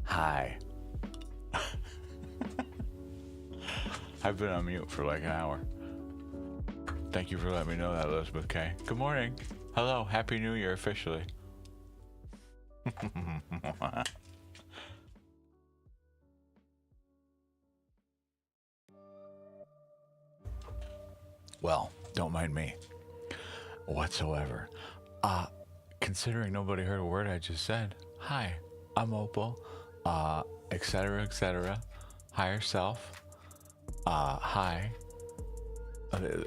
Hi. I've been on mute for like an hour. Thank you for letting me know that, Elizabeth K. Good morning. Hello. Happy New Year officially. Well, don't mind me whatsoever. Considering nobody heard a word I just said, hi, I'm Opal, etc., etc., higher self, hi,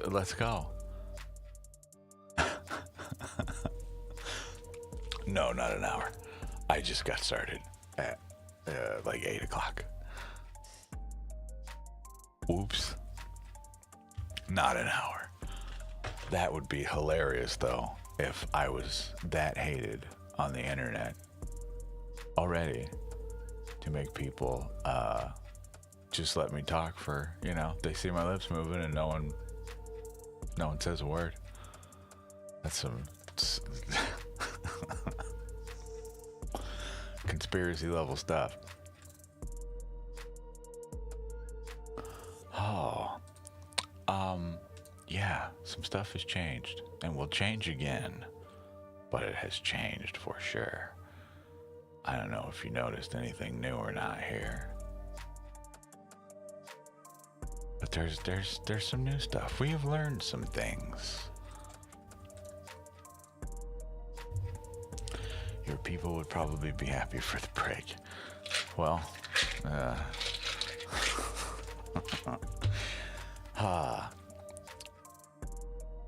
let's go. No, not an hour. I just got started at like 8 o'clock. Oops. Not an hour. That would be hilarious, though, if I was that hated on the internet already to make people just let me talk for, they see my lips moving and no one says a word. That's some conspiracy level stuff. Oh, yeah, some stuff has changed and will change again, but it has changed for sure. I don't know if you noticed anything new or not here, but there's some new stuff. We have learned some things. Your people would probably be happy for the break. Well,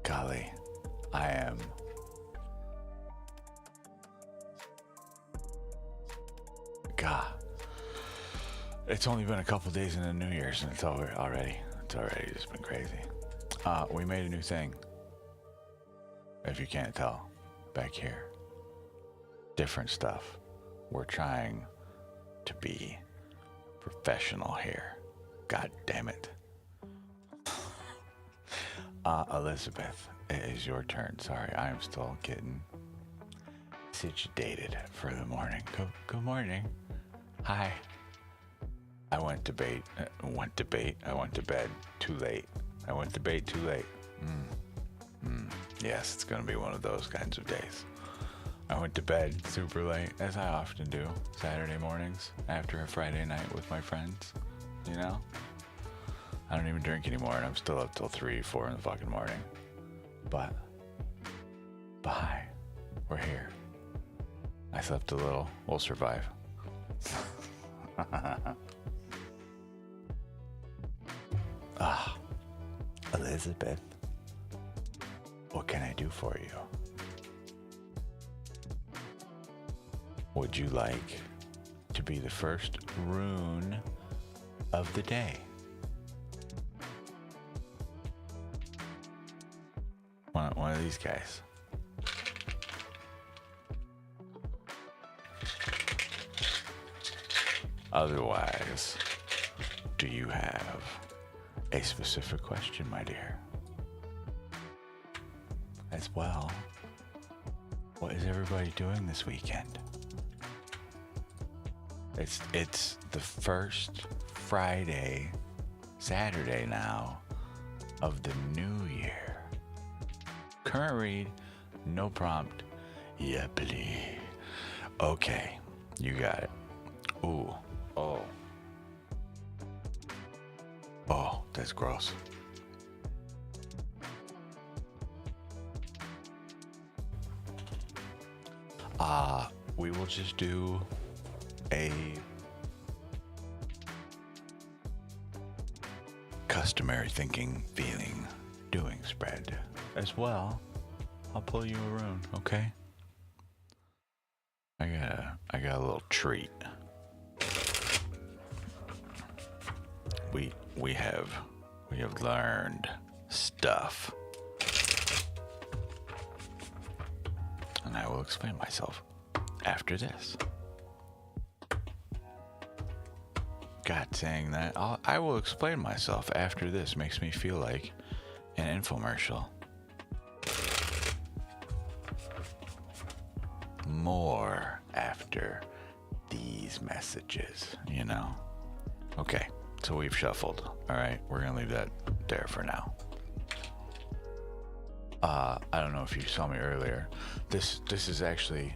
golly, I am God. It's only been a couple days in the New Year's and it's already just been crazy. We made a new thing. If you can't tell, back here. Different stuff. We're trying to be professional here. God damn it. Elizabeth, it is your turn. Sorry, I am still getting situated for the morning. Good morning. Hi. I went to bed too late. I went to bed too late. Yes, it's gonna be one of those kinds of days. I went to bed super late, as I often do, Saturday mornings after a Friday night with my friends, I don't even drink anymore and I'm still up till 3, 4 in the fucking morning. But hi, we're here. I slept a little, we'll survive. Elizabeth, what can I do for you? Would you like to be the first rune of the day? One of these guys. Otherwise, do you have a specific question, my dear? As well, what is everybody doing this weekend? It's the first Saturday now of the new year. Current read, no prompt. Yeah, please. Okay, you got it. Ooh, oh, that's gross. We will just do a customary thinking, feeling, doing spread. As well, I'll pull you a rune, okay? I got a little treat. We have learned stuff. And I will explain myself after this. God, saying that, I will explain myself after this makes me feel like an infomercial. More after these messages, you know? Okay, so we've shuffled. All right, we're gonna leave that there for now. I don't know if you saw me earlier. This is actually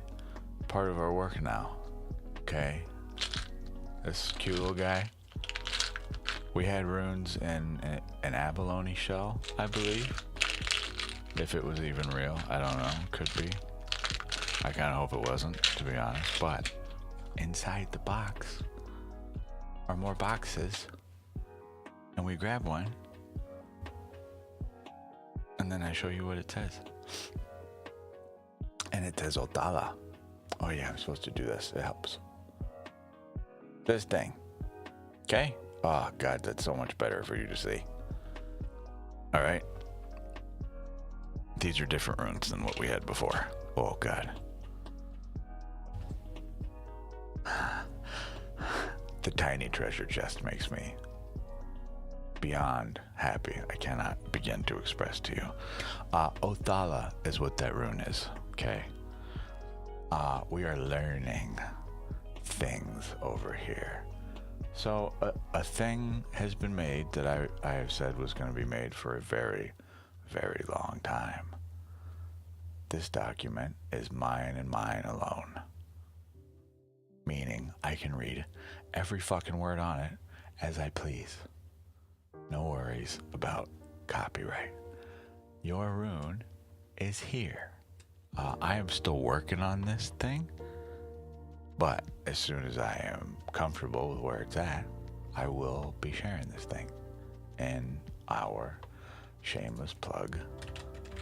part of our work now. Okay, this cute little guy. We had runes in an abalone shell, I believe. If it was even real, I don't know. Could be. I kind of hope it wasn't, to be honest. But inside the box are more boxes, and we grab one, and then I show you what it says. And it says Otala. Oh yeah, I'm supposed to do this. It helps. This thing. Okay? Oh God, that's so much better for you to see. All right. These are different runes than what we had before. Oh God. The tiny treasure chest makes me beyond happy. I cannot begin to express to you. Othala is what that rune is. Okay. We are learning things over here. So a thing has been made that I have said was going to be made for a very, very long time. This document is mine and mine alone. Meaning I can read every fucking word on it as I please. No worries about copyright. Your rune is here. I am still working on this thing, but as soon as I am comfortable with where it's at, I will be sharing this thing in our shameless plug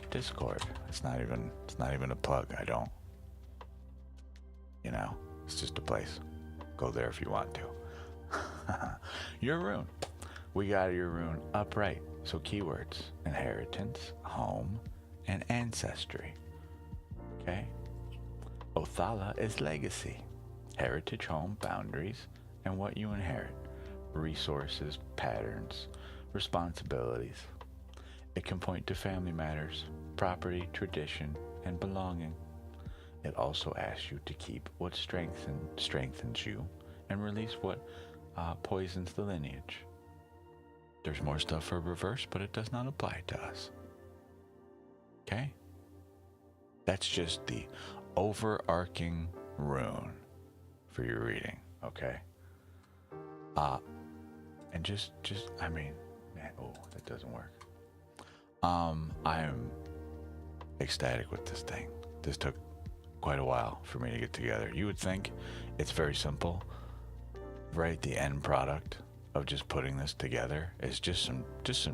Discord. It's not even a plug. I don't, it's just a place. Go there if you want to. Your rune. We got your rune upright. So keywords: inheritance, home, and ancestry. Okay. Othala is legacy, heritage, home, boundaries, and what you inherit. Resources, patterns, responsibilities. It can point to family matters, property, tradition, and belonging. It also asks you to keep what strengthens you and release what poisons the lineage. There's more stuff for reverse, but it does not apply to us. Okay? That's just the overarching rune for your reading, okay? And just I mean, man, oh, that doesn't work. I am ecstatic with this thing. This took quite a while for me to get together. You would think it's very simple, right? The end product of just putting this together is just some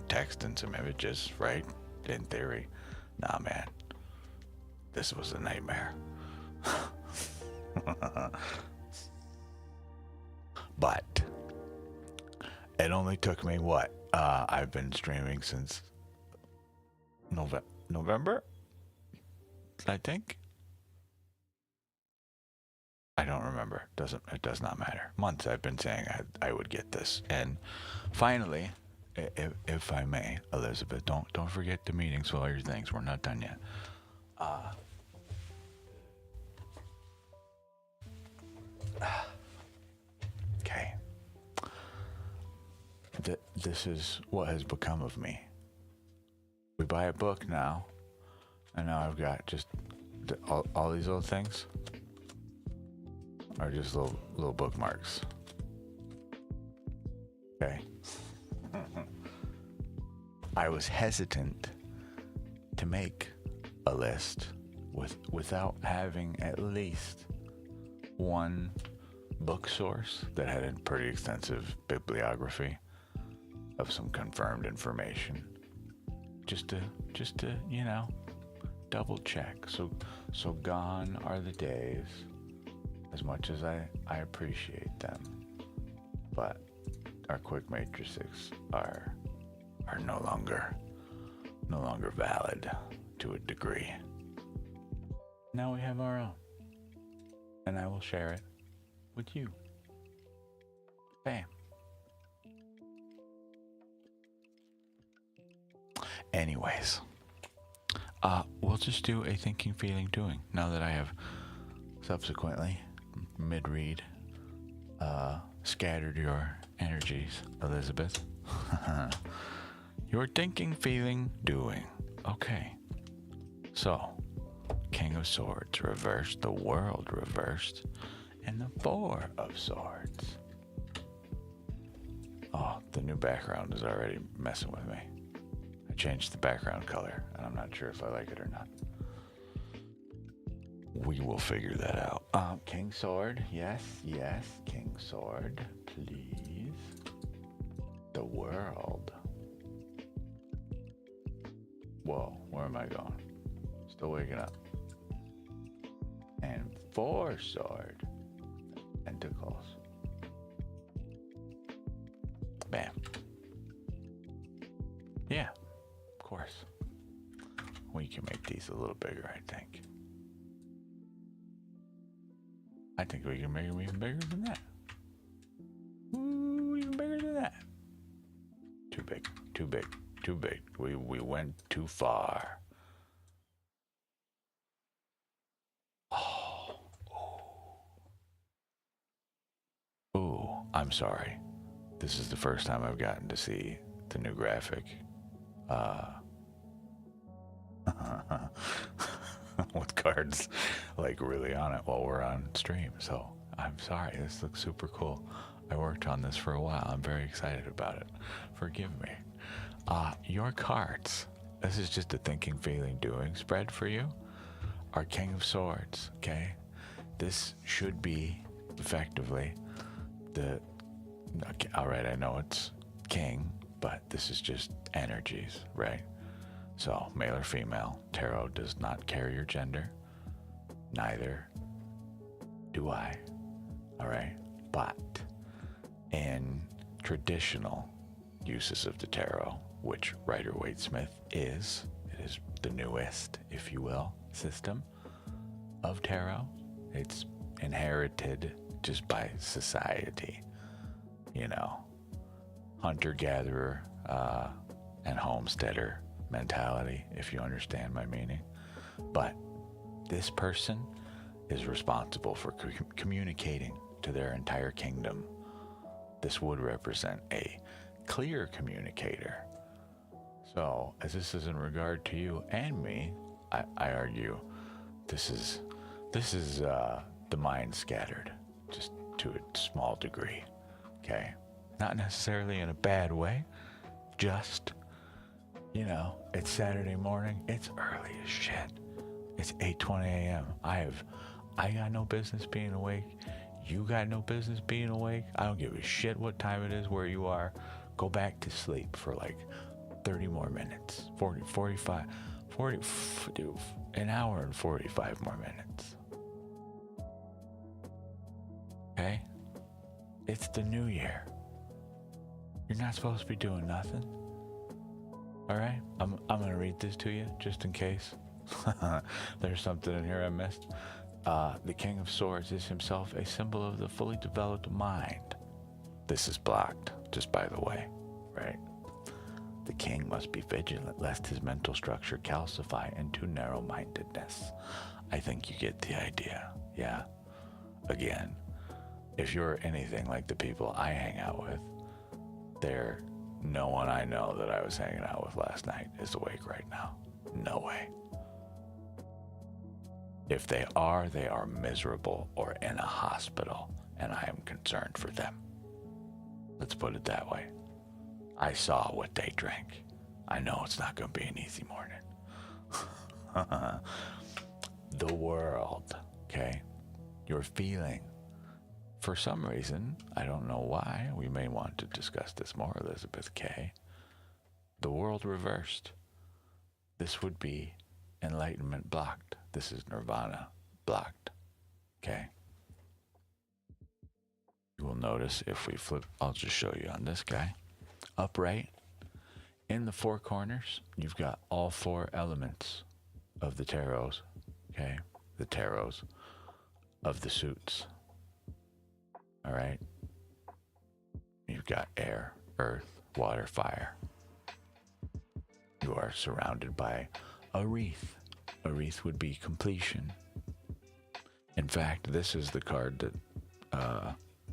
text and some images, right? In theory. Nah, man. This was a nightmare. But it only took me what? I've been streaming since November, I think. I don't remember. It does not matter. Months I've been saying I would get this, and finally, if I may, Elizabeth, don't forget the meetings for all your things. We're not done yet. Okay. This is what has become of me. We buy a book now, and now I've got just all these little things are just little bookmarks. Okay. I was hesitant to make a list without having at least one book source that had a pretty extensive bibliography of some confirmed information, just to double check. So gone are the days, as much as I appreciate them, but our quick matrices are no longer valid to a degree. Now we have our own, and I will share it with you. Bam. Anyways, we'll just do a thinking, feeling, doing now that I have subsequently mid-read scattered your energies, Elizabeth. Your thinking, feeling, doing. Okay. So, King of Swords reversed, the World reversed, and the Four of Swords. Oh, the new background is already messing with me. I changed the background color, and I'm not sure if I like it or not. We will figure that out. King Sword, yes, King Sword, please. The World. Whoa, where am I going? Still waking up. And Four Sword. Pentacles. Bam. Yeah, of course. We can make these a little bigger, I think. I think we can make them even bigger than that. Ooh, even bigger than that. Too big, too big, too big. We went too far. Oh. Ooh, I'm sorry. This is the first time I've gotten to see the new graphic. With cards like really on it while we're on stream. So I'm sorry, this looks super cool. I worked on this for a while. I'm very excited about it. Forgive me. Your cards, this is just a thinking, feeling, doing spread for you. Our King of Swords, okay? This should be effectively the, okay, all right, I know it's king, but this is just energies, right? So, male or female, tarot does not carry your gender. Neither do I. All right? But in traditional uses of the tarot, which Rider-Waite-Smith is, it is the newest, if you will, system of tarot. It's inherited just by society, you know, hunter-gatherer and homesteader mentality, if you understand my meaning. But this person is responsible for communicating to their entire kingdom. This would represent a clear communicator. So, as this is in regard to you and me, I argue this is the mind scattered, just to a small degree. Okay, not necessarily in a bad way, just, you know, it's Saturday morning. It's early as shit. It's 8:20 a.m. I got no business being awake. You got no business being awake. I don't give a shit what time it is, where you are. Go back to sleep for like 30 more minutes. 40, 45, 40, dude, an hour and 45 more minutes. Okay? It's the new year. You're not supposed to be doing nothing. All right, I'm gonna read this to you just in case there's something in here I missed. The King of Swords is himself a symbol of the fully developed mind. This is blocked, just by the way, right? The king must be vigilant lest his mental structure calcify into narrow-mindedness. I think you get the idea, yeah? Again, if you're anything like the people I hang out with, they're no one I know that I was hanging out with last night is awake right now. No way. If they are miserable or in a hospital, and I am concerned for them. Let's put it that way. I saw what they drank. I know it's not going to be an easy morning. The World, okay? You're feeling. For some reason, I don't know why, we may want to discuss this more, Elizabeth K. The World reversed. This would be enlightenment blocked. This is nirvana blocked. Okay? You will notice if we flip, I'll just show you on this guy. Upright, in the four corners, you've got all four elements of the tarots. Okay? The tarots of the suits. All right. You've got air, earth, water, fire. You are surrounded by a wreath. A wreath would be completion. In fact, this is the card that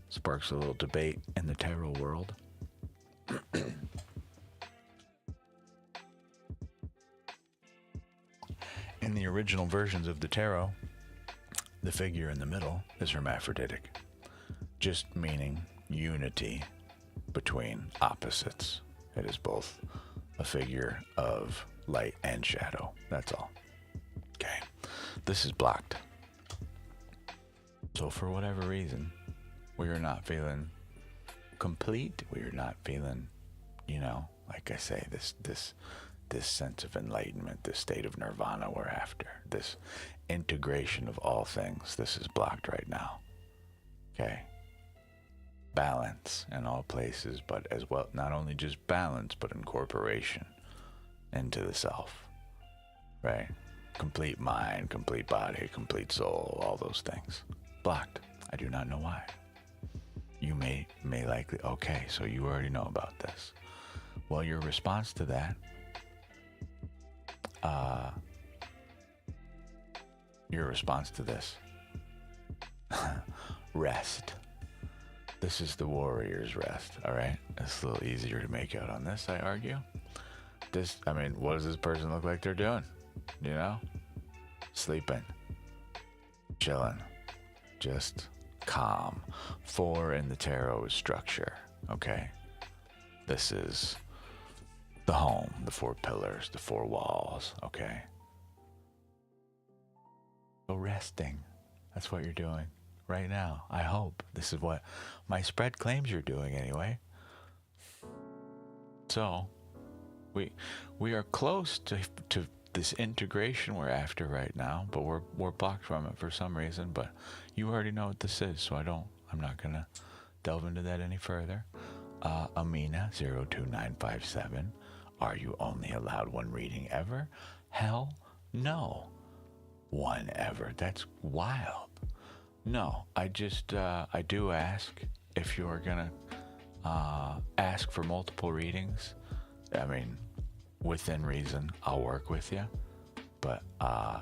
sparks a little debate in the tarot world. In the original versions of the tarot, the figure in the middle is hermaphroditic, just meaning unity between opposites. It is both a figure of light and shadow. That's all. Okay. This is blocked. So for whatever reason, we are not feeling complete. We are not feeling, like I say, this sense of enlightenment, this state of nirvana we're after, this integration of all things. This is blocked right now. Okay. Balance in all places, but as well, not only just balance, but incorporation into the self, right? Complete mind, complete body, complete soul, all those things. Blocked. I do not know why. You may likely, okay, so you already know about this. Well, your response to that, rest. This is the warrior's rest, all right? It's a little easier to make out on this, I argue. What does this person look like they're doing? Sleeping, chilling, just calm. 4 in the tarot is structure, okay? This is the home, the 4 pillars, the 4 walls, okay? So resting, that's what you're doing right now. I hope this is what my spread claims you're doing anyway. So we are close to this integration we're after right now, but we're blocked from it for some reason. But you already know what this is, so I'm not gonna delve into that any further. Amina 02957, are you only allowed 1 reading ever? Hell no. 1 ever. That's wild. No, I just I do ask if you're gonna ask for multiple readings. Within reason, I'll work with you, but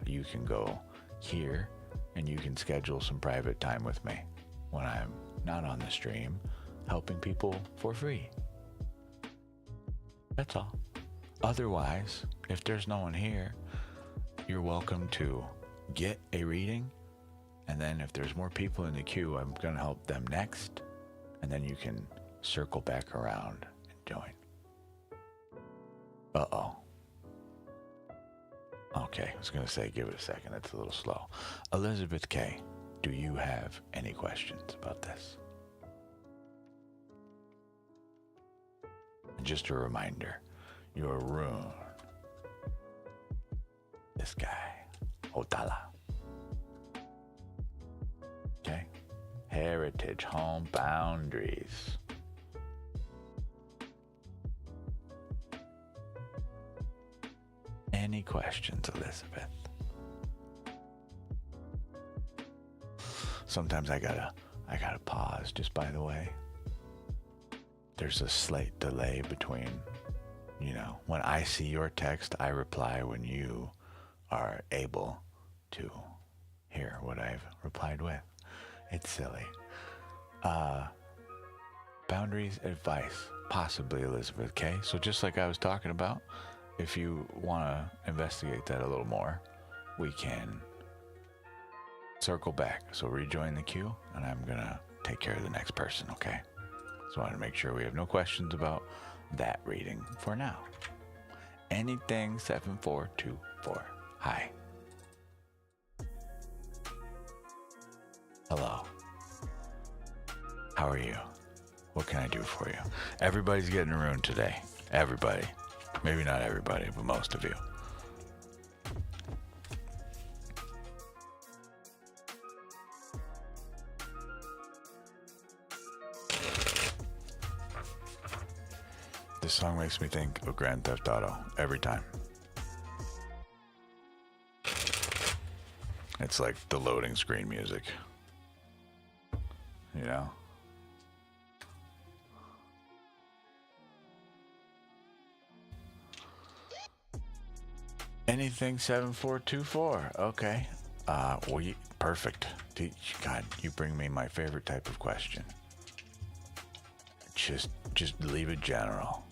you can go here and you can schedule some private time with me when I'm not on the stream, helping people for free. That's all. Otherwise, if there's no one here, you're welcome to get a reading, and then if there's more people in the queue, I'm gonna help them next, and then you can circle back around and join. Uh-oh. Okay, I was going to say give it a second. That's a little slow. Elizabeth K., do you have any questions about this? And just a reminder, your rune. This guy. Otala. Okay. Heritage, home, boundaries. Any questions, Elizabeth? Sometimes I gotta pause, just by the way. There's a slight delay between, when I see your text, I reply when you are able to hear what I've replied with. It's silly. Boundaries, advice, possibly, Elizabeth K. So just like I was talking about, if you want to investigate that a little more, we can circle back. So rejoin the queue, and I'm going to take care of the next person, okay? So I want to make sure we have no questions about that reading for now. Anything 7424. Hi. Hello. How are you? What can I do for you? Everybody's getting ruined today. Everybody. Maybe not everybody, but most of you. This song makes me think of Grand Theft Auto every time. It's like the loading screen music. Anything 7424. Okay. Perfect. God, you bring me my favorite type of question. just leave it general.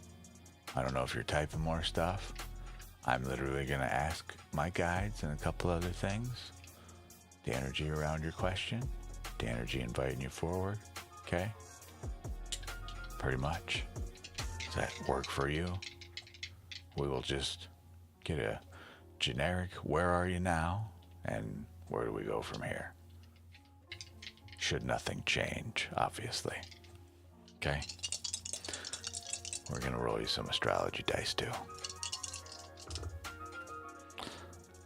I don't know if you're typing more stuff. I'm literally going to ask my guides and a couple other things. The energy around your question. The energy inviting you forward. Okay? Pretty much. Does that work for you? We will just get a generic where are you now and where do we go from here? Should nothing change, obviously. Okay? We're going to roll you some astrology dice too.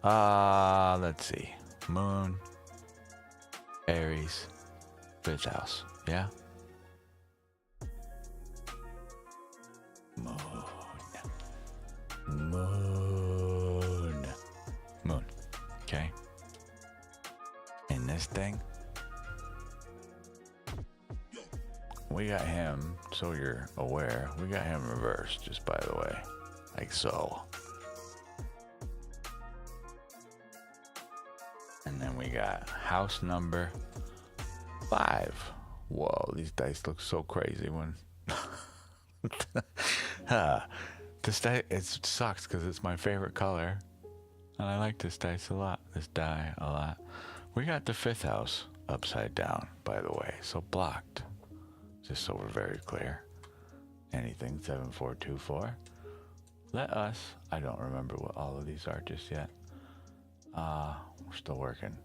Let's see. Moon, Aries, 5th house. Yeah? Moon. Okay? In this thing, we got him, so you're aware, we got him reversed, just by the way. Like so. And then we got house number 5. Whoa, these dice look so crazy when... This die, it sucks because it's my favorite color. And I like this dice a lot, this die a lot. We got the 5th house upside down, by the way, so blocked. Just so we're very clear. Anything 7424. Let us, I don't remember what all of these are just yet. We're still working.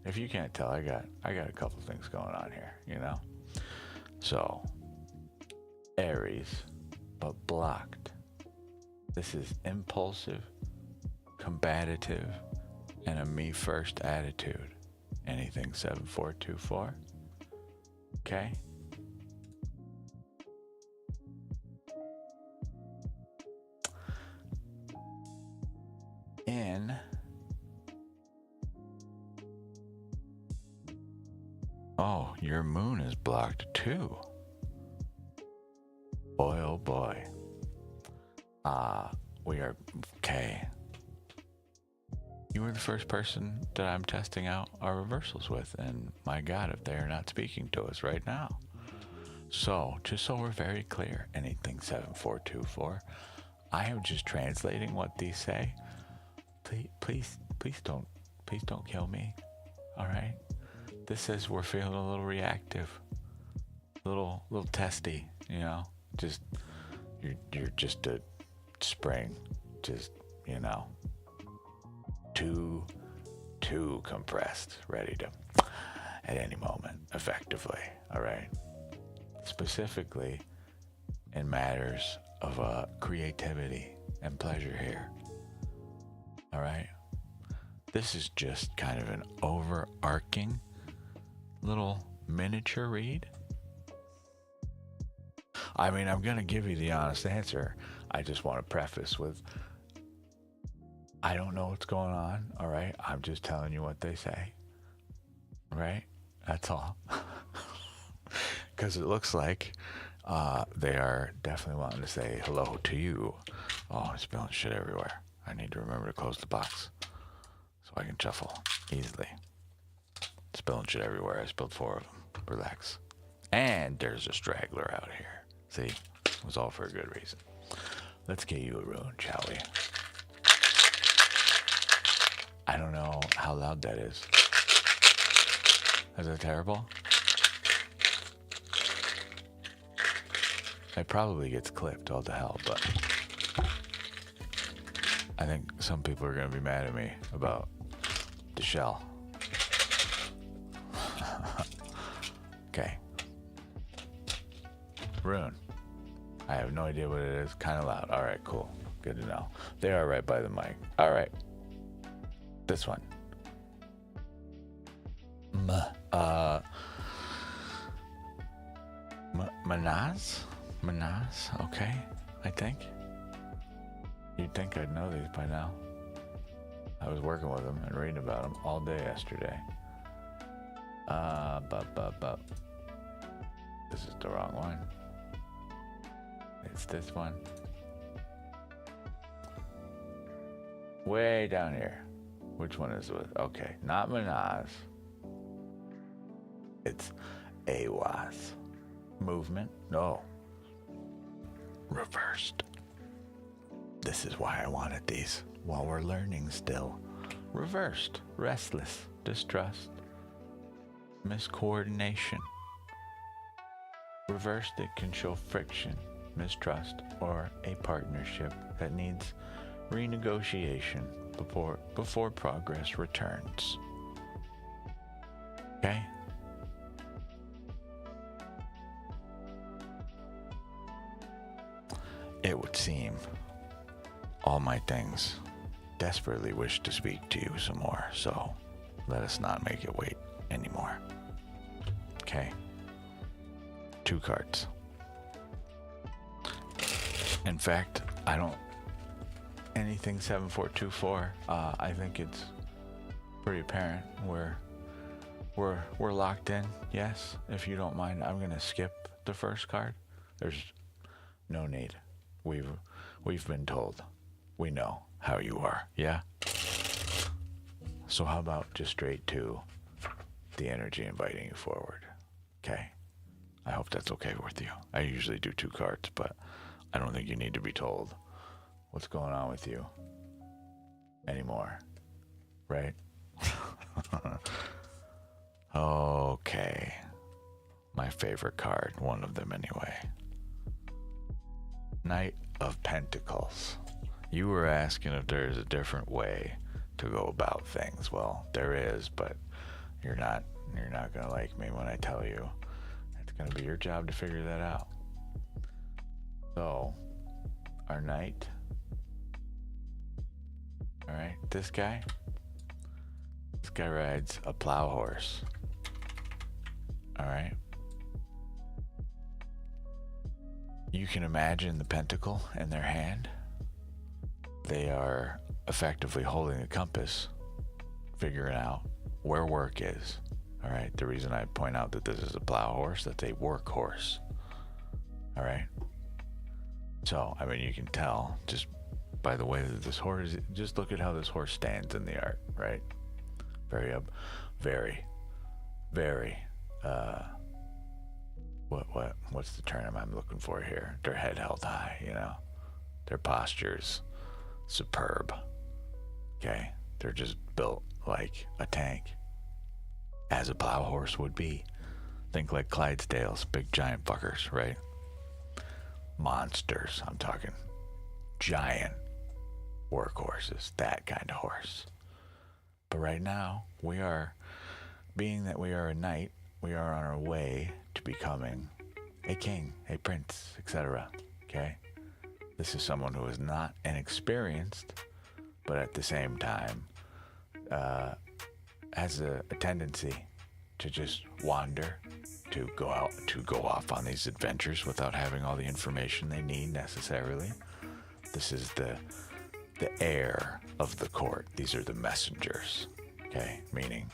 If you can't tell, I got a couple things going on here, you know? So, Aries, but blocked. This is impulsive, combative, and a me first attitude. Anything 7424. Okay? Oh, your moon is blocked too. Boy, oh boy. We are, okay. You were the first person that I'm testing out our reversals with, and my God, if they are not speaking to us right now. So, just so we're very clear, anything 7424, I am just translating what these say. Please don't kill me. All right. This says we're feeling a little reactive, little testy. You know, just you're just a spring, just too compressed, ready to at any moment, effectively. All right. Specifically in matters of creativity and pleasure here. All right. This is just kind of an overarching little miniature read. I mean, I'm going to give you the honest answer. I just want to preface with, I don't know what's going on, all right? I'm just telling you what they say, right? That's all. Because it looks like they are definitely wanting to say hello to you. Oh, I'm spilling shit everywhere. I need to remember to close the box so I can shuffle easily. Spilling shit everywhere. I spilled 4 of them. Relax. And there's a straggler out here. See? It was all for a good reason. Let's get you a rune, shall we? I don't know how loud that is. Is that terrible? It probably gets clipped all to hell, but I think some people are going to be mad at me about the shell. Okay. Rune. I have no idea what it is. Kind of loud. All right, cool. Good to know. They are right by the mic. All right. This one. Manaz? Okay, I think. You'd think I'd know these by now. I was working with them and reading about them all day yesterday. This is the wrong one. It's this one. Way down here. Which one is it? Okay, not Manaz. It's Awas. Movement? No. reversed. This is why I wanted these while we're learning still. Reversed, restless, distrust, miscoordination. Reversed, it can show friction, mistrust, or a partnership that needs renegotiation before progress returns. Okay? It would seem all my things desperately wish to speak to you some more, so let us not make it wait anymore. Okay? 2 cards. In fact, I don't... anything 7424, I think it's pretty apparent we're locked in. Yes, if you don't mind, I'm gonna skip the first card. There's no need. We've been told. We know how you are, yeah? So how about just straight to the energy inviting you forward, okay? I hope that's okay with you. I usually do 2 cards, but I don't think you need to be told what's going on with you anymore, right? Okay. My favorite card, one of them anyway. Knight of Pentacles. You were asking if there's a different way to go about things. Well, there is, but you're not gonna like me when I tell you. It's gonna be your job to figure that out. So, our knight. All right, this guy rides a plow horse. All right. You can imagine the pentacle in their hand. They are effectively holding a compass, figuring out where work is. All right. The reason I point out that this is a plow horse, that's a work horse. All right. So, I mean, you can tell just by the way that this horse, just look at how this horse stands in the art, right? Very, what's the term I'm looking for here? Their head held high, you know? Their posture's superb, okay? They're just built like a tank, as a plow horse would be. Think like Clydesdales, big giant fuckers, right? Monsters, I'm talking giant workhorses, that kind of horse. But right now, being that we are a knight, we are on our way to becoming a king, a prince, etc. Okay? This is someone who is not inexperienced, but at the same time has a tendency to just wander, to go off on these adventures without having all the information they need necessarily. This is the heir of the court. These are the messengers, okay? Meaning,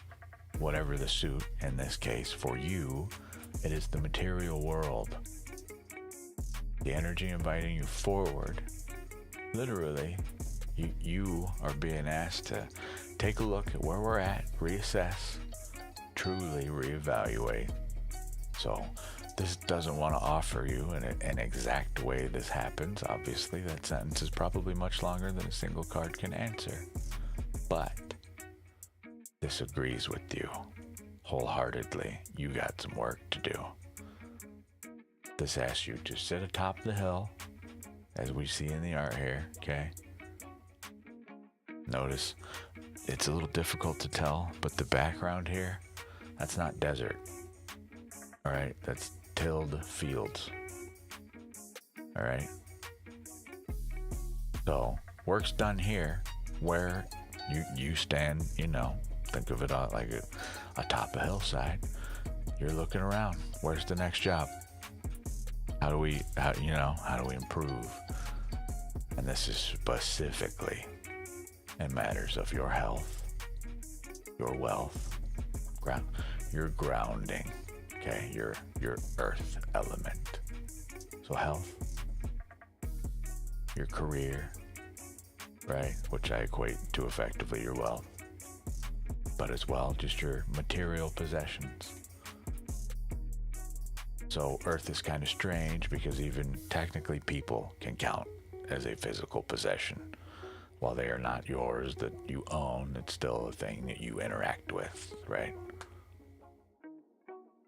whatever the suit in this case for you, it is the material world. The energy inviting you forward. Literally, you are being asked to take a look at where we're at, reassess, truly reevaluate. So this doesn't want to offer you an exact way this happens. Obviously, that sentence is probably much longer than a single card can answer. But this agrees with you wholeheartedly. You got some work to do. This asks you to sit atop the hill, as we see in the art here, okay? Notice it's a little difficult to tell, but the background here, that's not desert. All right, that's tilled fields. All right. So work's done here, where you stand. You know, think of it like atop a hillside. You're looking around. Where's the next job? How do we improve? And this is specifically in matters of your health, your wealth, your grounding. Okay, your earth element. So health, your career, right? Which I equate to effectively your wealth. But as well, just your material possessions. So Earth is kind of strange because even technically people can count as a physical possession. While they are not yours that you own, it's still a thing that you interact with, right?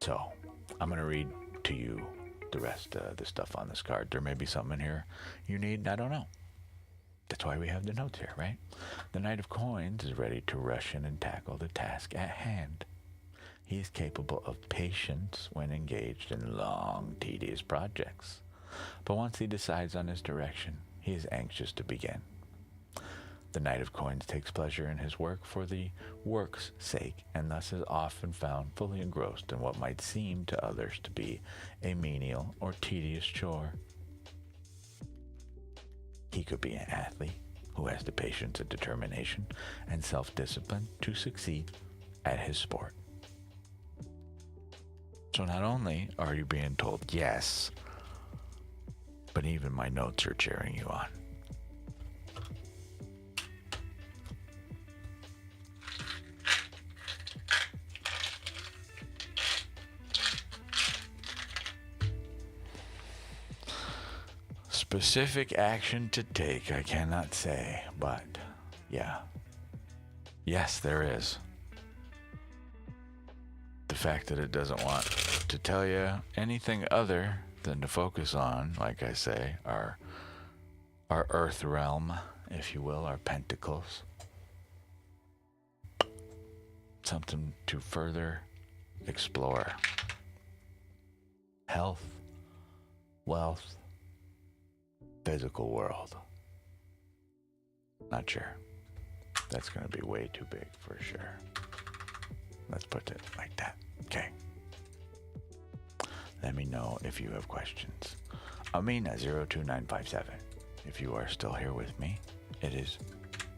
So I'm going to read to you the rest of the stuff on this card. There may be something in here you need, I don't know. That's why we have the notes here, right? The Knight of Coins is ready to rush in and tackle the task at hand. He is capable of patience when engaged in long, tedious projects. But once he decides on his direction, he is anxious to begin. The Knight of Coins takes pleasure in his work for the work's sake, and thus is often found fully engrossed in what might seem to others to be a menial or tedious chore. He could be an athlete who has the patience and determination and self-discipline to succeed at his sport. So not only are you being told yes, but even my notes are cheering you on. Specific action to take, I cannot say, but yeah. Yes, there is. The fact that it doesn't want to tell you anything other than to focus on, like I say, our earth realm, if you will, our pentacles. Something to further explore. Health, wealth, physical world. Not sure. That's going to be way too big for sure. Let's put it like that. Okay. Let me know if you have questions. Amina02957. If you are still here with me, it is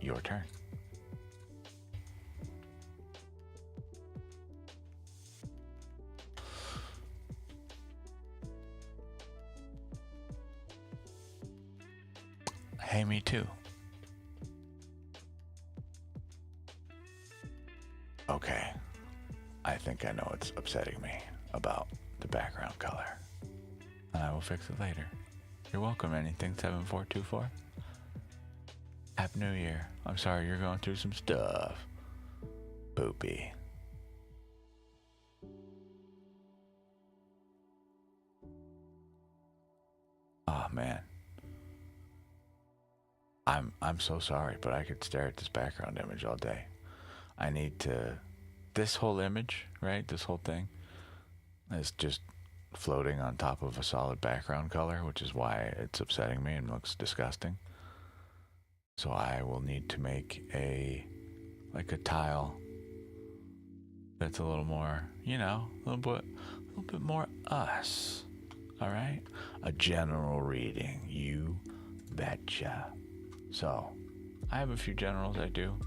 your turn. Hey, me too. Okay. I think I know what's upsetting me about the background color. And I will fix it later. You're welcome, anything 7424. Happy New Year. I'm sorry you're going through some stuff. Poopy. Oh man. I'm so sorry, but I could stare at this background image all day. I need to, this whole image, right? This whole thing is just floating on top of a solid background color, which is why it's upsetting me and looks disgusting. So I will need to make a tile that's a little more, you know, a little bit more us. All right? A general reading, you betcha. So I have a few generals I do.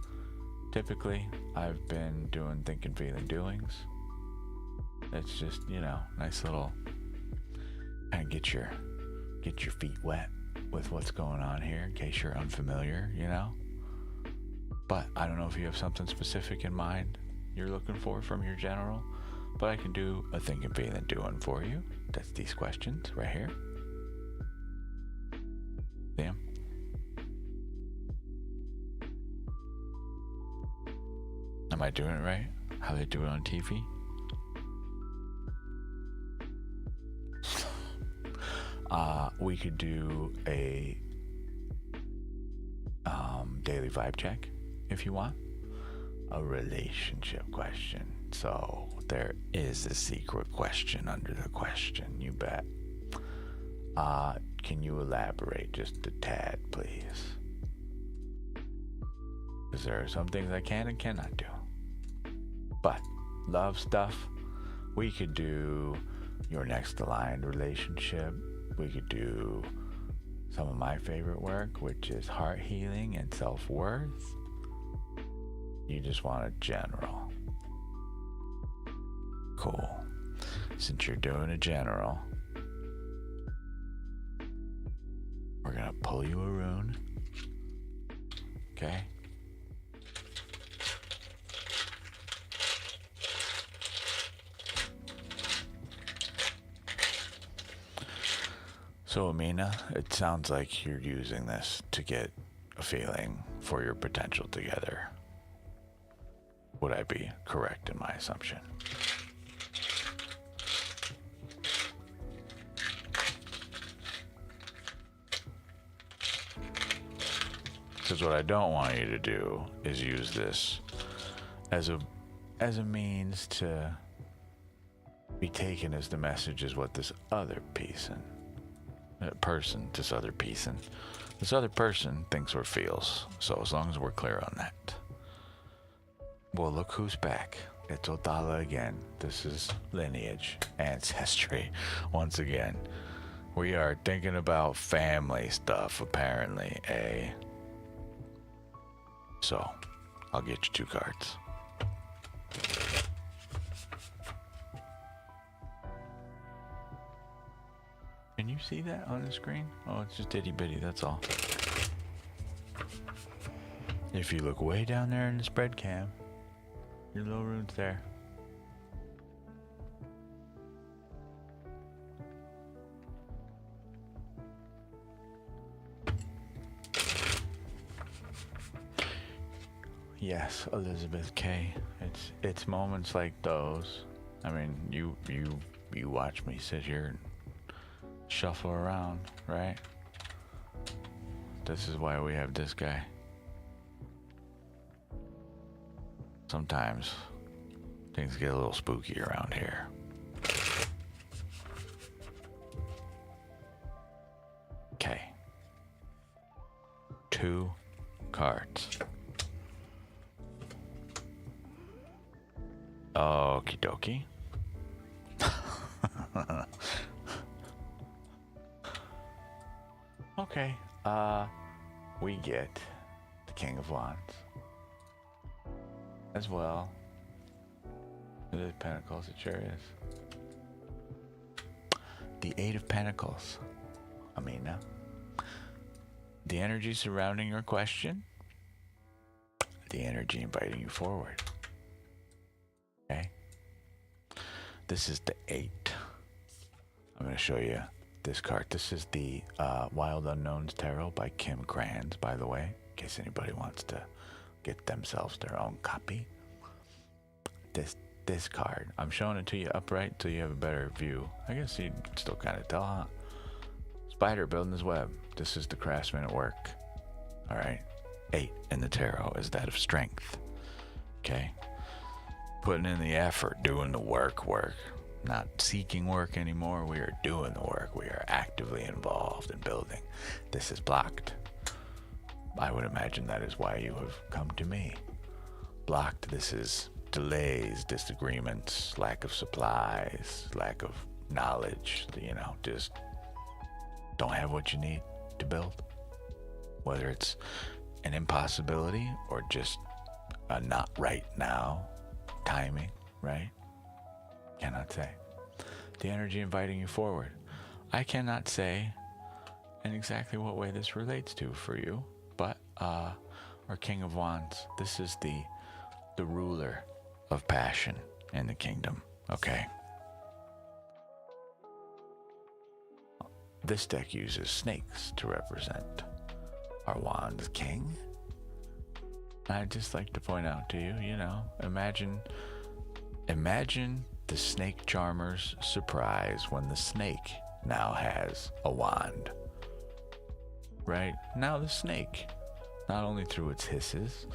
Typically, I've been doing thinking, feeling, doings. It's just, you know, nice little kind of get your feet wet with what's going on here in case you're unfamiliar, you know. But I don't know if you have something specific in mind you're looking for from your general, but I can do a thinking, feeling, doing for you. That's these questions right here. Damn. Am I doing it right? How they do it on TV? We could do a daily vibe check if you want. A relationship question. So there is a secret question under the question, you bet. Can you elaborate just a tad, please? Because there are some things I can and cannot do. But love stuff, we could do your next aligned relationship. We could do some of my favorite work, which is heart healing and self-worth. You just want a general. Cool. Since you're doing a general, we're gonna pull you a rune. Okay? So, Amina, it sounds like you're using this to get a feeling for your potential together. Would I be correct in my assumption? Because what I don't want you to do is use this as a means to be taken as the message is what this other person thinks or feels. So as long as we're clear on that. Well, look who's back. It's Odala again. This is lineage, ancestry. Once again, we are thinking about family stuff, apparently, eh? So, I'll get you 2 cards. Can you see that on the screen? Oh, it's just itty bitty, that's all. If you look way down there in the spread cam, your little rune's there. Yes, Elizabeth K. It's moments like those. I mean, you watch me sit here and shuffle around, right? This is why we have this guy. Sometimes things get a little spooky around here. Okay. 2 cards. Okie dokie. Okay. We get the King of Wands. As well. The Pentacles, it sure is. The 8 of Pentacles. Amina. The energy surrounding your question. The energy inviting you forward. Okay. This is the 8. I'm going to show you this card. This is the Wild Unknowns Tarot by Kim Kranz, by the way, in case anybody wants to get themselves their own copy. This card, I'm showing it to you upright so you have a better view. I guess you can still kind of tell, huh? Spider building his web. This is the craftsman at work. All right. 8 in the tarot is that of strength. Okay. Putting in the effort, doing the work. Not seeking work anymore. We are doing the work. We are actively involved in building. This is blocked. I would imagine that is why you have come to me. Blocked. This is delays, disagreements, lack of supplies, lack of knowledge, just don't have what you need to build. Whether it's an impossibility or just a not right now timing, right? Cannot say. The energy inviting you forward. I cannot say in exactly what way this relates to for you, but our King of Wands, this is the ruler of passion in the kingdom, okay? This deck uses snakes to represent our Wands King. I'd just like to point out to you, imagine the snake charmer's surprise when the snake now has a wand. Right? Now the snake, not only through its hisses,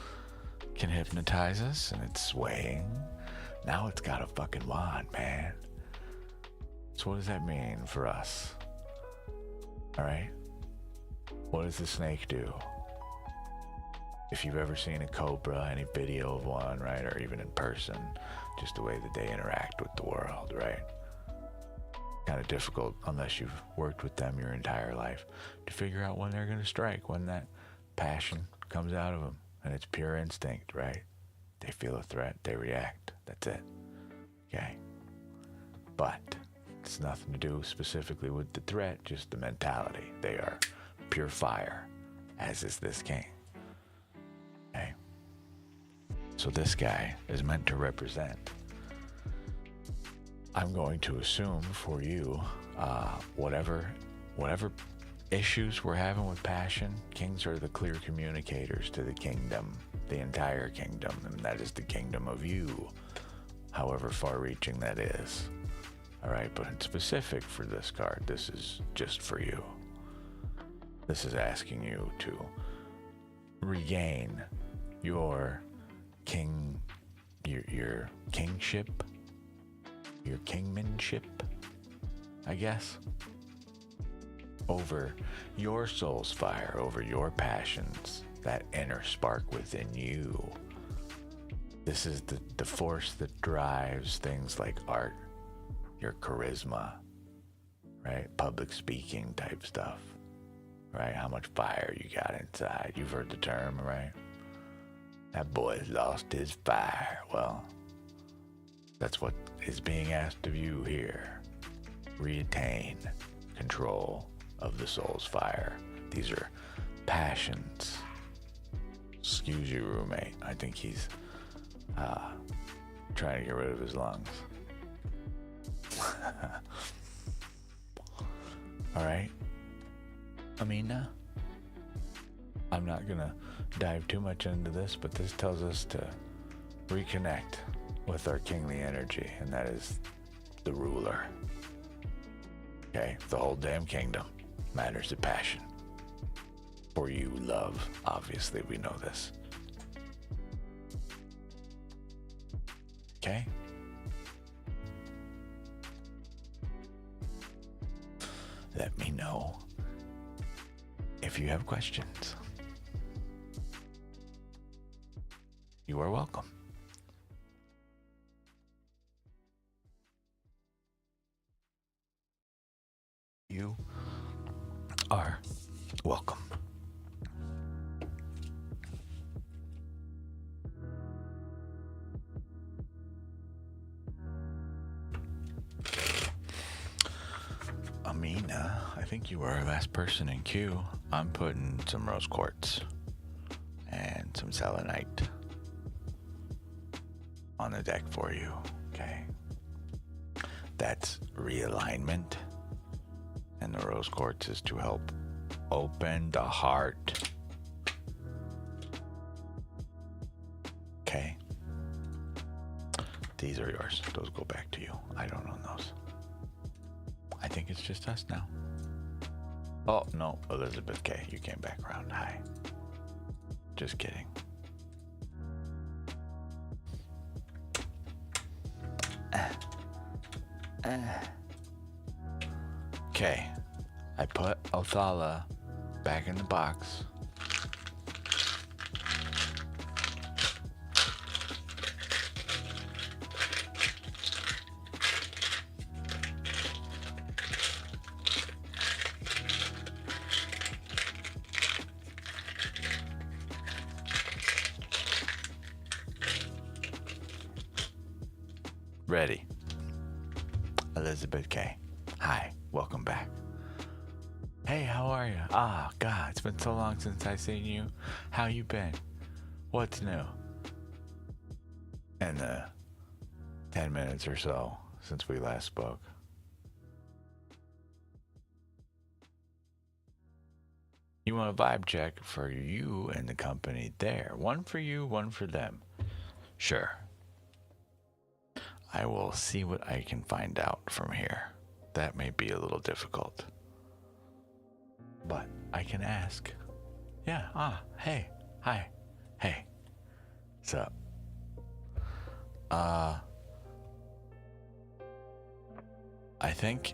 can hypnotize us and it's swaying. Now it's got a fucking wand, man. So what does that mean for us? All right? What does the snake do? If you've ever seen a cobra, any video of one, right, or even in person, just the way that they interact with the world, right? Kind of difficult unless you've worked with them your entire life to figure out when they're going to strike, when that passion comes out of them, and it's pure instinct, right? They feel a threat, they react. That's it. Okay? But it's nothing to do specifically with the threat, just the mentality. They are pure fire, as is this king. Okay? So this guy is meant to represent, I'm going to assume for you, whatever whatever issues we're having with passion, kings are the clear communicators to the kingdom, the entire kingdom, and that is the kingdom of you, however far-reaching that is. All right, but in specific for this card, this is just for you. This is asking you to regain your your kingship, your kingmanship, I guess, over your soul's fire, over your passions, that inner spark within you. This is the force that drives things like art, your charisma, right? Public speaking type stuff, right? How much fire you got inside. You've heard the term, right? That boy's lost his fire. Well, that's what is being asked of you here. Retain control of the soul's fire. These are passions. Excuse you, roommate. I think he's trying to get rid of his lungs. All right, Amina. I'm not gonna dive too much into this, but this tells us to reconnect with our kingly energy, and that is the ruler. Okay, the whole damn kingdom matters of passion. For you, love, obviously we know this. Okay? Let me know if you have questions. You are welcome. You are welcome. Amina, I think you were our last person in queue. I'm putting some rose quartz and some selenite on the deck for you, okay? That's realignment, and the rose quartz is to help open the heart. Okay? These are yours. Those go back to you. I don't own those. I think it's just us now. Oh, no, Elizabeth K. You came back around. Hi. Just kidding. Okay. I put Othala back in the box. Ready. Elizabeth K. Hi, welcome back. Hey, how are you? Ah, God, it's been so long since I seen you. How you been? What's new? In the 10 minutes or so since we last spoke. You want a vibe check for you and the company there. One for you, one for them. Sure. I will see what I can find out from here. That may be a little difficult, but I can ask. Yeah, hey, hi, hey, what's up? I think,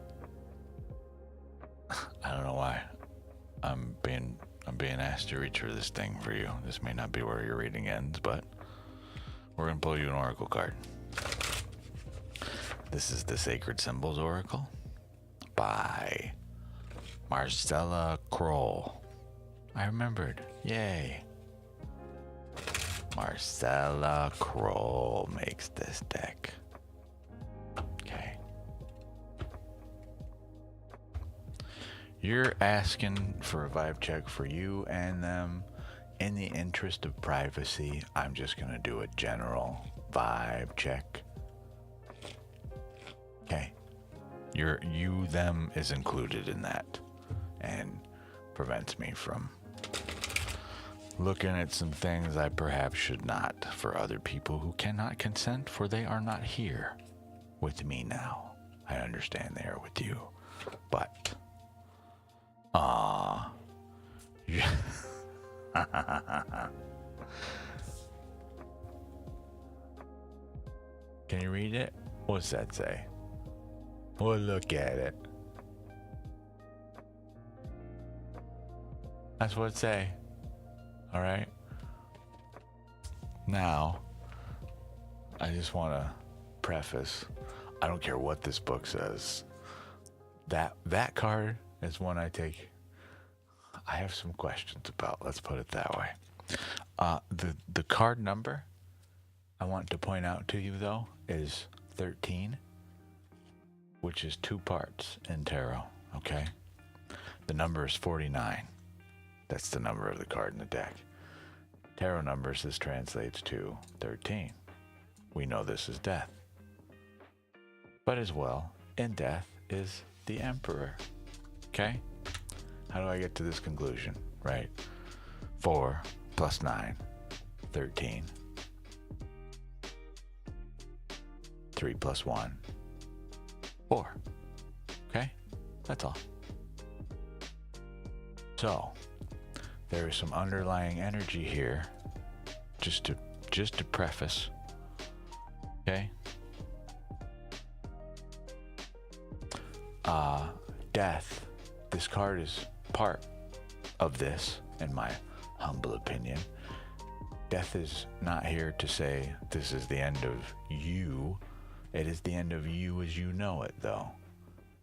I don't know why, I'm being asked to reach for this thing for you. This may not be where your reading ends, but we're gonna pull you an oracle card. This is the Sacred Symbols Oracle by Marcella Kroll. I remembered. Yay. Marcella Kroll makes this deck. Okay. You're asking for a vibe check for you and them. In the interest of privacy, I'm just going to do a general vibe check. Okay. You, them is included in that. and prevents me from looking at some things I perhaps should not for other people who cannot consent, for they are not here with me now. I understand they are with you, but yeah. Can you read it? What's that say? Well, look at it. That's what it say. All right. Now, I just want to preface. I don't care what this book says. That card is one I have some questions about. Let's put it that way. The card number I want to point out to you though is 13, which is 2 parts in tarot. Okay. The number is 49. That's the number of the card in the deck. Tarot numbers, this translates to 13. We know this is death. But as well, in death is the Emperor. Okay? How do I get to this conclusion? Right? 4 plus 9, 13. 3 plus 1, 4. Okay? That's all. So, there is some underlying energy here, just to preface. Okay? Death. This card is part of this, in my humble opinion. Death is not here to say this is the end of you. It is the end of you as you know it, though.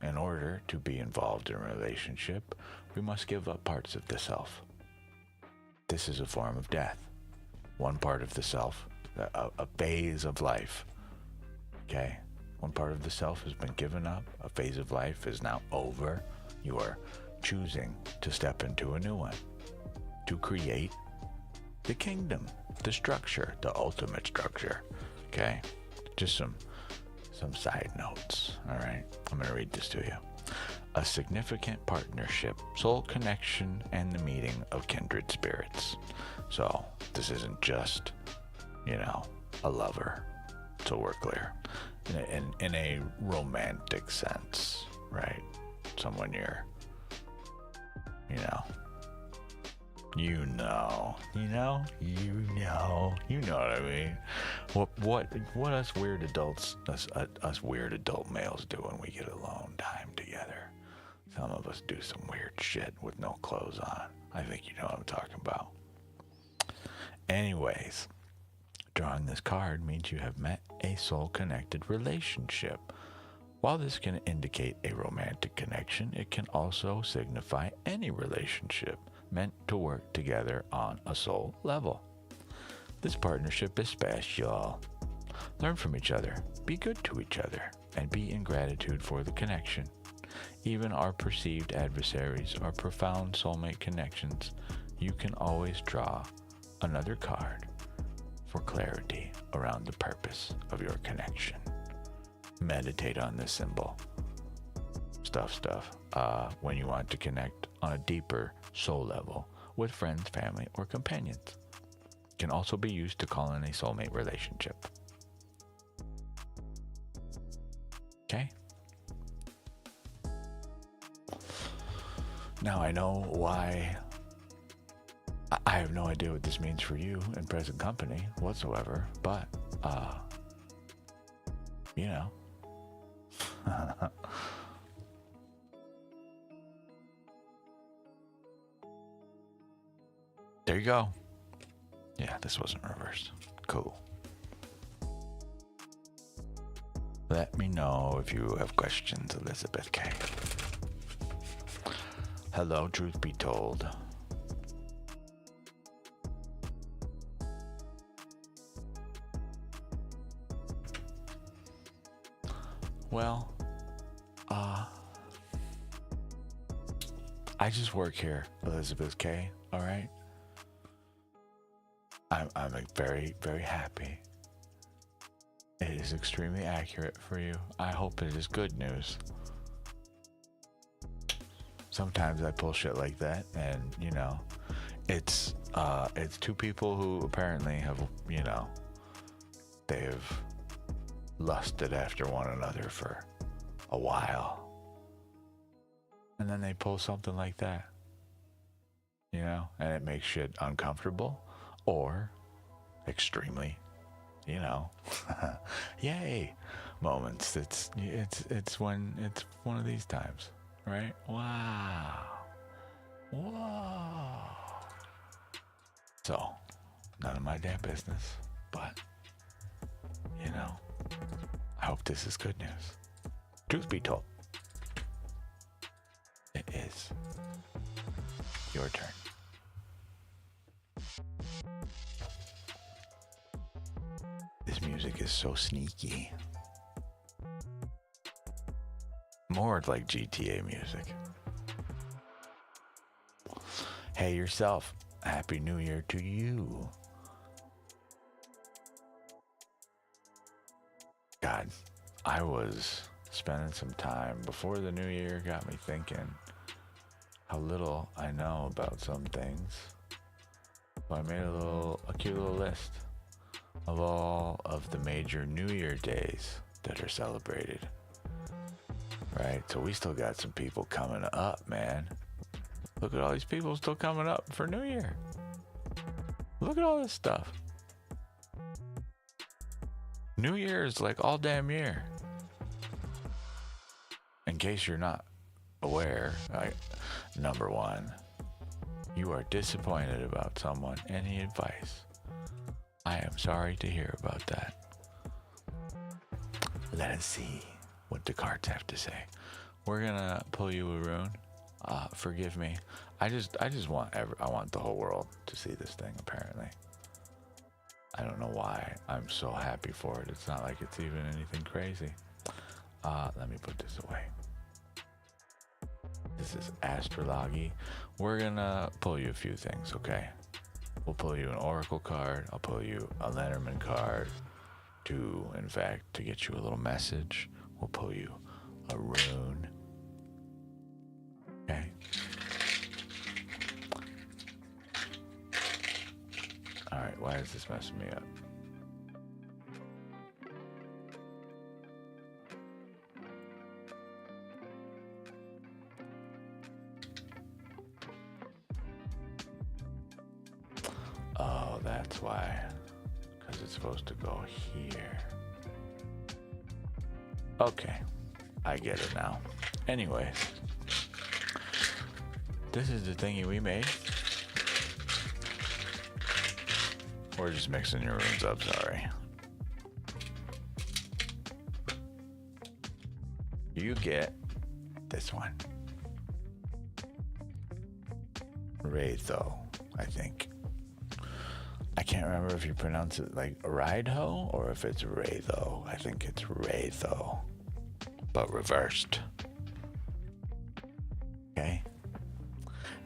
In order to be involved in a relationship, we must give up parts of the self. This is a form of death. One part of the self, a phase of life. Okay? One part of the self has been given up. A phase of life is now over. You are choosing to step into a new one. To create the kingdom, the structure, the ultimate structure. Okay? Just some side notes. All right? I'm going to read this to you. A significant partnership, soul connection, and the meeting of kindred spirits. So this isn't just, a lover. So we're clear. In a romantic sense, right? Someone you're, you know what I mean. What us weird adults, us weird adult males do when we get alone time together. Some of us do some weird shit with no clothes on. I think you know what I'm talking about. Anyways, drawing this card means you have met a soul-connected relationship. While this can indicate a romantic connection, it can also signify any relationship meant to work together on a soul level. This partnership is special. Learn from each other, be good to each other, and be in gratitude for the connection. Even our perceived adversaries are profound soulmate connections. You can always draw another card for clarity around the purpose of your connection. Meditate on this symbol. Stuff. When you want to connect on a deeper soul level with friends, family, or companions. Can also be used to call in a soulmate relationship. Okay? Now I know why. I have no idea what this means for you in present company whatsoever, but, there you go. Yeah, this wasn't reversed. Cool. Let me know if you have questions, Elizabeth K. Hello, truth be told. Well, I just work here, Elizabeth K. All right. I'm very, very happy. It is extremely accurate for you. I hope it is good news. sometimes I pull shit like that, and you know, it's two people who apparently have, you know, they've lusted after one another for a while, and then they pull something like that, you know, and it makes shit uncomfortable or extremely, you know, yay moments. It's when it's one of these times, right? Wow. Whoa. So, none of my damn business, but, you know, I hope this is good news. Truth be told, it is your turn. This music is so sneaky. More like GTA music. Hey yourself, Happy New Year to you. God, I was spending some time before the new year, got me thinking how little I know about some things. So I made a cute little list of all of the major New Year days that are celebrated. Right, so we still got some people coming up, man. Look at all these people still coming up for New Year. Look at all this stuff. New Year is like all damn year. In case you're not aware, number one, you are disappointed about someone. Any advice? I am sorry to hear about that. Let us see what the cards have to say. We're gonna pull you a rune. Forgive me. I just want I want the whole world to see this thing. Apparently, I don't know why I'm so happy for it. It's not like it's even anything crazy. Let me put this away. This is astrology. We're gonna pull you a few things, okay? We'll pull you an oracle card. I'll pull you a Lenormand card to get you a little message. We'll pull you a rune. Okay. Alright, why is this messing me up? Oh, that's why. Because it's supposed to go here. Okay, I get it now. Anyways, this is the thingy we made. We're just mixing your runes up, sorry. You get this one. Wraitho, I think. I can't remember if you pronounce it like Rideho or if it's Wraitho. I think it's Wraitho, but reversed. Okay.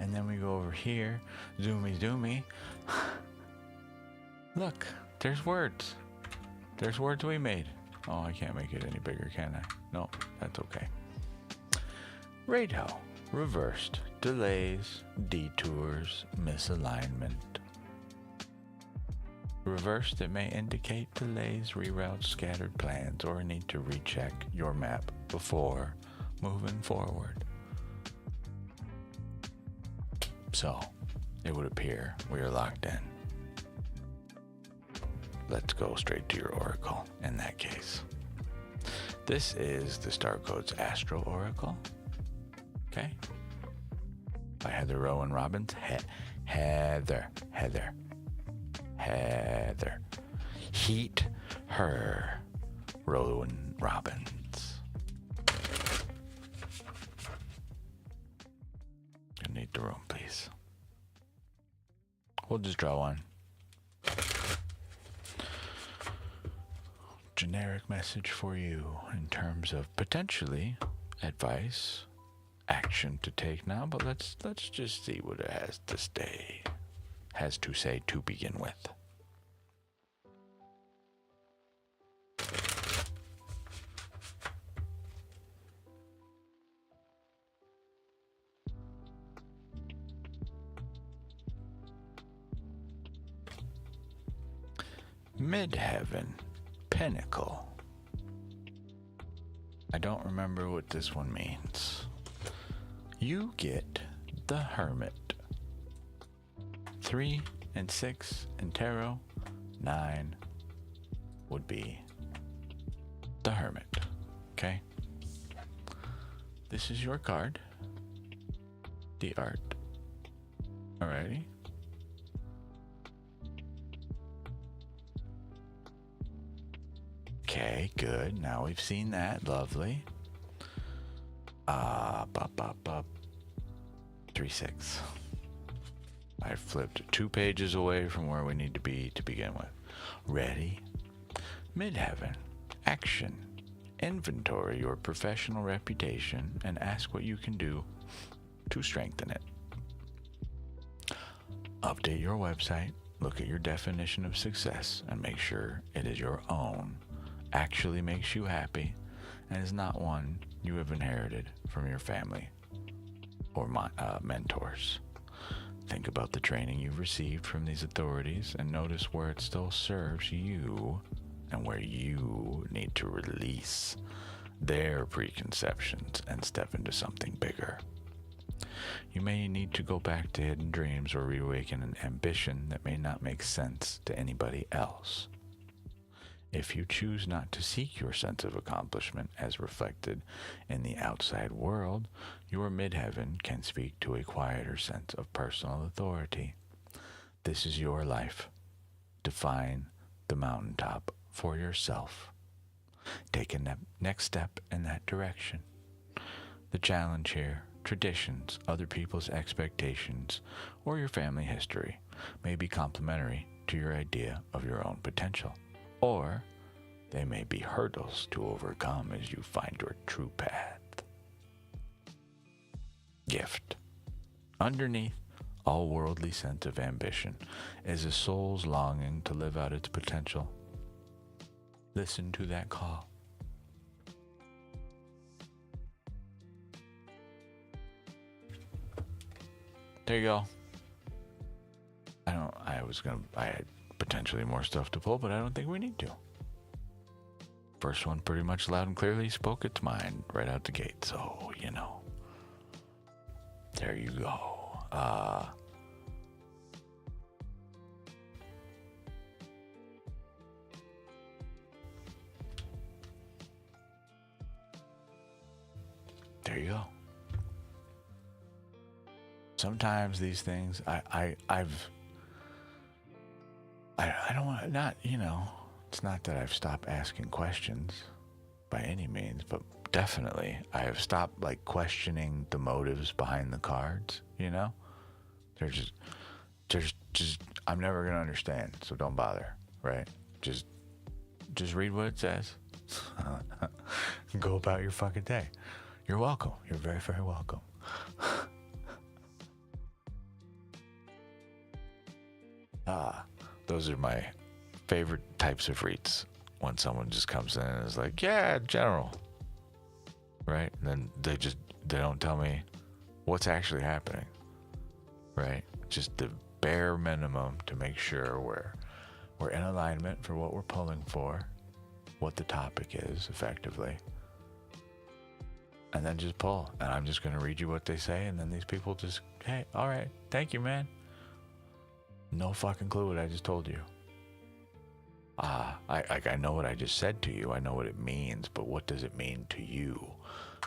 And then we go over here. Zoomy. Look, there's words. There's words we made. Oh, I can't make it any bigger, can I? No, that's okay. Wraitho, reversed, delays, detours, misalignment. Reversed, it may indicate delays, reroutes, scattered plans, or a need to recheck your map before moving forward. So, it would appear we are locked in. Let's go straight to your oracle in that case. This is the Star Codes Astro Oracle. Okay. By Heather Rowan Robbins. Heather. Heat her. Rowan Robbins. I need the room, please. We'll just draw one. Generic message for you in terms of potentially advice, action to take now, but let's just see what it has to say to begin with. Midheaven, Pinnacle. I don't remember what this one means. You get the Hermit. 3 and 6 in tarot. 9 would be the Hermit. Okay? This is your card. The art. Alrighty. Okay, good. Now we've seen that. Lovely. 3-6. I flipped 2 pages away from where we need to be to begin with. Ready? Midheaven. Action. Inventory your professional reputation and ask what you can do to strengthen it. Update your website. Look at your definition of success and make sure it is your own, actually makes you happy, and is not one you have inherited from your family or mentors. Think about the training you've received from these authorities and notice where it still serves you and where you need to release their preconceptions and step into something bigger. You may need to go back to hidden dreams or reawaken an ambition that may not make sense to anybody else. If you choose not to seek your sense of accomplishment as reflected in the outside world, your midheaven can speak to a quieter sense of personal authority. This is your life. Define the mountaintop for yourself. Take a next step in that direction. The challenge here, traditions, other people's expectations, or your family history may be complementary to your idea of your own potential. Or they may be hurdles to overcome as you find your true path. Gift. Underneath all worldly sense of ambition is a soul's longing to live out its potential. Listen to that call. There you go. I had potentially more stuff to pull, but I don't think we need to. First one pretty much loud and clearly spoke its mind right out the gate, so, there you go. There you go. Sometimes these things, I don't want to, not, it's not that I've stopped asking questions by any means, but definitely I have stopped questioning the motives behind the cards, They're just, I'm never going to understand, so don't bother, right? Just read what it says. Go about your fucking day. You're welcome. You're very, very welcome. Those are my favorite types of reads. When someone just comes in and is like, yeah, general. Right? And then they don't tell me what's actually happening. Right? Just the bare minimum to make sure we're in alignment for what we're pulling for, what the topic is effectively. And then just pull. And I'm just going to read you what they say. And then these people just, hey, all right, thank you, man. No fucking clue what I just told you. I know what I just said to you. I know what it means, but what does it mean to you?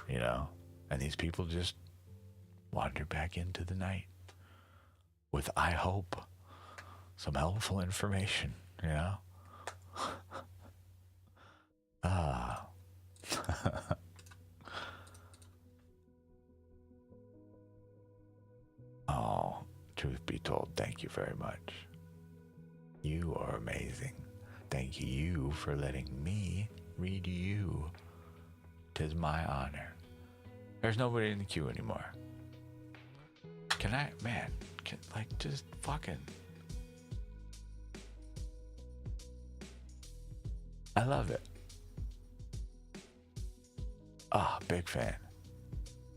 And these people just wander back into the night with, I hope, some helpful information, Oh, truth be told, thank you very much. You are amazing. Thank you for letting me read you. 'Tis my honor. There's nobody in the queue anymore. Just fucking. I love it. Big fan.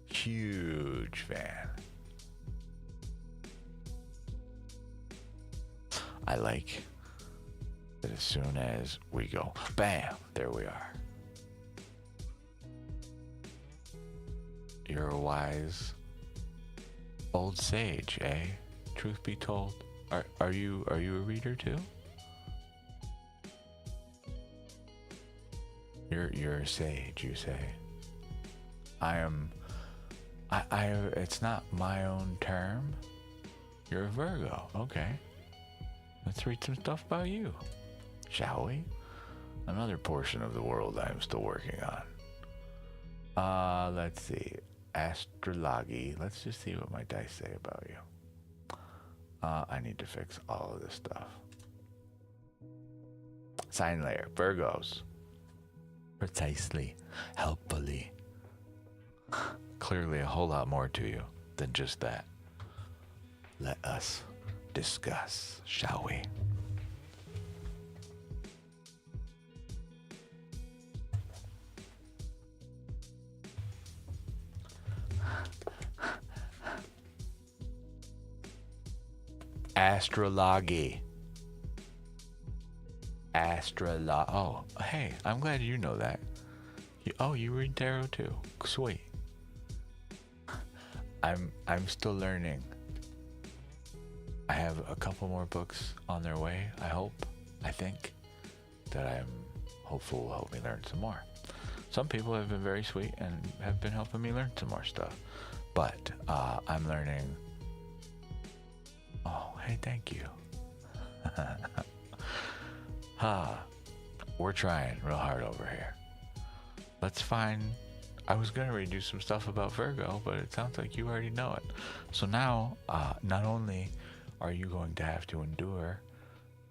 Huge fan. I like that as soon as we go, bam, there we are. You're a wise old sage, eh? Truth be told. Are you a reader too? You're a sage, you say. I it's not my own term. You're a Virgo. Okay. Let's read some stuff about you, shall we? Another portion of the world I'm still working on. Let's see. Astrology. Let's just see what my dice say about you. I need to fix all of this stuff. Sign layer. Virgos. Precisely. Helpfully. Clearly a whole lot more to you than just that. Let us discuss, shall we? Astrology. Oh, hey, I'm glad you know that. You read tarot too. Sweet. I'm still learning. I have a couple more books on their way, I think, that I'm hopeful will help me learn some more. Some people have been very sweet and have been helping me learn some more stuff. But I'm learning. Oh, hey, thank you. We're trying real hard over here. Let's find. I was going to read you some stuff about Virgo, but it sounds like you already know it. So now, not only are you going to have to endure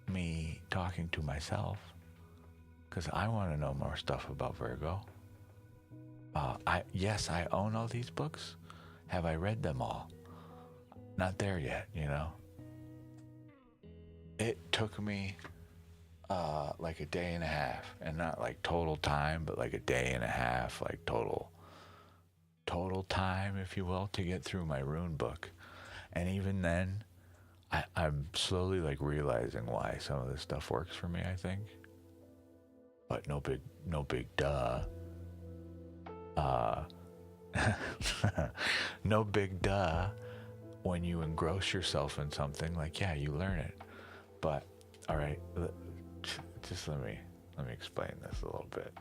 me talking to myself, because I want to know more stuff about Virgo. Yes, I own all these books. Have I read them all? Not there yet, you know. It took me like a day and a half, and not like total time, but like a day and a half, like total time, if you will, to get through my rune book. And even then, I'm slowly like realizing why some of this stuff works for me, I think. But no big duh. No big duh. When you engross yourself in something, like, yeah, you learn it. But all right, just let me explain this a little bit.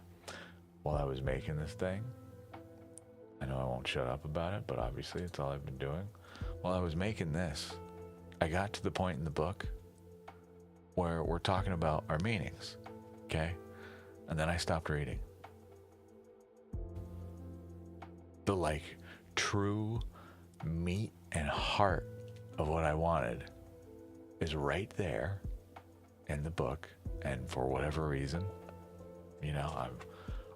While I was making this thing, I know I won't shut up about it, but obviously it's all I've been doing. While I was making this, I got to the point in the book where we're talking about our meanings, okay? And then I stopped reading. The like true meat and heart of what I wanted is right there in the book, and for whatever reason, you know,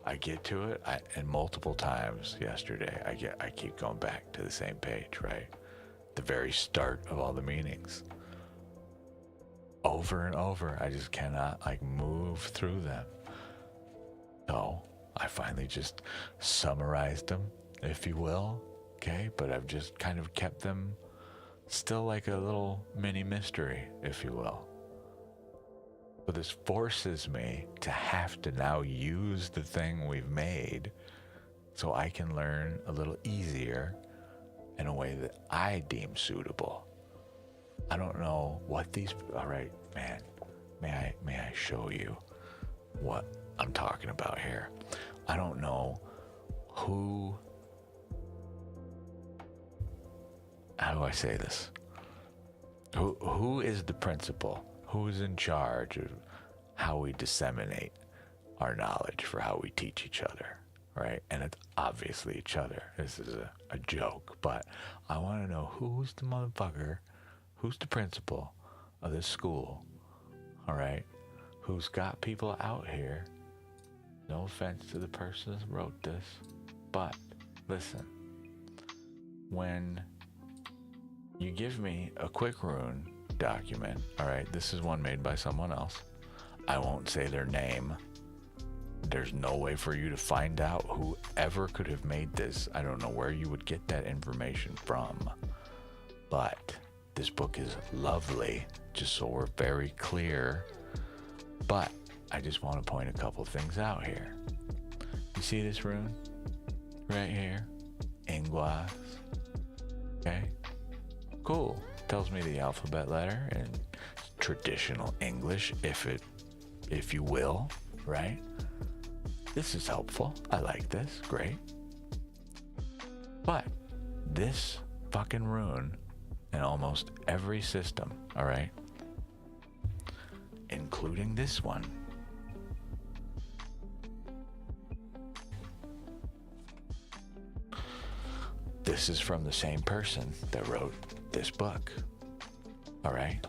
I get to it, and multiple times yesterday, I keep going back to the same page, right? The very start of all the meanings. Over and over, I just cannot like move through them. So I finally just summarized them, if you will, okay? But I've just kind of kept them still like a little mini mystery, if you will. But this forces me to have to now use the thing we've made so I can learn a little easier in a way that I deem suitable. I don't know what these, all right, man, may I show you what I'm talking about here? I don't know how do I say this? Who is the principal? Who's in charge of how we disseminate our knowledge for how we teach each other, right? And it's obviously each other. This is a joke, but I want to know who's the motherfucker, who's the principal of this school, all right? Who's got people out here, no offense to the person that wrote this, but listen, when you give me a quick rune document, all right, this is one made by someone else. I won't say their name. There's no way for you to find out whoever could have made this. I don't know where you would get that information from, but this book is lovely, just so we're very clear. But I just want to point a couple things out here. You see this rune right here? Ingwas. Okay, cool. Tells me the alphabet letter in traditional English, if you will, right? This is helpful. I like this. Great. But this fucking rune in almost every system, all right, including this one, this is from the same person that wrote this book, all right?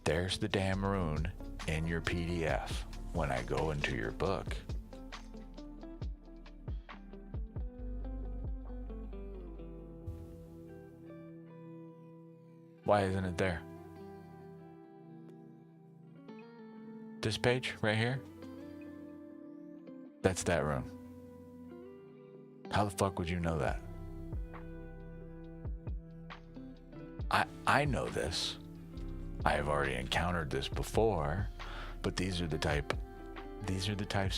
There's the damn rune in your PDF. When I go into your book, why isn't it there? This page right here? That's that rune. How the fuck would you know that? I know this. I have already encountered this before, but these are the types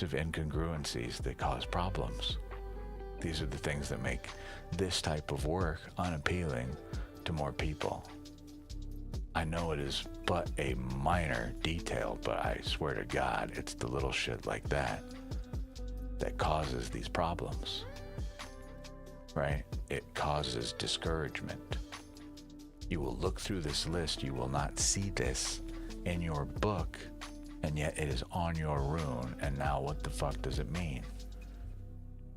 of incongruencies that cause problems. These are the things that make this type of work unappealing to more people. I know it is but a minor detail, but I swear to God, it's the little shit like that that causes these problems, right? It causes discouragement. You will look through this list, you will not see this in your book, and yet it is on your rune, and now what the fuck does it mean?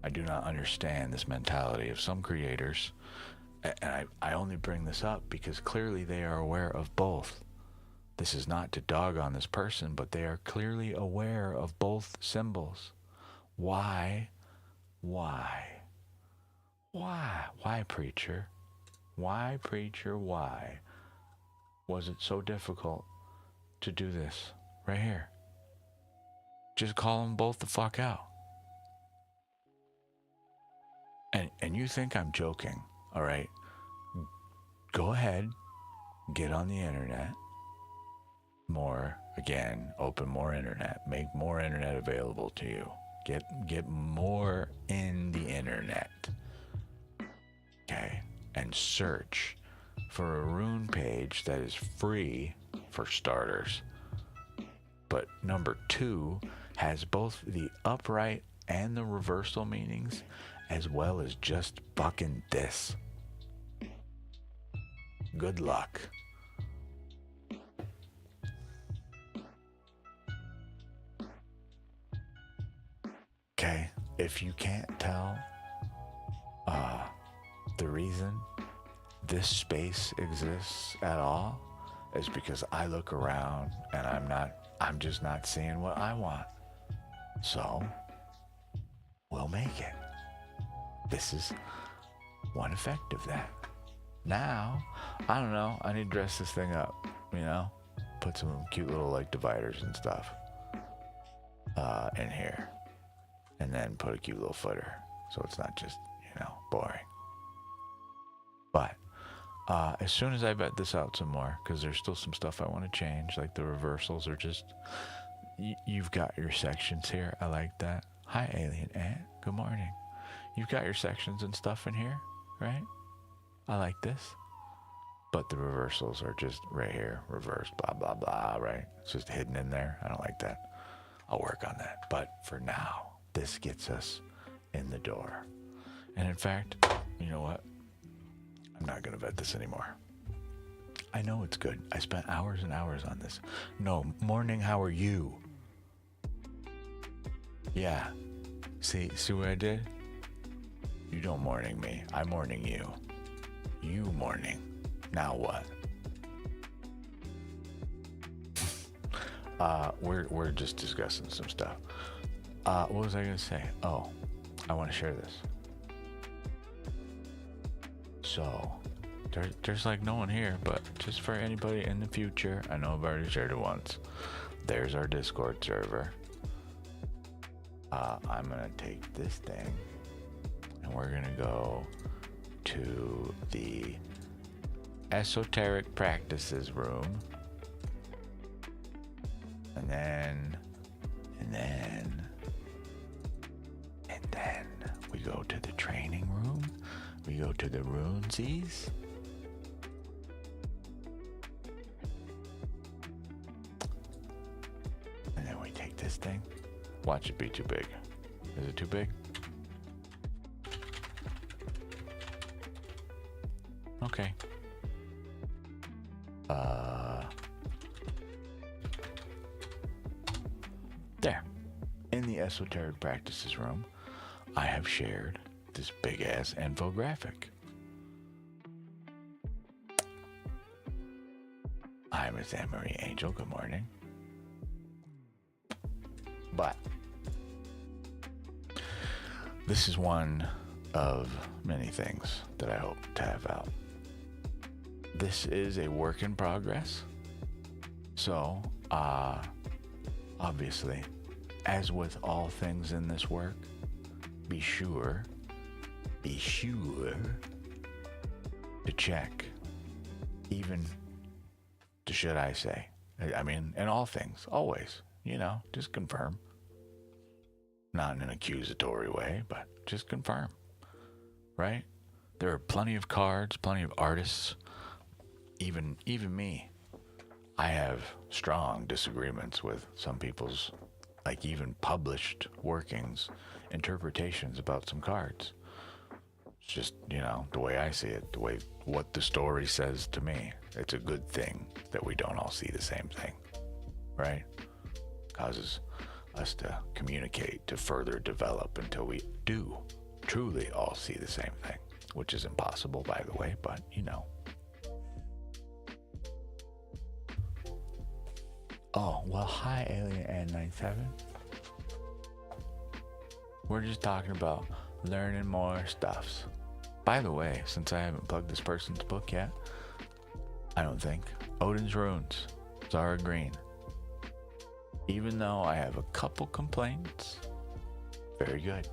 I do not understand this mentality of some creators, and I only bring this up because clearly they are aware of both. This is not to dog on this person, but they are clearly aware of both symbols. Why, preacher? Why, preacher, why was it so difficult to do this right here? Just call them both the fuck out. And you think I'm joking, all right? Go ahead, get on the internet more, again, open more internet, make more internet available to you. Get more in the internet, okay? And search for a rune page that is free for starters. But number 2 has both the upright and the reversal meanings, as well as just fucking this. Good luck. Okay, if you can't tell, the reason this space exists at all is because I look around and I'm just not seeing what I want. So, we'll make it. This is one effect of that. Now, I don't know, I need to dress this thing up, you know? Put some cute little like dividers and stuff in here. And then put a cute little footer so it's not just, boring. But as soon as I vet this out some more, because there's still some stuff I want to change, like the reversals are just, you've got your sections here. I like that. Hi, Alien Ant. Good morning. You've got your sections and stuff in here, right? I like this. But the reversals are just right here, reversed, blah, blah, blah, right? It's just hidden in there. I don't like that. I'll work on that. But for now, this gets us in the door. And in fact, you know what? I'm not going to vet this anymore. I know it's good. I spent hours and hours on this. No, morning, how are you? Yeah. See what I did? You don't morning me. I morning you. You morning. Now what? We're just discussing some stuff. What was I gonna say? Oh, I want to share this. So, there's like no one here, but just for anybody in the future, I know I've already shared it once. There's our Discord server. I'm gonna take this thing, and we're gonna go to the esoteric practices room. And then we go to the training room. We go to the runesies. And then we take this thing. Watch it be too big. Is it too big? Okay. There. In the esoteric practices room, I have shared this big ass infographic. Hi, Miss Anne-Marie Angel. Good morning. But this is one of many things that I hope to have out. This is a work in progress. So, obviously, as with all things in this work, be sure to check, even to, should I say, I mean, in all things, always, just confirm. Not in an accusatory way, but just confirm, right? There are plenty of cards, plenty of artists, even me. I have strong disagreements with some people's, like, even published workings, interpretations about some cards. It's just, the way I see it, what the story says to me. It's a good thing that we don't all see the same thing, right? Causes us to communicate, to further develop until we do truly all see the same thing, which is impossible, by the way, but Oh, well, hi, Alien N97. We're just talking about learning more stuffs. By the way, since I haven't plugged this person's book yet, I don't think, Odin's Runes, Zara Green. Even though I have a couple complaints, very good.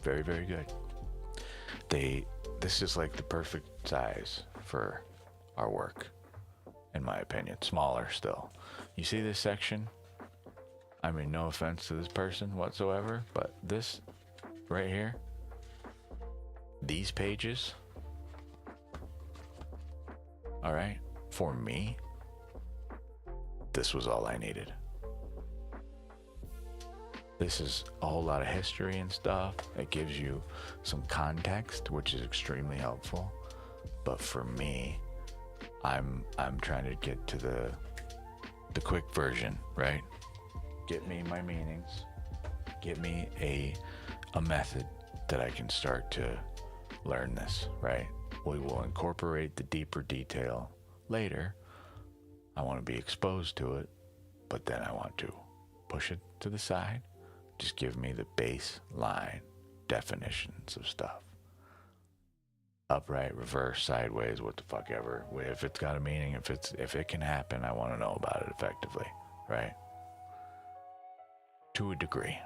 Very, very good. This is like the perfect size for our work, in my opinion. Smaller still. You see this section? I mean, no offense to this person whatsoever, but this right here, these pages, all right, for me, this was all I needed. This is a whole lot of history and stuff. It gives you some context, which is extremely helpful. But for me, I'm trying to get to the quick version, right? Get me my meanings. Get me a method that I can start to learn this, right? We will incorporate the deeper detail later. I want to be exposed to it, but then I want to push it to the side. Just give me the baseline definitions of stuff. Upright, reverse, sideways, what the fuck ever. If it's got a meaning, if it can happen, I want to know about it effectively, right? To a degree.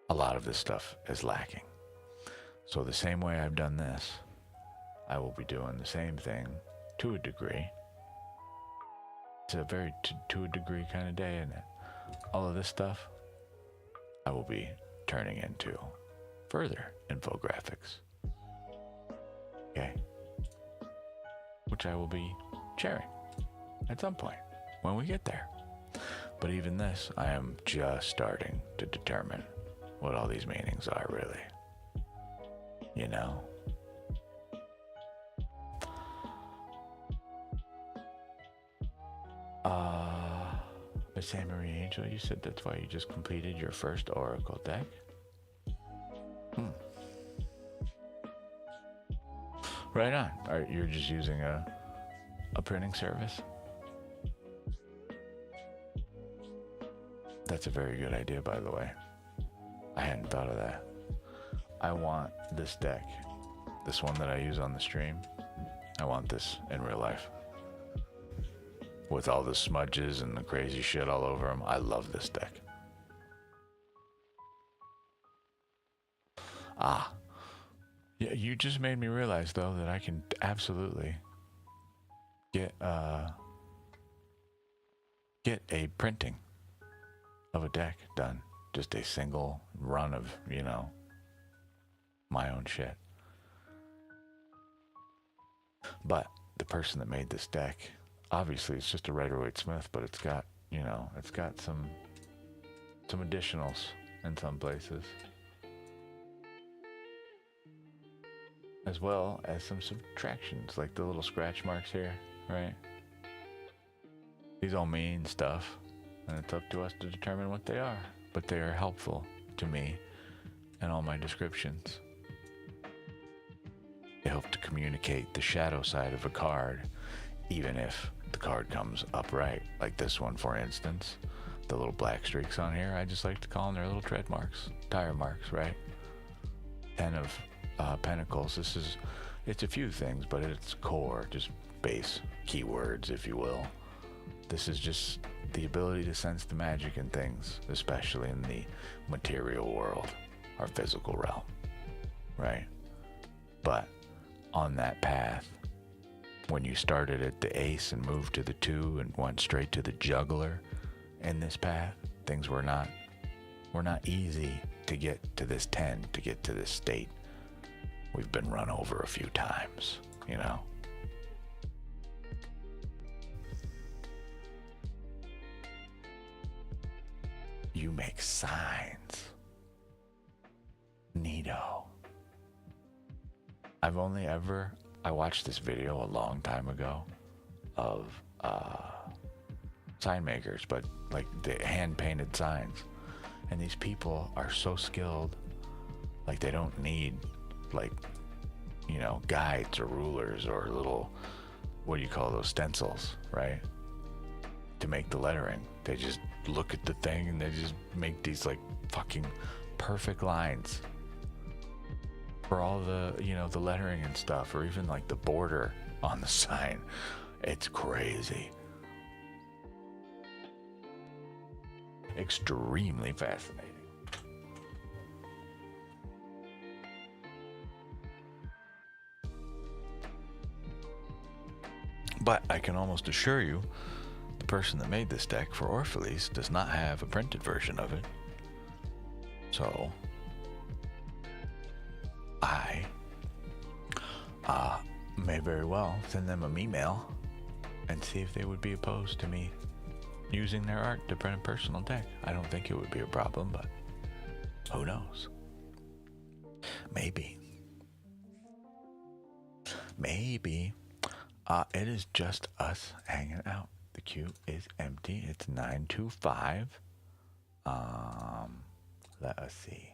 A lot of this stuff is lacking. So the same way I've done this, I will be doing the same thing to a degree. It's a very to a degree kind of day, isn't it? All of this stuff I will be turning into further infographics. Okay. Which I will be sharing at some point when we get there. But even this, I am just starting to determine what all these meanings are really. Miss Anne-Marie Angel, you said that's why you just completed your first Oracle deck? Right on. You're just using a printing service? That's a very good idea, by the way. I hadn't thought of that. I want this deck, this one that I use on the stream, I want this in real life. With all the smudges and the crazy shit all over them. I love this deck. Yeah, you just made me realize, though, that I can absolutely get get a printing of a deck done. Just a single run of, my own shit. But the person that made this deck, obviously it's just a Rider-Waite Smith, but it's got, it's got some additionals in some places, as well as some subtractions, like the little scratch marks here, right? These all mean stuff, and it's up to us to determine what they are, but they are helpful to me in all my descriptions. They help to communicate the shadow side of a card, even if the card comes upright, like this one, for instance. The little black streaks on here, I just like to call them their little tread marks, tire marks, right? 10 of Pentacles. It's a few things, but at its core, just base keywords, if you will. This is just the ability to sense the magic in things, especially in the material world, our physical realm, right? But on that path, when you started at the ace and moved to the 2 and went straight to the juggler in this path, things were not easy to get to this 10, to get to this state. We've been run over a few times, You make signs. Neato. I watched this video a long time ago of sign makers, but like the hand-painted signs. And these people are so skilled, like they don't need guides or rulers or little, what do you call those, stencils, right? To make the lettering. They just look at the thing and they just make these like fucking perfect lines for all the, the lettering and stuff, or even like the border on the sign. It's crazy. Extremely fascinating. But I can almost assure you, the person that made this deck for Orphalese does not have a printed version of it. So I may very well send them an email and see if they would be opposed to me using their art to print a personal deck. I don't think it would be a problem, but who knows? Maybe. It is just us hanging out. The queue is empty. It's 9:25. Let us see.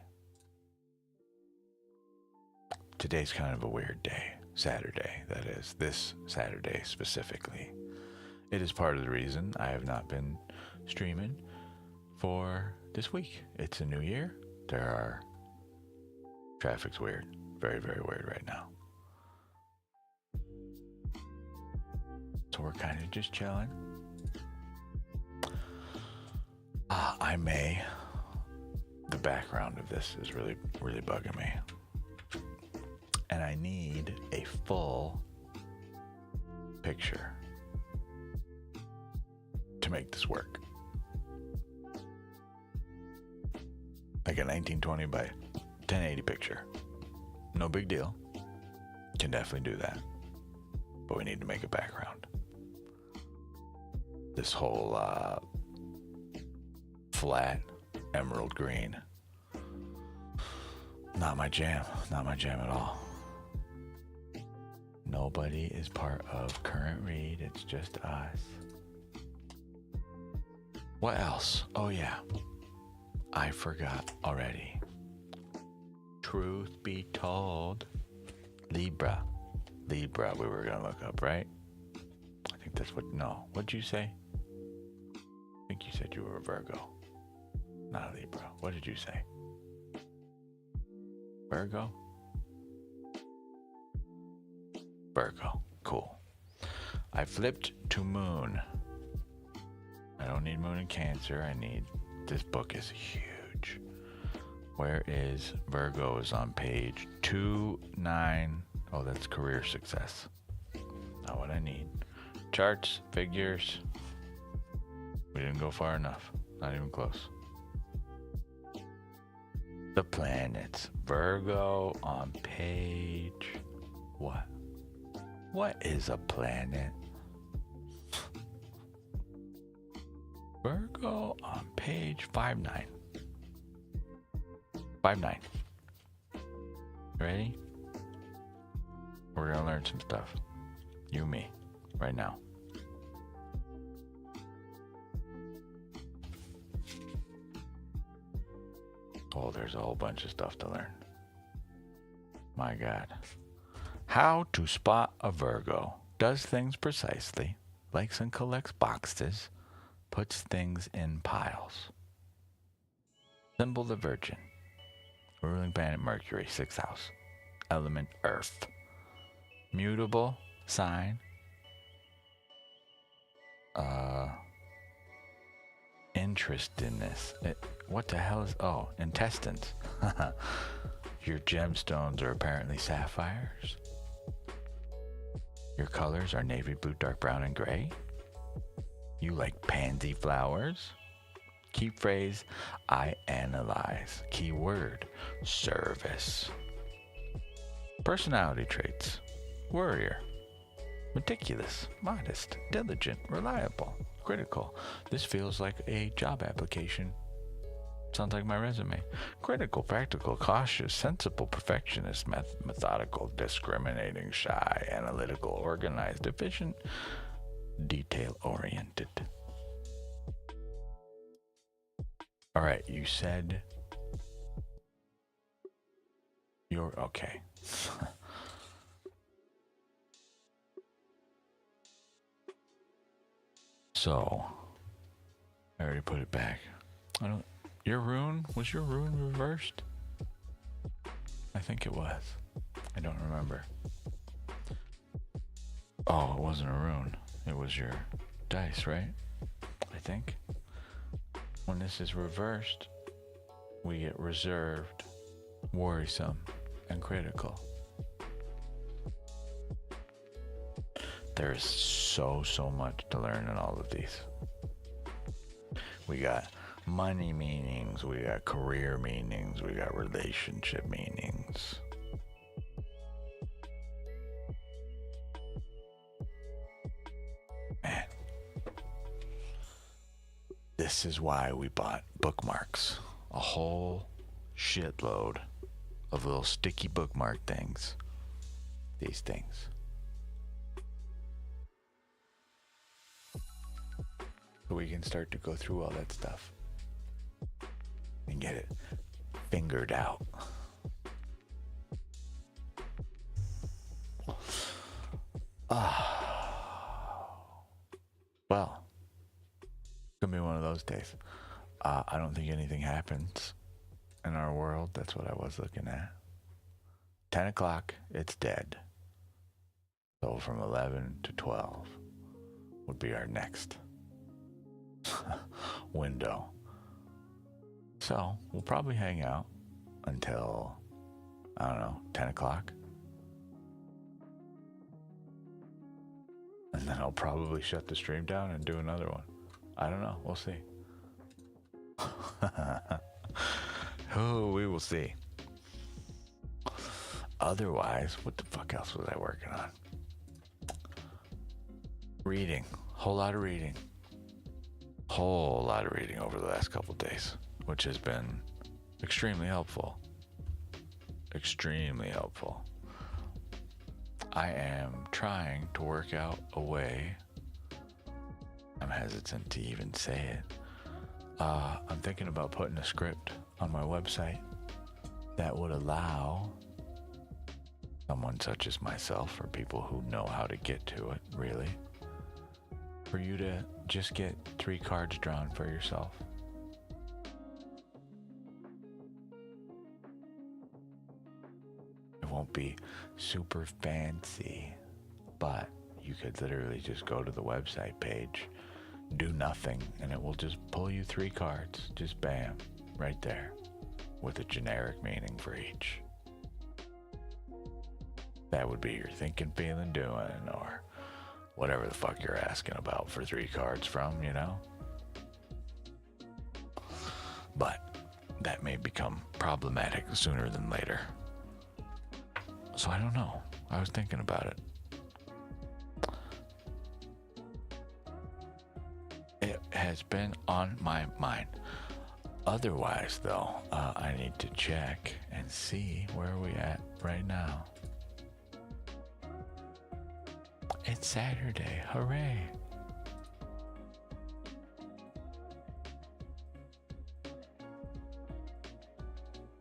Today's kind of a weird day. Saturday, that is. This Saturday specifically. It is part of the reason I have not been streaming for this week. It's a new year. Traffic's weird. Very, very weird right now. So we're kind of just chilling. The background of this is really, really bugging me. And I need a full picture to make this work. Like a 1920 by 1080 picture. No big deal. Can definitely do that. But we need to make a background. This whole flat emerald green. Not my jam. Not my jam at all. Nobody is part of Current Read. It's just us. What else? Oh yeah. I forgot already. Truth be told, Libra we were gonna look up, right? I think that's what'd you say? I think you said you were a Virgo, not a Libra. What did you say? Virgo, cool. I flipped to Moon. I don't need Moon in Cancer. This book is huge. Where is Virgo? Is on page 29. Oh, that's career success. Not what I need. Charts, figures. We didn't go far enough. Not even close. The planets. Virgo on page... What? What is a planet? Virgo on page 5-9. 5-9. Ready? We're gonna learn some stuff. You and me. Right now. Oh, there's a whole bunch of stuff to learn. My God. How to spot a Virgo. Does things precisely. Likes and collects boxes. Puts things in piles. Symbol the Virgin. Ruling planet Mercury, 6th house. Element Earth. Mutable sign. Interestedness. What the hell is... Oh, intestines. Your gemstones are apparently sapphires. Your colors are navy blue, dark brown, and gray. You like pansy flowers. Key phrase, I analyze. Keyword, service. Personality traits, worrier. Meticulous, modest, diligent, reliable, critical. This feels like a job application. Sounds like my resume. Critical, practical, cautious, sensible, perfectionist, methodical, discriminating, shy, analytical, organized, efficient, detail-oriented. All right, you said you're okay. So, I already put it back. Your rune? Was your rune reversed? I think it was. I don't remember. Oh, it wasn't a rune. It was your dice, right? I think. When this is reversed, we get reserved, worrisome, and critical. There's so much to learn in all of these. We got money meanings, we got career meanings, we got relationship meanings. Man. This is why we bought bookmarks. A whole shitload of little sticky bookmark things. These things. So we can start to go through all that stuff and get it fingered out. Well, it's gonna be one of those days. I don't think anything happens in our world. That's what I was looking at. 10 o'clock, it's dead. So from 11 to 12 would be our next window. So we'll probably hang out until, I don't know, 10 o'clock. And then I'll probably shut the stream down and do another one. I don't know. We'll see. Oh, we will see. Otherwise, what the fuck else was I working on? Reading. Whole lot of reading. Whole lot of reading over the last couple days, which has been extremely helpful. Extremely helpful. I am trying to work out a way. I'm hesitant to even say it. I'm thinking about putting a script on my website that would allow someone such as myself, or people who know how to get to it, really, for you to just get 3 cards drawn for yourself. It won't be super fancy, but you could literally just go to the website page, do nothing, and it will just pull you 3 cards, just bam, right there, with a generic meaning for each. That would be your thinking, feeling, doing, or whatever the fuck you're asking about for 3 cards from, you know? but that may become problematic sooner than later. So I don't know. I was thinking about it. It has been on my mind. Otherwise, though, I need to check and see where we at right now. It's Saturday. Hooray.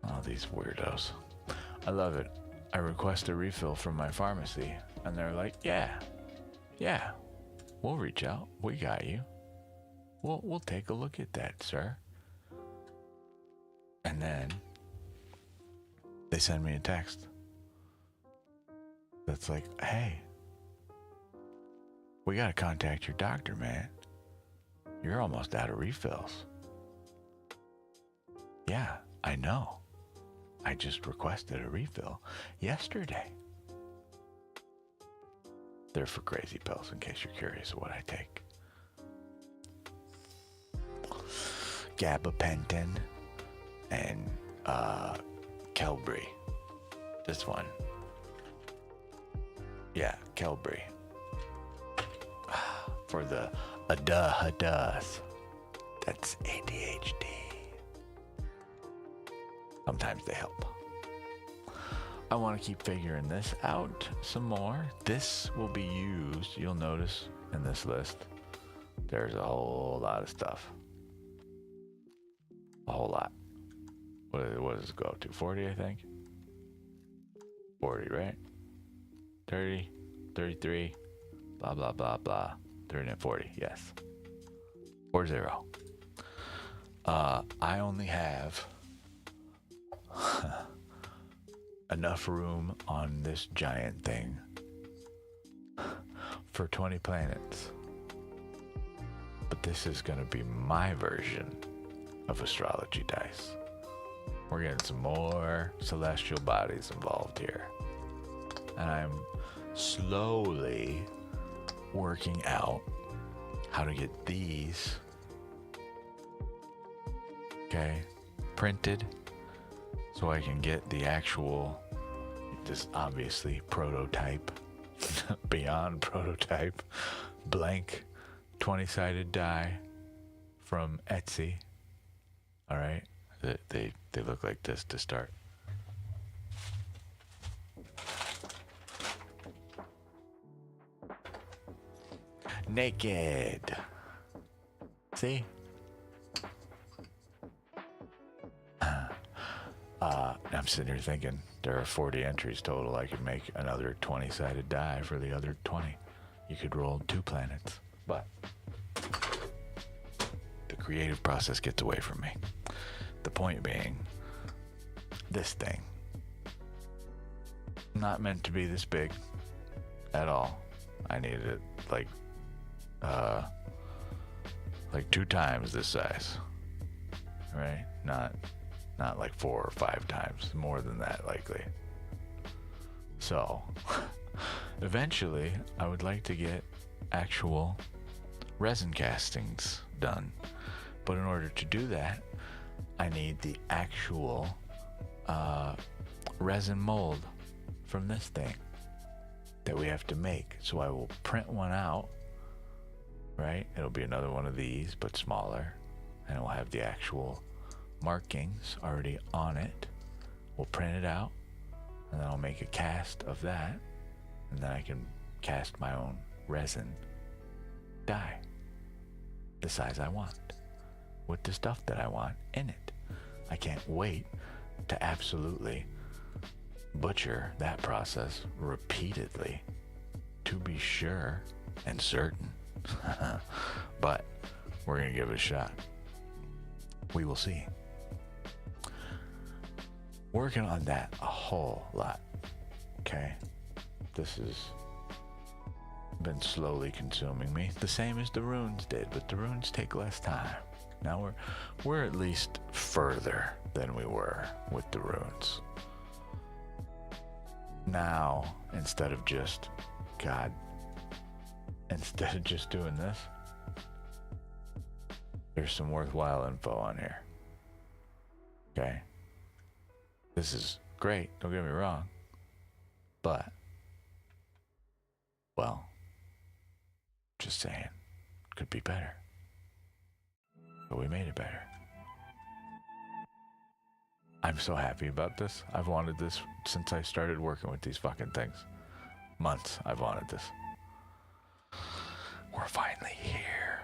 Oh, these weirdos. I love it. I request a refill from my pharmacy, and they're like, yeah, we'll reach out. We got you. We'll take a look at that, sir. And then they send me a text that's like, hey, we gotta contact your doctor, man. You're almost out of refills. Yeah, I know. I just requested a refill yesterday. They're for crazy pills, in case you're curious what I take. Gabapentin and Kelbry. This one. Yeah, Kelbry. For the does. That's ADHD. Sometimes they help. I want to keep figuring this out some more. This will be used, you'll notice in this list, there's a whole lot of stuff. A whole lot. What does it go up to? 40, I think? 40, right? 30, 33, blah, blah, blah, blah. 30 and 40, yes. 40. I only have enough room on this giant thing for 20 planets. But this is going to be my version of astrology dice. We're getting some more celestial bodies involved here. And I'm slowly working out how to get these, printed so I can get the actual, this obviously prototype, beyond prototype, blank 20-sided die from Etsy. All right, they look like this to start. Naked. See? I'm sitting here thinking there are 40 entries total. I could make another 20-sided die for the other 20. You could roll 2 planets, but the creative process gets away from me. The point being, this thing, not meant to be this big at all. I needed it like 2 times this size, right? Not like 4 or 5 times, more than that likely. So eventually I would like to get actual resin castings done, but in order to do that I need the actual resin mold from this thing that we have to make. So I will print one out, right? It'll be another one of these but smaller, and it will have the actual markings already on it. We'll print it out, and then I'll make a cast of that, and then I can cast my own resin die the size I want with the stuff that I want in it. I can't wait to absolutely butcher that process repeatedly to be sure and certain. But we're gonna give it a shot. We will see. Working on that a whole lot. Okay, this has been slowly consuming me, the same as the runes did, but the runes take less time. Now we're at least further than we were with the runes. Now, instead of just doing this, there's some worthwhile info on here. Okay? This is great, don't get me wrong. But, well, just saying, could be better. But we made it better. I'm so happy about this. I've wanted this since I started working with these fucking things. Months I've wanted this. We're finally here.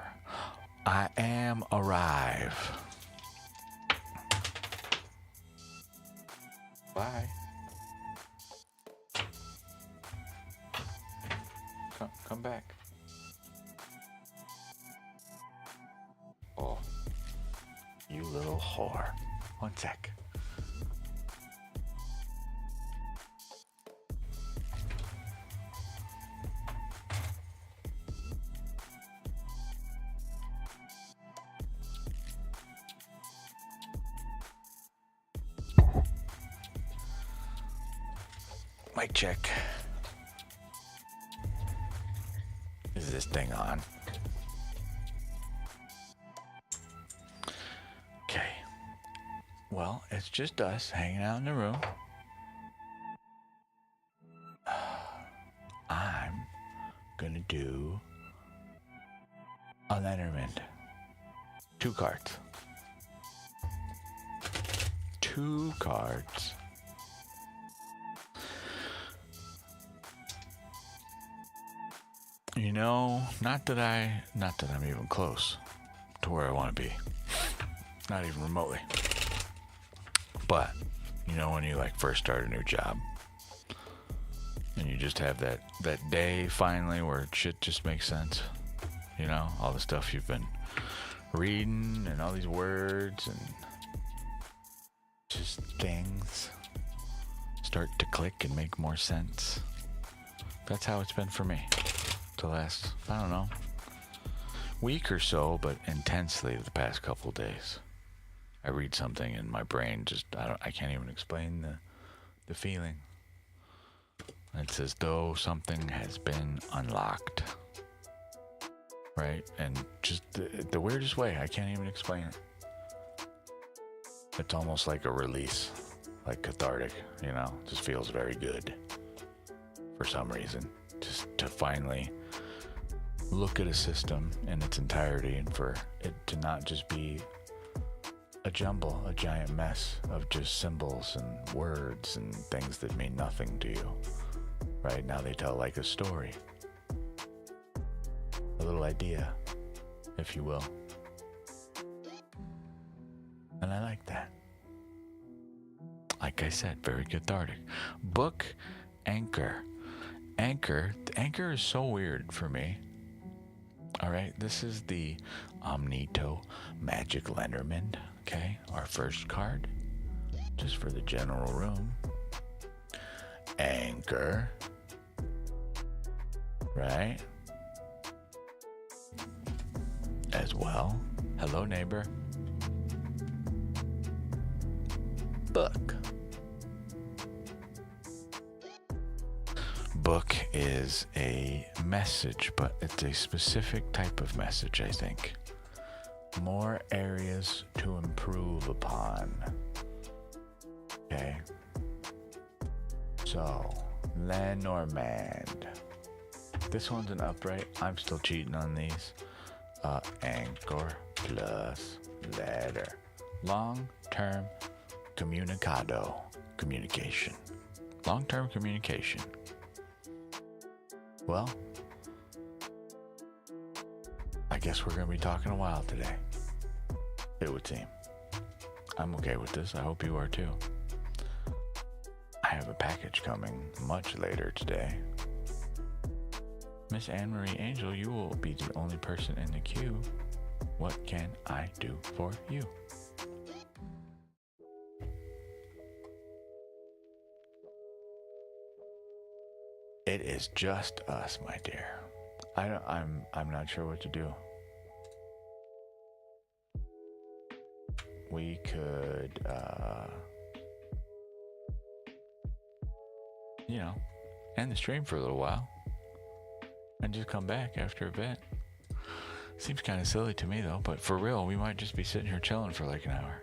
I am arrive. Bye. Come back. Oh, you little whore. One sec. Mic check. Is this thing on? Okay. Well, it's just us hanging out in the room. I'm gonna do a Lenormand. 2 cards. 2 cards. You know, not that I'm even close to where I want to be. Not even remotely. But, you know, when you like first start a new job and you just have that day finally where shit just makes sense. You know, all the stuff you've been reading and all these words and just things start to click and make more sense. That's how it's been for me. The last, I don't know, week or so, but intensely the past couple days. I read something and my brain just, I can't even explain the feeling. It's as though something has been unlocked. Right? And just the weirdest way, I can't even explain it. It's almost like a release, like cathartic, you know, just feels very good for some reason. Just to finally look at a system in its entirety and for it to not just be a jumble, a giant mess of just symbols and words and things that mean nothing to you. Right now they tell like a story, a little idea, if you will. And I like that. Like I said, very cathartic. Book Anchor. Anchor is so weird for me. All right, this is the Omnito Magic Lenormand. Okay, our first card, just for the general room. Anchor. Right? As well. Hello, neighbor. Book. Book is a message, but it's a specific type of message, I think. More areas to improve upon. Okay. So, Lenormand. This one's an upright. I'm still cheating on these. Anchor plus letter. Long-term comunicado. Communication. Long-term communication. Well, I guess we're going to be talking a while today. It would seem. I'm okay with this. I hope you are too. I have a package coming much later today. Miss Anne-Marie Angel, you will be the only person in the queue. What can I do for you? It is just us, my dear. I'm not sure what to do. We could, end the stream for a little while and just come back after a bit. Seems kind of silly to me though, but for real, we might just be sitting here chilling for like an hour.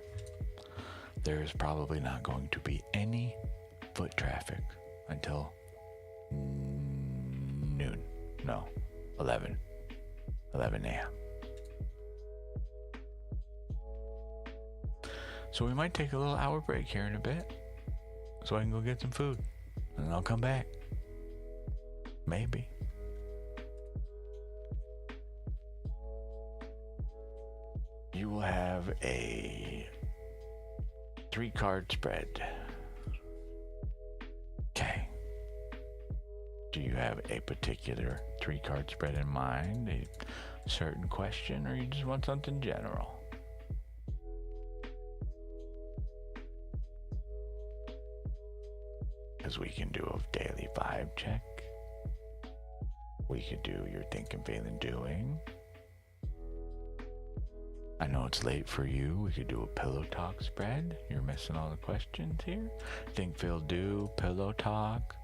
there is probably not going to be any foot traffic until noon. No, 11 a.m. So we might take a little hour break here in a bit so I can go get some food, and then I'll come back. Maybe. You will have a 3-card spread. Okay. Do you have a particular 3-card spread in mind? A certain question, or you just want something general? Because we can do a daily vibe check. We could do your thinking, feeling, doing. I know it's late for you. We could do a pillow talk spread. You're missing all the questions here. Think, feel, do, pillow talk.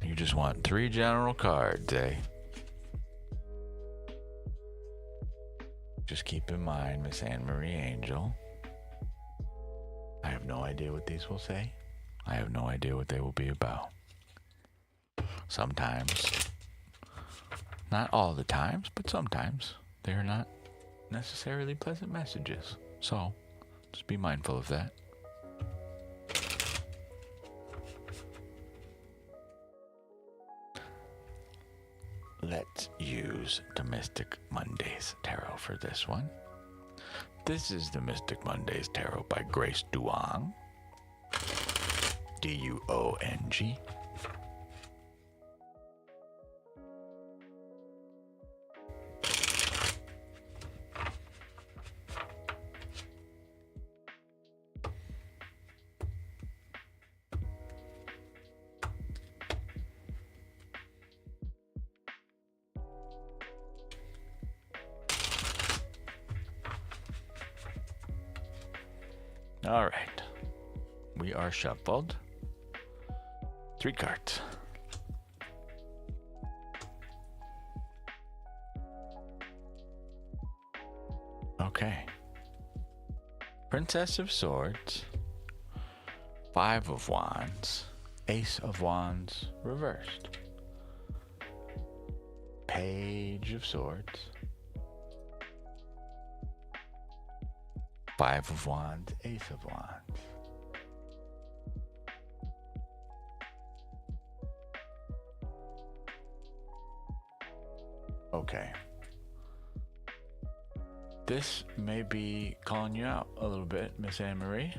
You just want 3 general cards, eh? Just keep in mind, Miss Anne-Marie Angel, I have no idea what these will say. I have no idea what they will be about. Sometimes, not all the times, but sometimes, they are not necessarily pleasant messages. So, just be mindful of that. Let's use the Mystic Mondays Tarot for this one. This is the Mystic Mondays Tarot by Grace Duong. D-U-O-N-G. All right, we are shuffled. 3 cards. Okay. Princess of Swords, 5 of Wands, Ace of Wands reversed, Page of Swords, 5 of Wands, Ace of Wands. Okay. This may be calling you out a little bit, Miss Anne-Marie.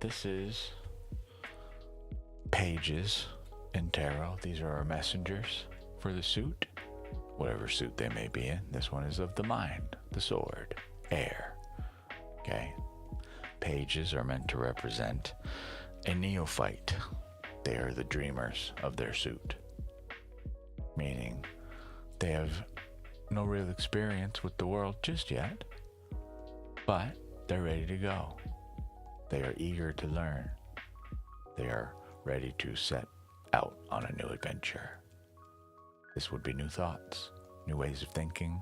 This is pages in tarot. These are our messengers for the suit, whatever suit they may be in. This one is of the mind, the sword, air. Okay. Pages are meant to represent a neophyte. They are the dreamers of their suit, meaning they have no real experience with the world just yet, but they're ready to go. They are eager to learn. They are ready to set out on a new adventure. This would be new thoughts, new ways of thinking,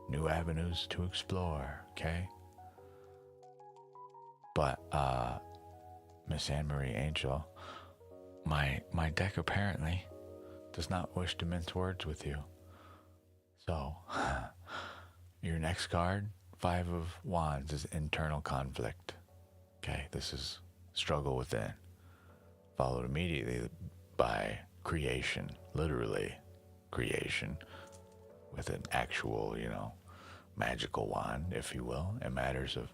new avenues to explore, okay? But, Miss Anne-Marie Angel, my deck apparently does not wish to mince words with you. So, your next card, 5 of Wands, is internal conflict. Okay, this is struggle within, followed immediately by creation, literally creation, with an actual, magical wand, if you will, in matters of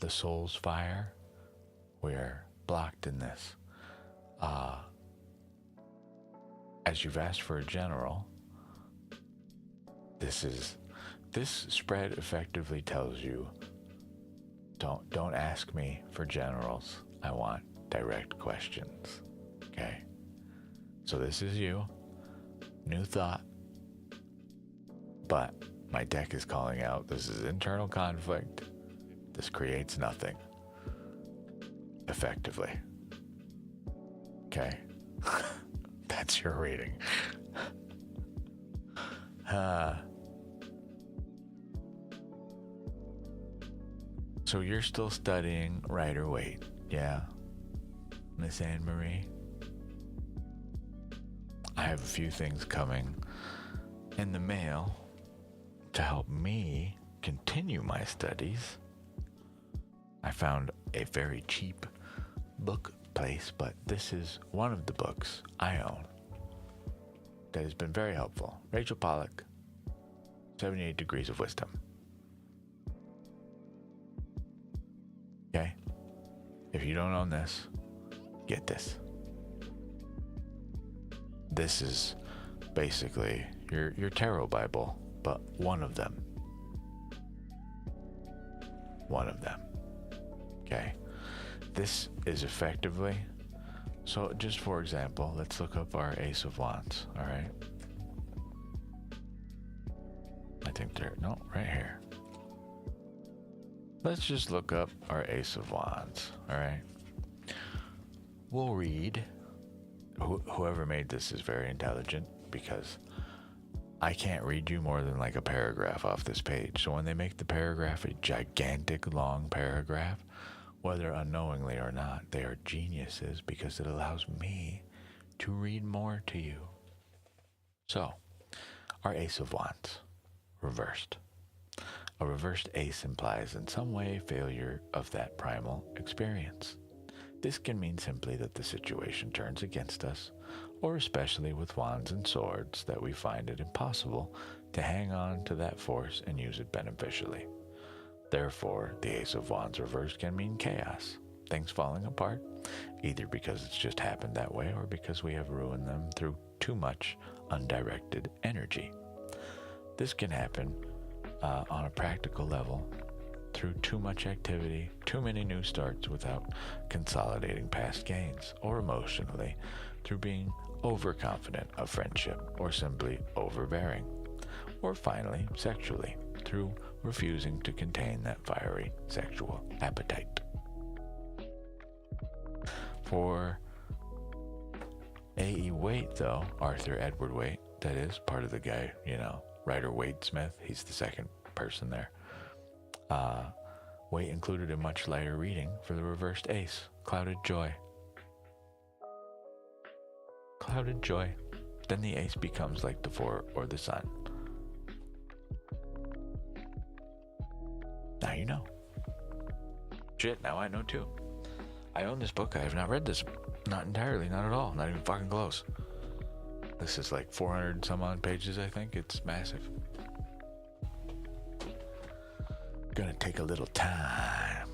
the soul's fire. We're blocked in this. As you've asked for a general, this spread effectively tells you, don't ask me for generals. I want direct questions. Okay? So this is you. New thought. But my deck is calling out, this is internal conflict. This creates nothing. Effectively. Okay? That's your reading. So you're still studying Rider-Waite, yeah, Miss Anne Marie? I have a few things coming in the mail to help me continue my studies. I found a very cheap book place, but this is one of the books I own that has been very helpful. Rachel Pollack, 78 Degrees of Wisdom. Okay? If you don't own this, get this. This is basically your tarot Bible, but one of them. One of them. Okay? This is effectively, so just for example, let's look up our Ace of Wands, all right? I think no, right here. Let's just look up our Ace of Wands, all right? We'll read. Whoever made this is very intelligent, because I can't read you more than like a paragraph off this page. So when they make the paragraph a gigantic long paragraph, whether unknowingly or not, they are geniuses, because it allows me to read more to you. So, our Ace of Wands, reversed. A reversed ace implies in some way failure of that primal experience. This can mean simply that the situation turns against us, or especially with wands and swords, that we find it impossible to hang on to that force and use it beneficially. Therefore, the Ace of Wands reversed can mean chaos, things falling apart, either because it's just happened that way or because we have ruined them through too much undirected energy. This can happen on a practical level through too much activity, too many new starts without consolidating past gains, or emotionally through being overconfident of friendship or simply overbearing, or finally sexually through refusing to contain that fiery sexual appetite. For A.E. Waite, though, Arthur Edward Waite, that is, part of the guy, Rider-Waite Smith, he's the second person there. Waite included a much lighter reading for the reversed ace, Clouded Joy. Clouded Joy. Then the ace becomes like the four or the sun. Now you know. Shit, now I know too. I own this book. I have not read this. Not entirely, not at all. Not even fucking close. This is like 400 some odd pages, I think. It's massive. Gonna take a little time.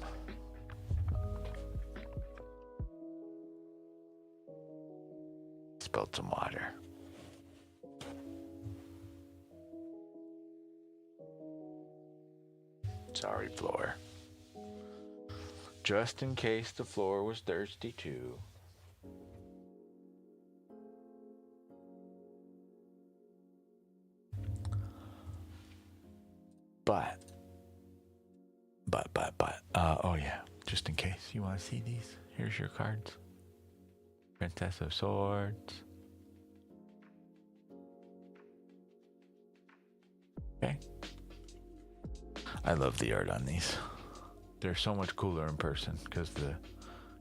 Spilled some water. Sorry, floor. Just in case the floor was thirsty too. Oh yeah, just in case you want to see these, here's your cards. Princess of Swords. Okay. I love the art on these. They're so much cooler in person because the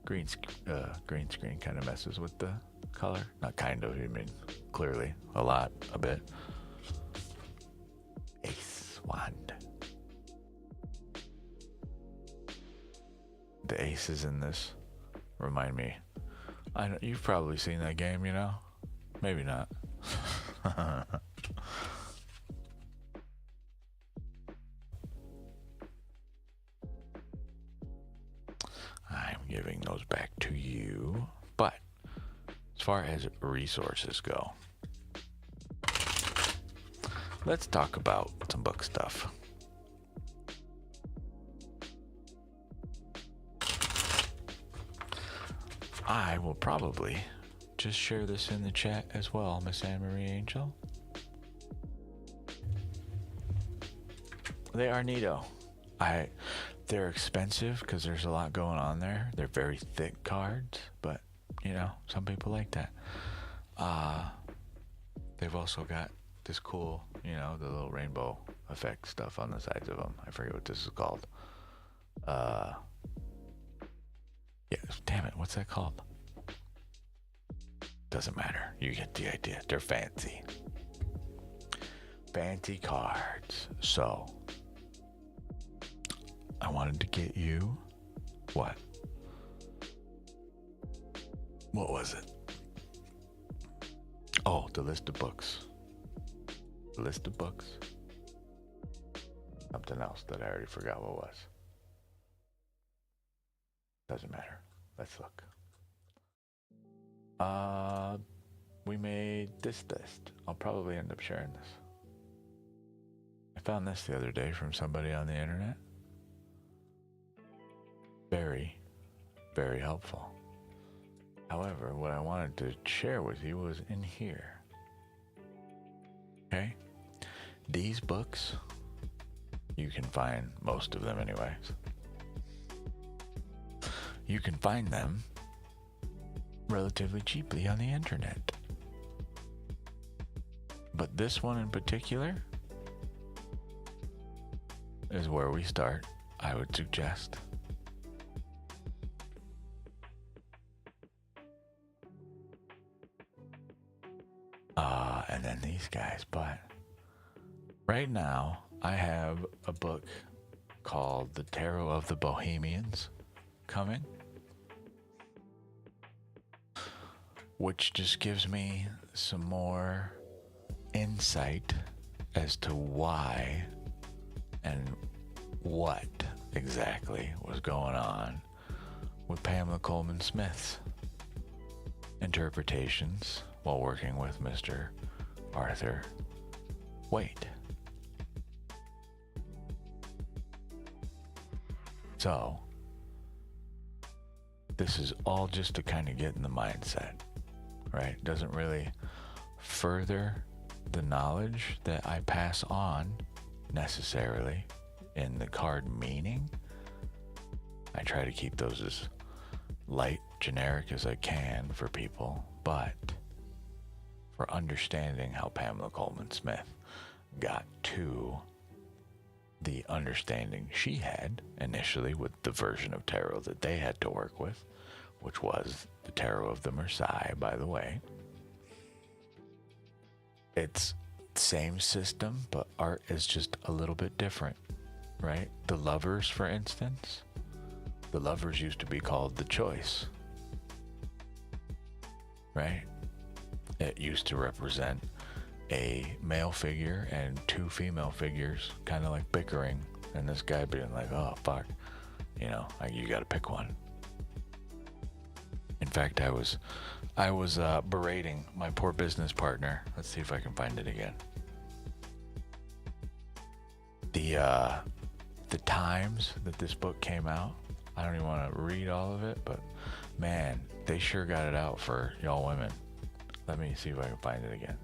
green screen kind of messes with the color. Not kind of, I mean clearly, a bit. Ace wand. The aces in this remind me. I know you've probably seen that game, Maybe not. I'm giving those back to you. But as far as resources go, let's talk about some book stuff. I will probably just share this in the chat as well, Miss Anne Marie Angel. They are neato. They're expensive because there's a lot going on there. They're very thick cards, but some people like that. They've also got this cool, the little rainbow effect stuff on the sides of them. I forget what this is called. uh, yeah, damn it, what's that called? Doesn't matter. You get the idea. They're fancy. Fancy cards. So, I wanted to get you. What? What was it? Oh, the list of books. The list of books. Something else that I already forgot what was. Doesn't matter. Let's look. We made this list. I'll probably end up sharing this. I found this the other day from somebody on the internet. Very, very helpful. However, what I wanted to share with you was in here. Okay? These books, you can find most of them anyways. You can find them relatively cheaply on the internet. But this one in particular is where we start, I would suggest. And then these guys, but right now I have a book called The Tarot of the Bohemians coming, which just gives me some more insight as to why and what exactly was going on with Pamela Coleman Smith's interpretations while working with Mr. Arthur Waite. So, this is all just to kind of get in the mindset, right? Doesn't really further the knowledge that I pass on necessarily in the card meaning. I try to keep those as light, generic as I can for people, but for understanding how Pamela Coleman Smith got to the understanding she had initially with the version of tarot that they had to work with, which was the Tarot of the Marseille, by the way. It's same system, but art is just a little bit different, right? The Lovers, for instance, the Lovers used to be called the Choice, right? It used to represent a male figure and two female figures kind of like bickering, and this guy being like, oh fuck, you know, like, you gotta pick one. In fact, I was berating my poor business partner. Let's see if I can find it again. The times that this book came out, I don't even want to read all of it, but man, they sure got it out for y'all women. Let me see if I can find it again.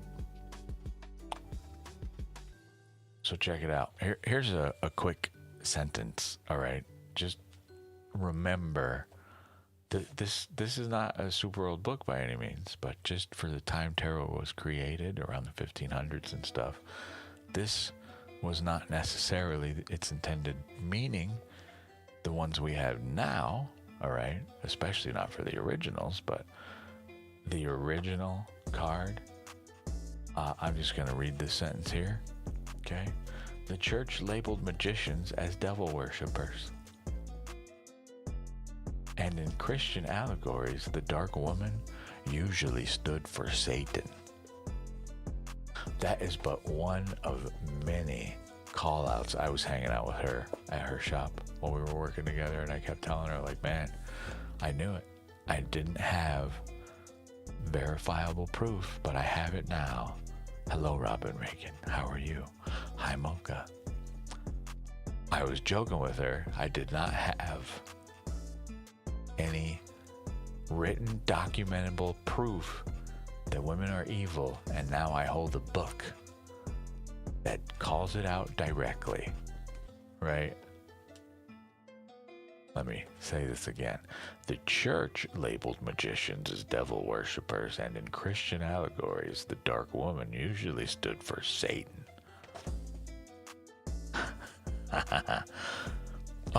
So check it out. Here's a quick sentence, all right? Just remember, this is not a super old book by any means, but just for the time tarot was created, around the 1500s and stuff, this was not necessarily its intended meaning, the ones we have now, all right? Especially not for the originals, but the original card. I'm just going to read this sentence here, okay? The church labeled magicians as devil worshippers. And in Christian allegories, the dark woman usually stood for Satan. That is but one of many call-outs. I was hanging out with her at her shop while we were working together, and I kept telling her, like, man, I knew it. I didn't have verifiable proof, but I have it now. Hello, Robin Reagan. How are you? Hi, Mocha. I was joking with her. I did not have any written, documentable proof that women are evil, and now I hold a book that calls it out directly, right? Let me say this again. The church labeled magicians as devil worshippers, and in Christian allegories, the dark woman usually stood for Satan.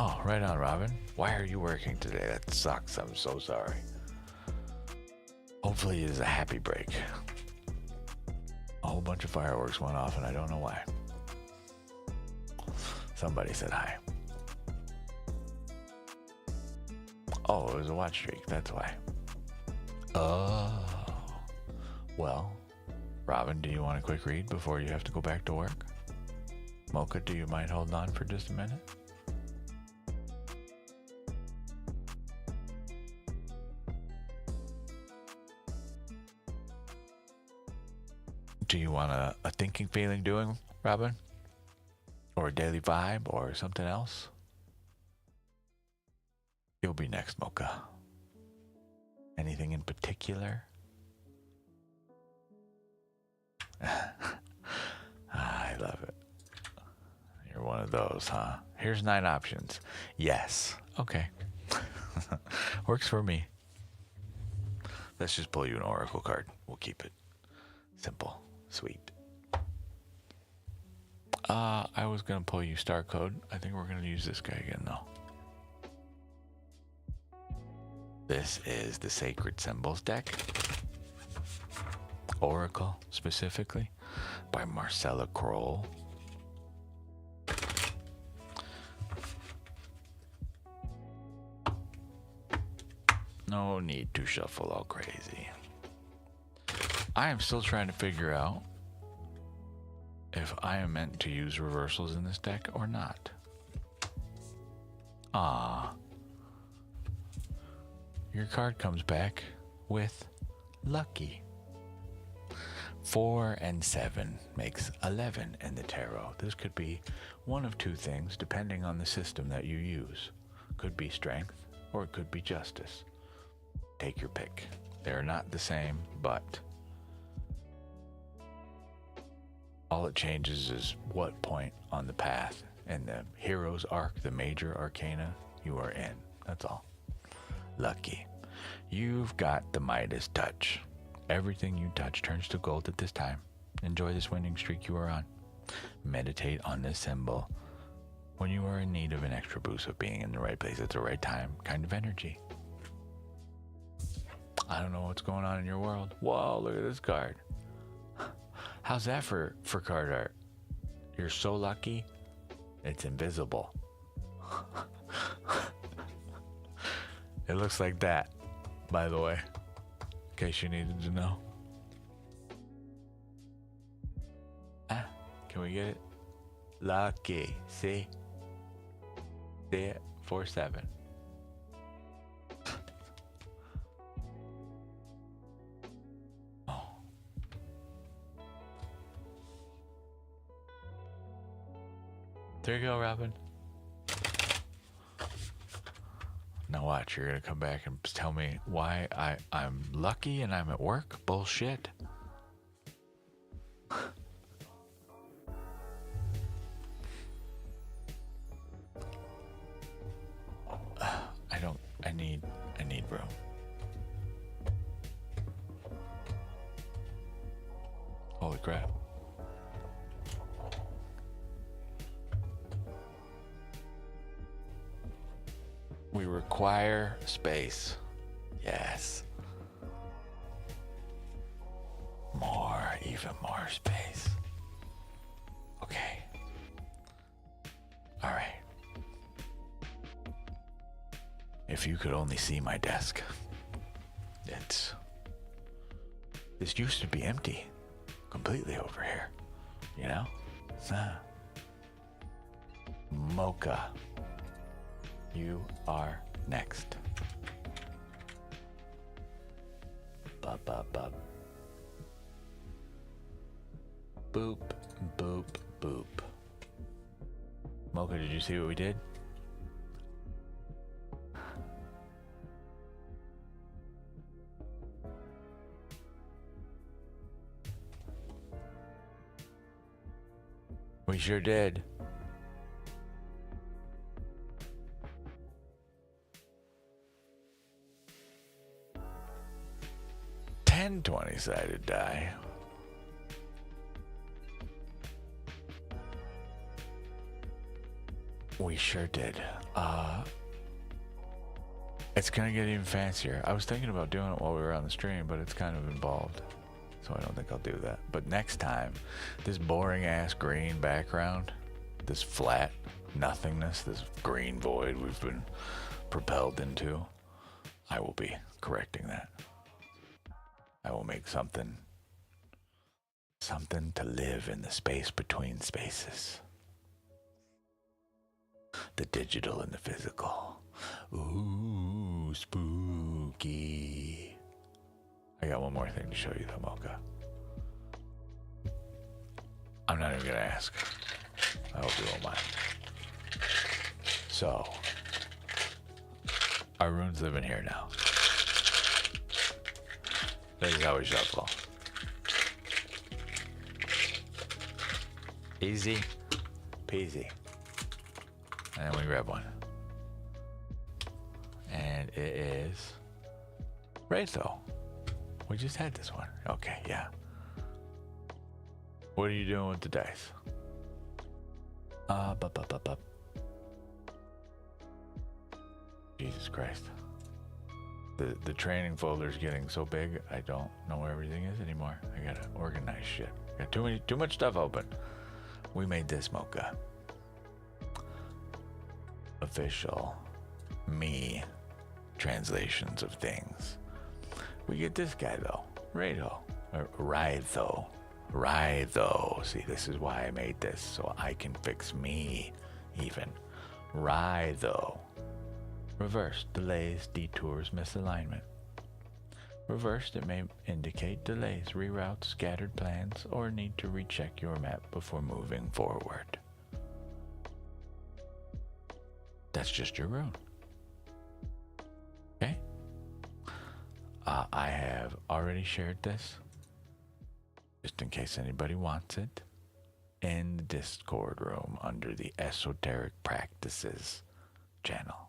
Oh, right on, Robin. Why are you working today? That sucks. I'm so sorry. Hopefully it is a happy break. A whole bunch of fireworks went off and I don't know why. Somebody said hi. Oh, it was a watch streak. That's why. Oh. Well, Robin, do you want a quick read before you have to go back to work? Mocha, do you mind holding on for just a minute? Do you want a thinking, feeling, doing, Robin? Or a daily vibe or something else? You'll be next, Mocha. Anything in particular? I love it. You're one of those, huh? Here's 9 options. Yes. Okay. Works for me. Let's just pull you an oracle card. We'll keep it simple, sweet. I was going to pull you star code. I think we're going to use this guy again, though. This is the Sacred Symbols deck. Oracle, specifically, by Marcella Kroll. No need to shuffle all crazy. I am still trying to figure out if I am meant to use reversals in this deck or not. Your card comes back with lucky. 4 and 7 makes 11 in the tarot. This could be one of 2 things depending on the system that you use. Could be strength or it could be justice. Take your pick. They're not the same, but all it changes is what point on the path and the hero's arc, the major arcana you are in. That's all. Lucky. You've got the Midas touch. Everything you touch turns to gold at this time. Enjoy this winning streak you are on. Meditate on this symbol when you are in need of an extra boost of being in the right place at the right time kind of energy. I don't know what's going on in your world. Whoa, look at this card. How's that for card art? You're so lucky, it's invisible. It looks like that, by the way, in case you needed to know. Can we get it? Lucky, see? See it? 4-7. Oh. There you go, Robin. Now watch, you're gonna come back and tell me why I'm lucky and I'm at work? Bullshit. I need room. Holy crap. We require space. Yes. More, even more space. Okay. All right. If you could only see my desk. This used to be empty. Completely over here. You know? Mocha. You are next. Bop, bop, bop. Boop, boop, boop. Mocha, did you see what we did? We sure did. Ten 20-sided die. We sure did. It's gonna get even fancier. I was thinking about doing it while we were on the stream, but it's kind of involved, so I don't think I'll do that. But next time, this boring ass green background, this flat nothingness, this green void we've been propelled into, I will be correcting that. I will make something to live in the space between spaces. The digital and the physical. Ooh, spooky. I got one more thing to show you though, Mocha. I'm not even gonna ask. I hope you won't mind. So, our runes live in here now. This is how we shuffle. Easy peasy. And then we grab one. And it is Wraitho. We just had this one. Okay, yeah. What are you doing with the dice? Jesus Christ. The training folder's getting so big, I don't know where everything is anymore. I gotta organize shit. Got too much stuff open. We made this, Mocha. Official me translations of things. We get this guy though, Rado, or Rytho. See, this is why I made this, so I can fix me even. Rytho. Reversed, delays, detours, misalignment. Reversed, it may indicate delays, reroutes, scattered plans, or need to recheck your map before moving forward. That's just your rune. Okay? I have already shared this, just in case anybody wants it, in the Discord room under the Esoteric Practices channel.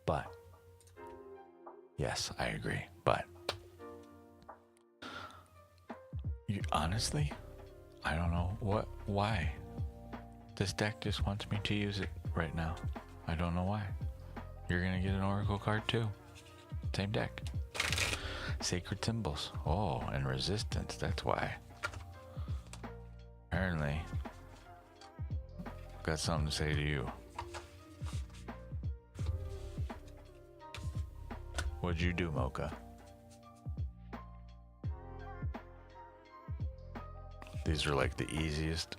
But yes, I agree. But honestly, I don't know why. This deck just wants me to use it right now. I don't know why. You're gonna get an Oracle card too. Same deck. Sacred Symbols. Oh, and Resistance. That's why. Apparently, I've got something to say to you. What'd you do, Mocha? These are like the easiest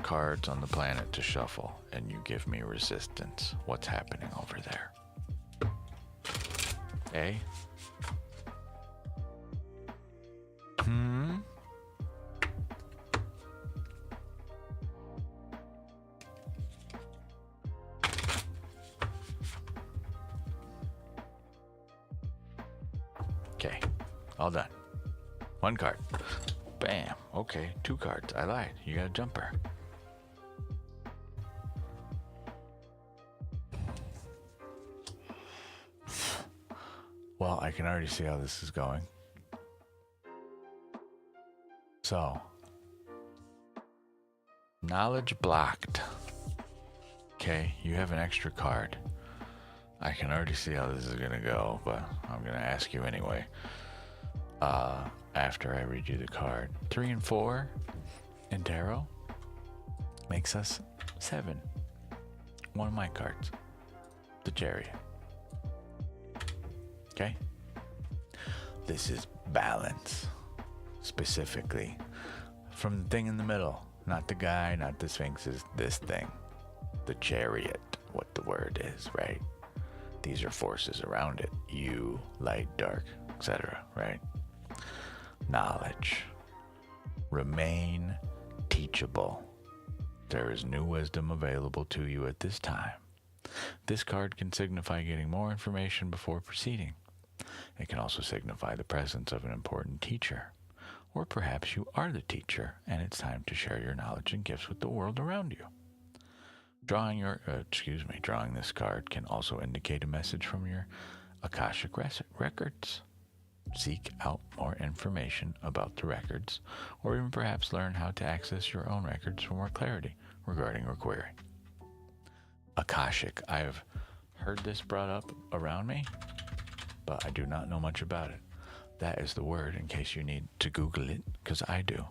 cards on the planet to shuffle, and you give me Resistance. What's happening over there? Eh? Okay, all done. One card. Bam. Okay, 2 cards. I lied. You got a jumper. Well, I can already see how this is going. So, knowledge blocked. Okay, you have an extra card. I can already see how this is gonna go, but I'm gonna ask you anyway. After I read you the card. 3 and 4 in tarot makes us 7. One of my cards. The Chariot. Okay? This is balance. Specifically. From the thing in the middle. Not the guy, not the Sphinxes. This thing. The Chariot. What the word is, right? These are forces around it. You, light, dark, etc., right? Knowledge. Remain teachable. There is new wisdom available to you at this time. This card can signify getting more information before proceeding. It can also signify the presence of an important teacher. Or perhaps you are the teacher and it's time to share your knowledge and gifts with the world around you. Drawing this card can also indicate a message from your Akashic records. seek out more information about the records, or even perhaps learn how to access your own records for more clarity regarding your query. Akashic. I've heard this brought up around me, but I do not know much about it. That is the word in case you need to Google it, because I do.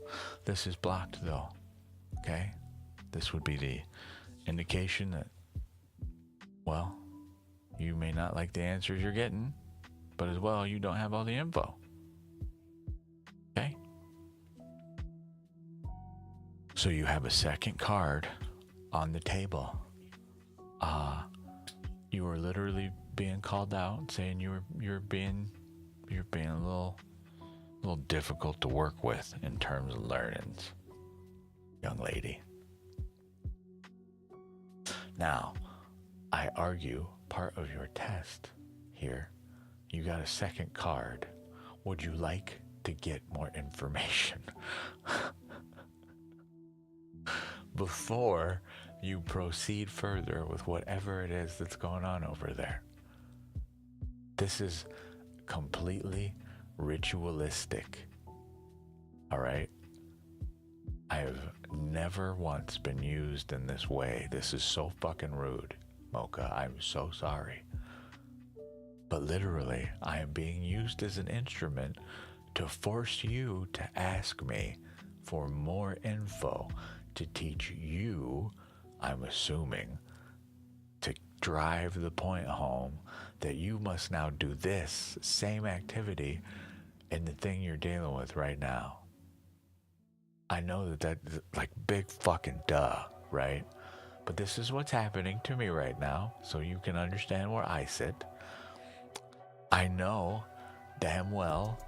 This is blocked though, okay? This would be the indication that, well, you may not like the answers you're getting, but as well, you don't have all the info. Okay? So you have a second card on the table. You were literally being called out, saying you're being a little difficult to work with in terms of learnings, young lady. Now, I argue part of your test here, you got a second card. Would you like to get more information before you proceed further with whatever it is that's going on over there? This is completely ritualistic. All right? I have never once been used in this way. This is so fucking rude, Mocha. I'm so sorry. But literally, I am being used as an instrument to force you to ask me for more info, to teach you, I'm assuming, to drive the point home that you must now do this same activity in the thing you're dealing with right now. I know that's like big fucking duh, right? But this is what's happening to me right now, so you can understand where I sit. I know damn well,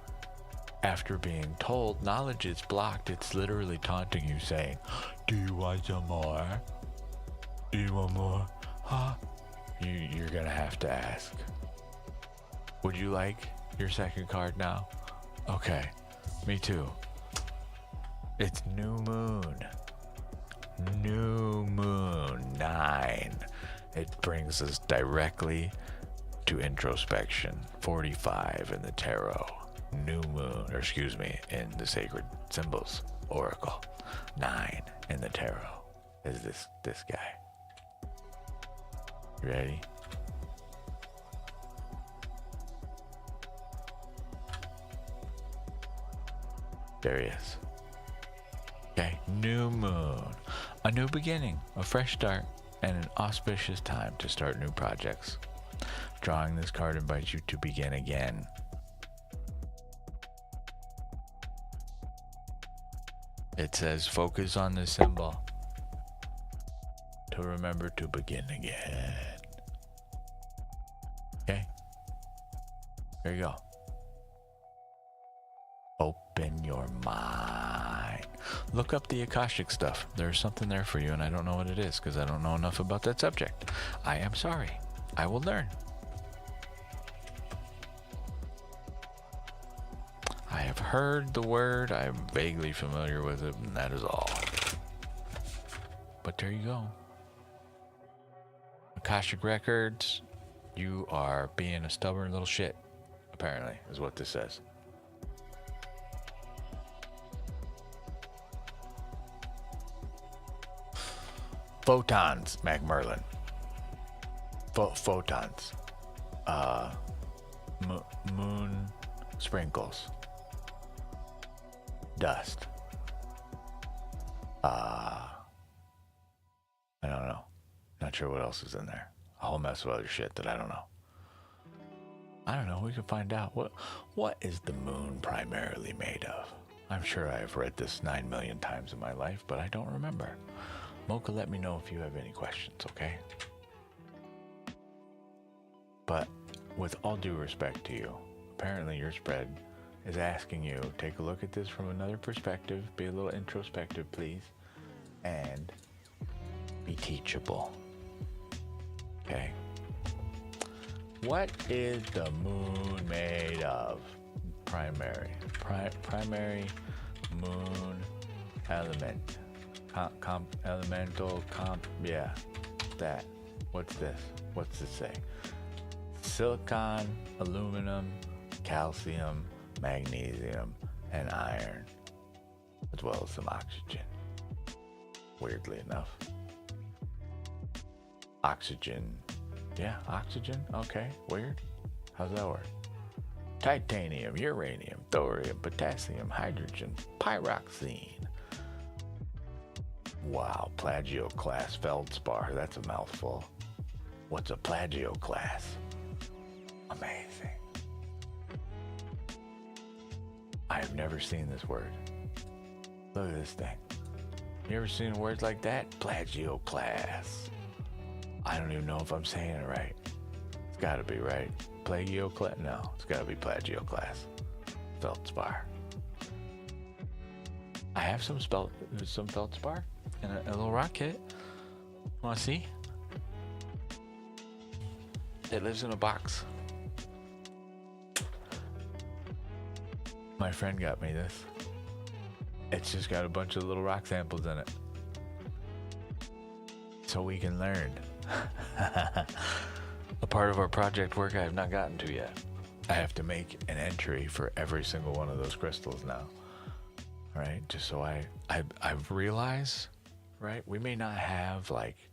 after being told knowledge is blocked, it's literally taunting you, saying, do you want some more? Do you want more? Huh? You're gonna have to ask. Would you like your second card now? Okay, me too. It's New Moon. New Moon 9. It brings us directly to introspection. 45 in the tarot. New Moon, or excuse me, in the Sacred Symbols Oracle. 9 in the tarot is this guy. You ready? There he is. Okay, new moon, a new beginning, a fresh start, and an auspicious time to start new projects. Drawing this card invites you to begin again. It says focus on the symbol to remember to begin again. Okay, there you go. Open your mind. Look up the Akashic stuff. There's something there for you, and I don't know what it is because I don't know enough about that subject. I am sorry. I will learn. I have heard the word. I'm vaguely familiar with it, and that is all. But there you go. Akashic Records, you are being a stubborn little shit, apparently, is what this says. Photons, Mac Merlin. Photons. Moon sprinkles. Dust. I don't know. Not sure what else is in there. A whole mess of other shit that I don't know. I don't know. We can find out. What is the moon primarily made of? I'm sure I have read this 9 million times in my life, but I don't remember. Mocha, let me know if you have any questions, okay? But with all due respect to you, apparently your spread is asking you, take a look at this from another perspective, be a little introspective, please, and be teachable, okay? What is the moon made of? Primary moon element. Elemental yeah, that. What's this? What's this say? Silicon, aluminum, calcium, magnesium, and iron, as well as some oxygen. Weirdly enough. Oxygen. Yeah, oxygen? Okay, weird. How's that work? Titanium, uranium, thorium, potassium, hydrogen, pyroxene. Wow, plagioclase feldspar. That's a mouthful. What's a plagioclase? Amazing. I've never seen this word. Look at this thing. You ever seen words like that? Plagioclase. I don't even know if I'm saying it right. It's gotta be right. Plagioclase? No, it's gotta be plagioclase. Feldspar. I have some feldspar and a little rock kit. Wanna see? It lives in a box. My friend got me this. It's just got a bunch of little rock samples in it. So we can learn. A part of our project work I have not gotten to yet. I have to make an entry for every single one of those crystals now. Right? Just so I've realized, right? We may not have like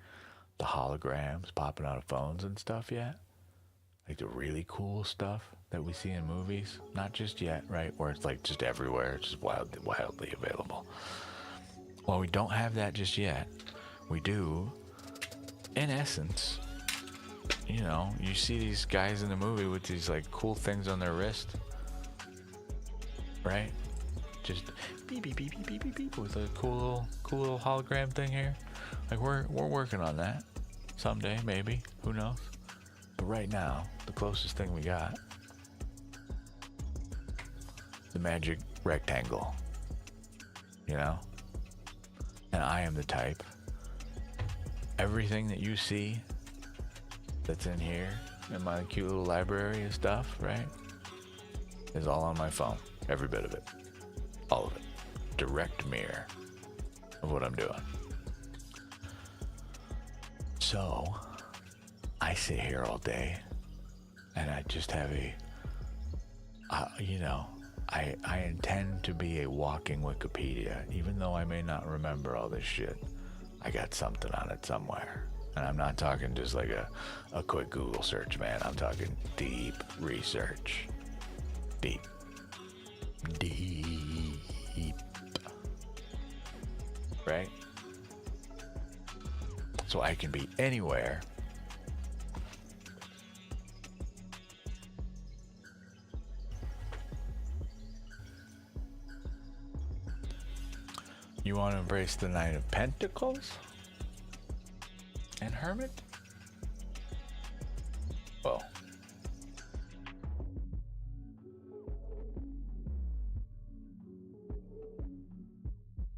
the holograms popping out of phones and stuff yet. Like the really cool stuff that we see in movies. Not just yet, right? Where it's like just everywhere. It's just wildly available. Well, we don't have that just yet. We do, in essence, you know, you see these guys in the movie with these like cool things on their wrist. Right? Just beep beep beep beep beep beep beep with a cool little hologram thing here. Like we're working on that. Someday, maybe. Who knows? But right now, the closest thing we got, the magic rectangle, you know? And I am the type, everything that you see that's in here, in my cute little library of stuff, right, is all on my phone. Every bit of it. All of it. Direct mirror of what I'm doing. So, I sit here all day, and I just have I intend to be a walking Wikipedia, even though I may not remember all this shit. I got something on it somewhere. And I'm not talking just like a quick Google search, man. I'm talking deep research. Deep. Right? So I can be anywhere. You want to embrace the Nine of Pentacles? And Hermit? Well,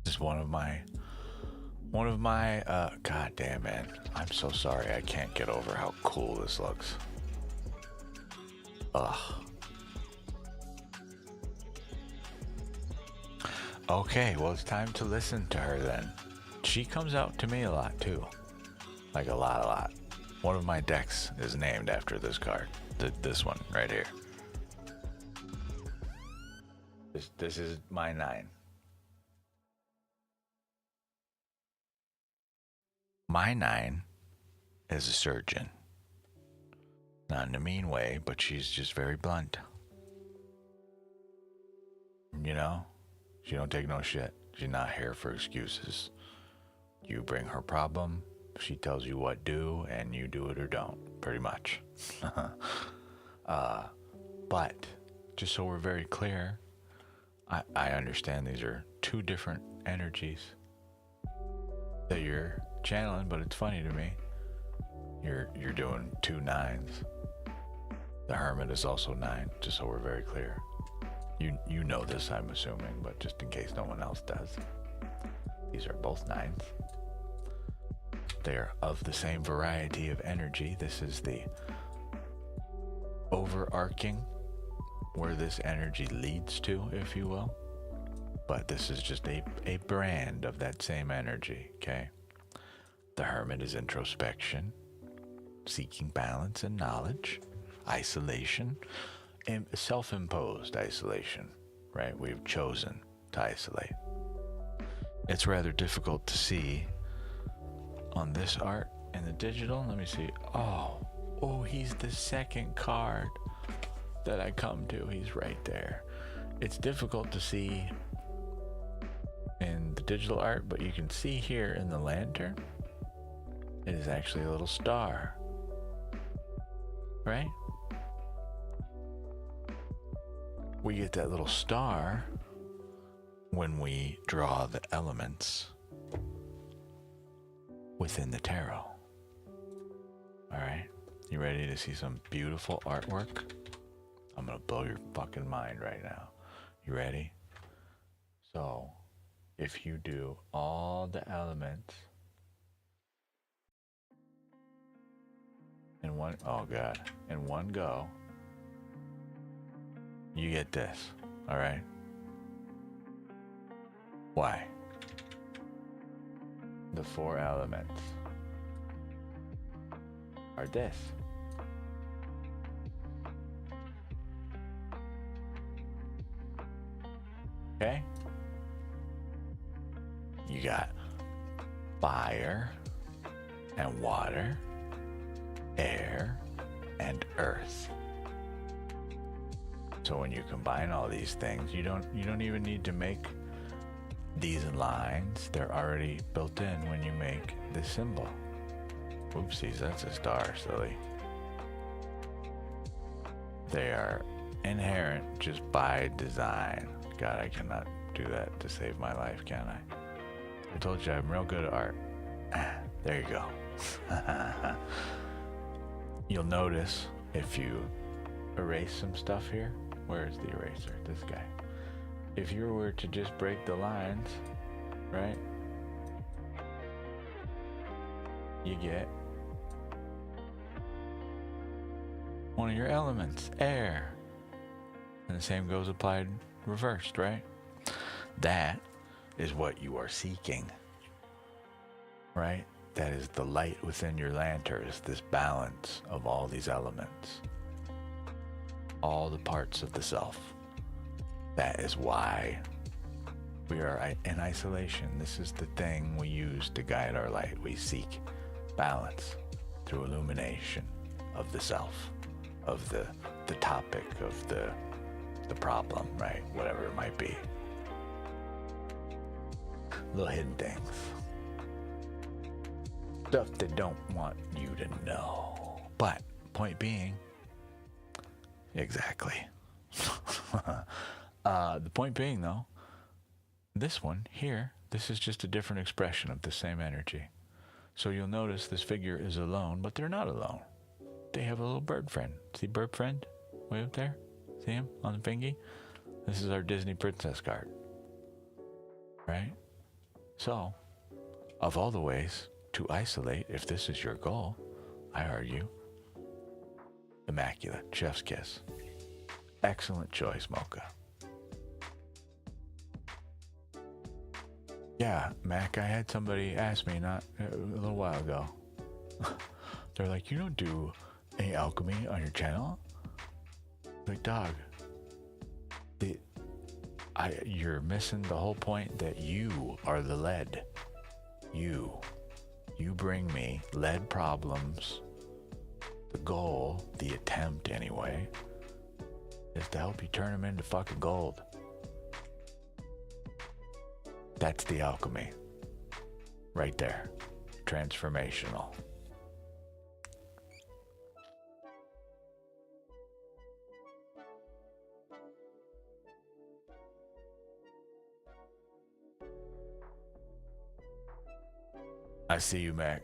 this is one of my god damn, man, I'm so sorry. I can't get over how cool this looks. Ugh. Okay, well, it's time to listen to her then. She comes out to me a lot too. Like a lot. One of my decks is named after this card. This one right here. This is my 9. My 9 is a surgeon. Not in a mean way, but she's just very blunt. You know? She don't take no shit. She's not here for excuses. You bring her problem, she tells you what do, and you do it or don't, pretty much. But just so we're very clear, I understand these are two different energies that you're channeling, but it's funny to me. You're doing 2 9s. The Hermit is also 9, just so we're very clear. You know this, I'm assuming, but just in case no one else does. These are both 9s. They're of the same variety of energy. This is the overarching, where this energy leads to, if you will. But this is just a brand of that same energy, okay? The Hermit is introspection, seeking balance and knowledge, isolation, self-imposed isolation, right? We've chosen to isolate. It's rather difficult to see on this art and the digital. Let me see. Oh, he's the second card that I come to. He's right there. It's difficult to see in the digital art, but you can see here in the lantern, it is actually a little star, right? We get that little star when we draw the elements within the tarot. All right, you ready to see some beautiful artwork? I'm gonna blow your fucking mind right now. You ready? So, if you do all the elements in one, oh God, in one go, you get this, all right? Why? The 4 elements are this. Okay? You got fire and water, air and earth. So when you combine all these things, you don't even need to make these lines. They're already built in when you make this symbol. Oopsies, that's a star, silly. They are inherent just by design. God, I cannot do that to save my life, can I? I told you I'm real good at art. There you go. You'll notice if you erase some stuff here. Where's the eraser? This guy. If you were to just break the lines, right? You get one of your elements, air. And the same goes applied reversed, right? That is what you are seeking, right? That is the light within your lantern, is this balance of all these elements, all the parts of the self. That is why we are in isolation. This is the thing we use to guide our light. We seek balance through illumination of the self, of the topic, of the problem, right? Whatever it might be. Little hidden things. Stuff they don't want you to know. But point being, exactly. The point being though, this one here, this is just a different expression of the same energy. So you'll notice this figure is alone, but they're not alone. They have a little bird friend. See bird friend way up there? See him on the fingy? This is our Disney princess card. Right? So, of all the ways to isolate, if this is your goal, I argue, immaculate, chef's kiss. Excellent choice, Mocha. Yeah, Mac, I had somebody ask me not a little while ago. They're like, you don't do any alchemy on your channel? Like, dog, you're missing the whole point that you are the lead. You bring me lead problems. The goal, the attempt anyway, is to help you turn them into fucking gold. That's the alchemy. Right there. Transformational. I see you, Mac.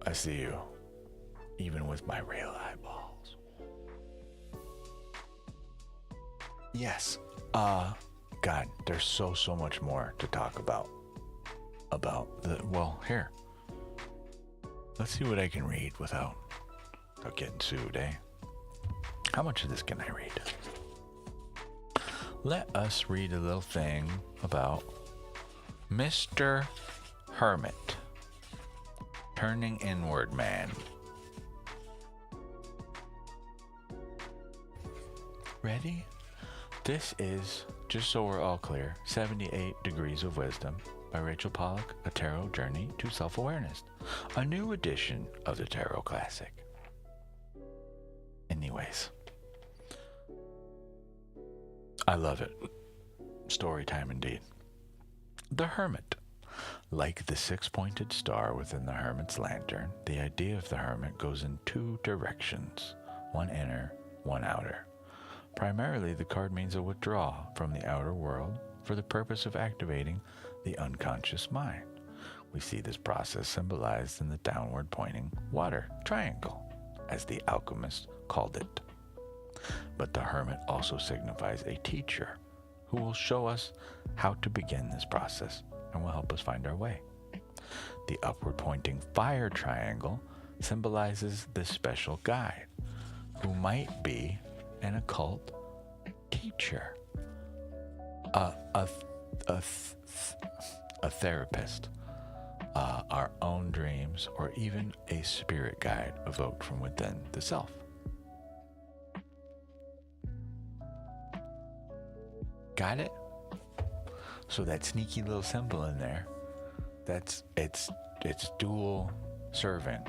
I see you. Even with my real eyeballs. Yes. God, there's so much more to talk about. Well, here. Let's see what I can read without getting sued, eh? How much of this can I read? Let us read a little thing about Mr. Hermit, turning inward man. Ready? This is, just so we're all clear, 78 Degrees of Wisdom by Rachel Pollack, A Tarot Journey to Self-Awareness. A new edition of the Tarot Classic. Anyways. I love it. Story time indeed. The Hermit. Like the six-pointed star within the Hermit's lantern, the idea of the Hermit goes in two directions, one inner, one outer. Primarily, the card means a withdrawal from the outer world for the purpose of activating the unconscious mind. We see this process symbolized in the downward pointing water triangle, as the alchemist called it. But the Hermit also signifies a teacher who will show us how to begin this process and will help us find our way. The upward pointing fire triangle symbolizes this special guide, who might be an occult teacher, a therapist, our own dreams, or even a spirit guide evoked from within the self. Got it? So that sneaky little symbol in there, it's dual serving.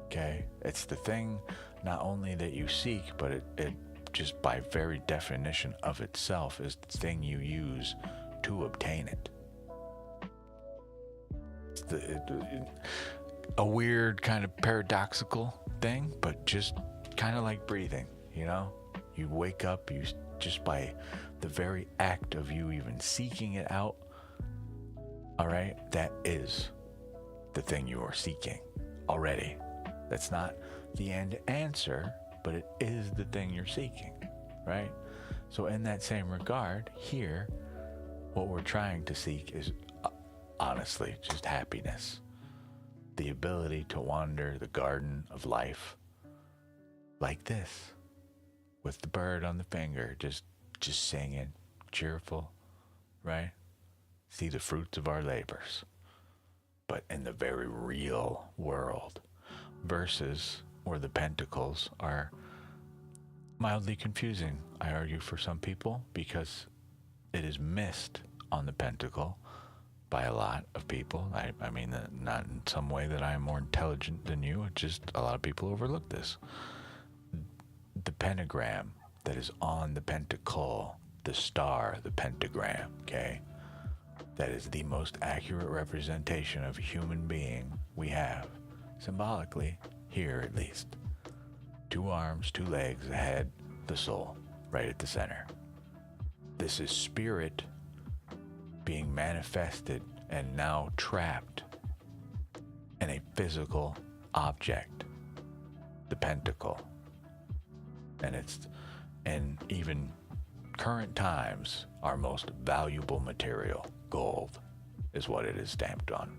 Okay? It's the thing not only that you seek, but it just by very definition of itself is the thing you use to obtain it. It's a weird kind of paradoxical thing, but just kind of like breathing, you know? You wake up, you just by the very act of you even seeking it out, all right, that is the thing you are seeking already. That's not the end answer, but it is the thing you're seeking, right? So in that same regard, here, what we're trying to seek is honestly just happiness. The ability to wander the garden of life like this, with the bird on the finger, just singing, cheerful, right? See the fruits of our labors, but in the very real world, versus where the pentacles are mildly confusing, I argue, for some people, because it is missed on the pentacle by a lot of people. I mean, not in some way that I am more intelligent than you, it's just a lot of people overlook this. The pentagram that is on the pentacle, the star, the pentagram, okay? That is the most accurate representation of a human being we have, symbolically, here at least. 2 arms, 2 legs, a head, the soul, right at the center. This is spirit being manifested and now trapped in a physical object, the pentacle. And it's, in even current times, our most valuable material, gold, is what it is stamped on,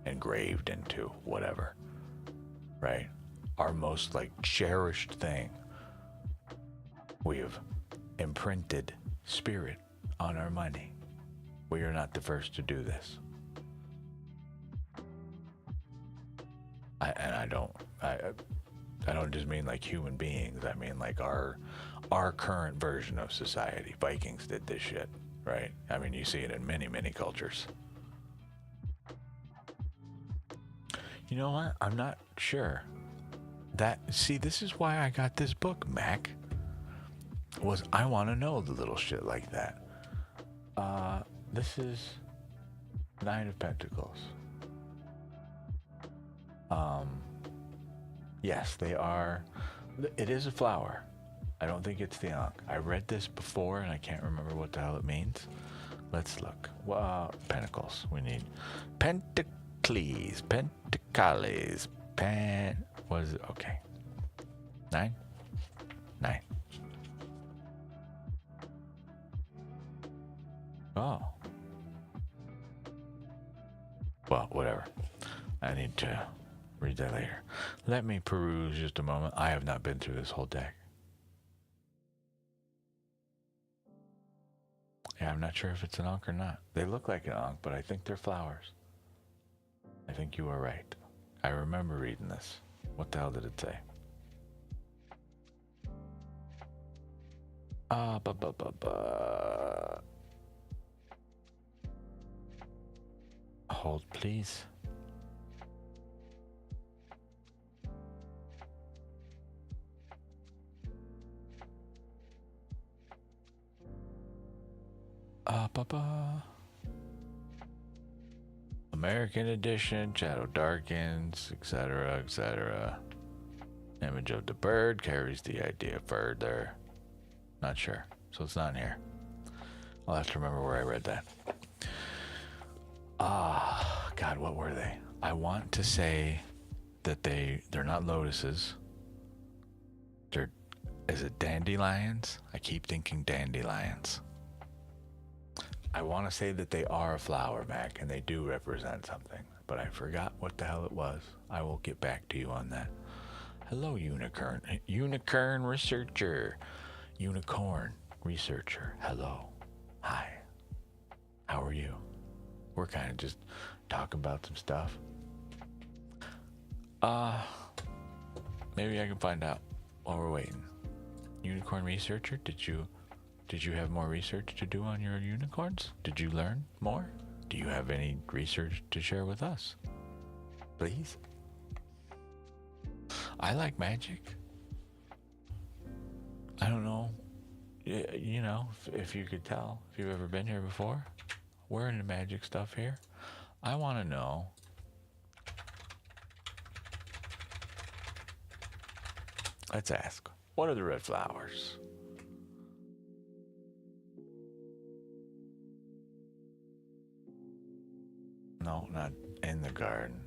engraved into, whatever, right? Our most cherished thing. We have imprinted spirit on our money. We are not the first to do this. I don't just mean like human beings. I mean like our current version of society. Vikings did this shit, right? I mean, you see it in many, many cultures. You know what? I'm not sure. This is why I got this book, Mac. Was I want to know the little shit like that. This is 9 of Pentacles. Yes, they are. It is a flower. I don't think it's the Ankh. I read this before and I can't remember what the hell it means. Let's look. Pentacles. We need Pentacles. What is it? Okay. 9? 9. Oh. Well, whatever. I need to read that later. Let me peruse just a moment. I have not been through this whole deck. Yeah, I'm not sure if it's an Ankh or not. They look like an Ankh, but I think they're flowers. I think you are right. I remember reading this. What the hell did it say? Ba, ba, ba, ba. Hold, please. Ba, ba. American edition, shadow darkens, etc., etc. Image of the bird carries the idea further. Not sure, so it's not in here. I'll have to remember where I read that. God, what were they? I want to say that they're not lotuses. Is it dandelions? I keep thinking dandelions. I want to say that they are a flower, Mac, and they do represent something, but I forgot what the hell it was. I will get back to you on that. Hello, unicorn researcher. Unicorn researcher. Hello. Hi. How are you? We're kind of just talking about some stuff. Maybe I can find out while we're waiting. Unicorn researcher, did you have more research to do on your unicorns? Did you learn more? Do you have any research to share with us? Please? I like magic. I don't know, you know, if you could tell, if you've ever been here before, we're into magic stuff here. I want to know. Let's ask, what are the red flowers? No, not in the garden.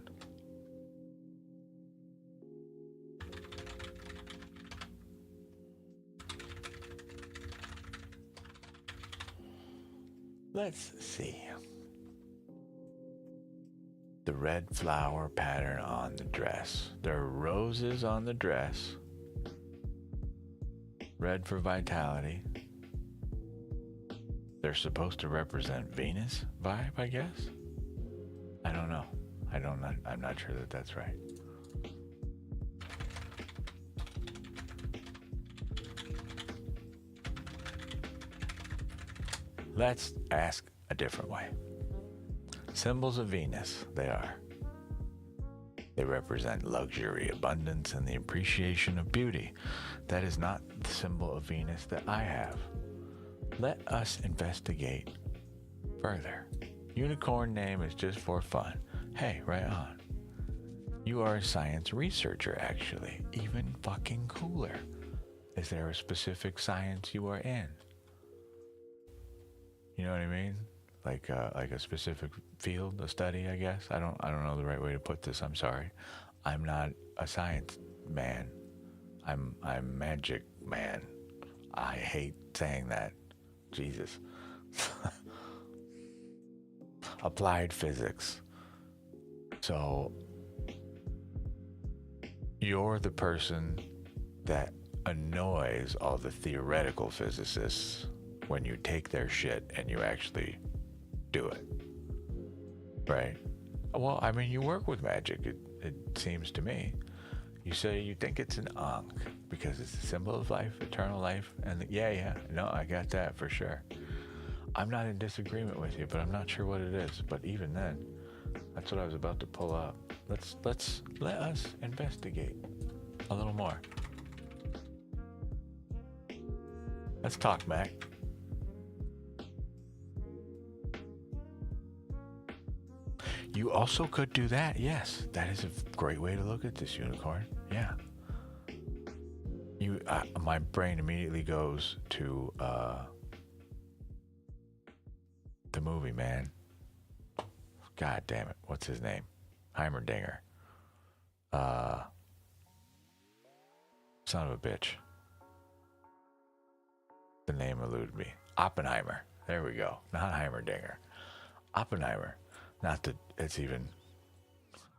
Let's see. The red flower pattern on the dress. There are roses on the dress. Red for vitality. They're supposed to represent Venus vibe, I guess. I don't know. I'm not sure that that's right. Let's ask a different way. Symbols of Venus, they are. They represent luxury, abundance, and the appreciation of beauty. That is not the symbol of Venus that I have. Let us investigate further. Unicorn name is just for fun. Hey, right on. You are a science researcher, actually. Even fucking cooler. Is there a specific science you are in? You know what I mean? Like a specific field, a study, I guess. I don't know the right way to put this. I'm sorry. I'm not a science man. I'm magic man. I hate saying that. Jesus. Applied physics. So you're the person that annoys all the theoretical physicists when you take their shit and you actually do it, right? Well, I mean, you work with magic, it seems to me. You say you think it's an Ankh because it's a symbol of life, eternal life, and yeah, no, I got that for sure. I'm not in disagreement with you, but I'm not sure what it is. But even then, that's what I was about to pull up. Let us investigate a little more. Let's talk, Mac. You also could do that. Yes, that is a great way to look at this, unicorn. Yeah. My brain immediately goes to the movie, man. God damn it. What's his name? Heimerdinger. Son of a bitch. The name eluded me. Oppenheimer. There we go. Not Heimerdinger. Oppenheimer. Not that it's even...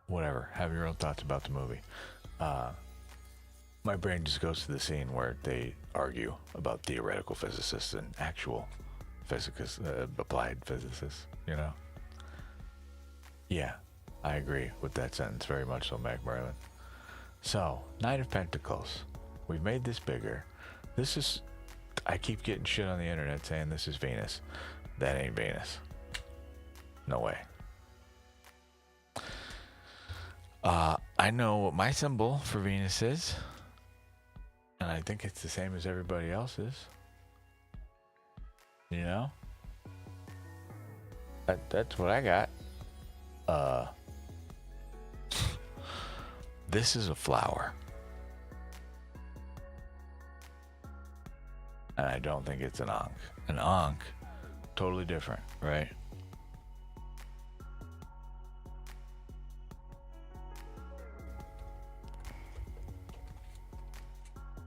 Whatever. Have your own thoughts about the movie. My brain just goes to the scene where they argue about theoretical physicists and actual physicists, applied physicists, you know? Yeah, I agree with that sentence very much so, Mac Merlin. So, Knight of Pentacles. We've made this bigger. This is... I keep getting shit on the internet saying this is Venus. That ain't Venus. No way. I know what my symbol for Venus is, and I think it's the same as everybody else's. You know? That's what I got. This is a flower. And I don't think it's an ankh. An ankh, totally different, right?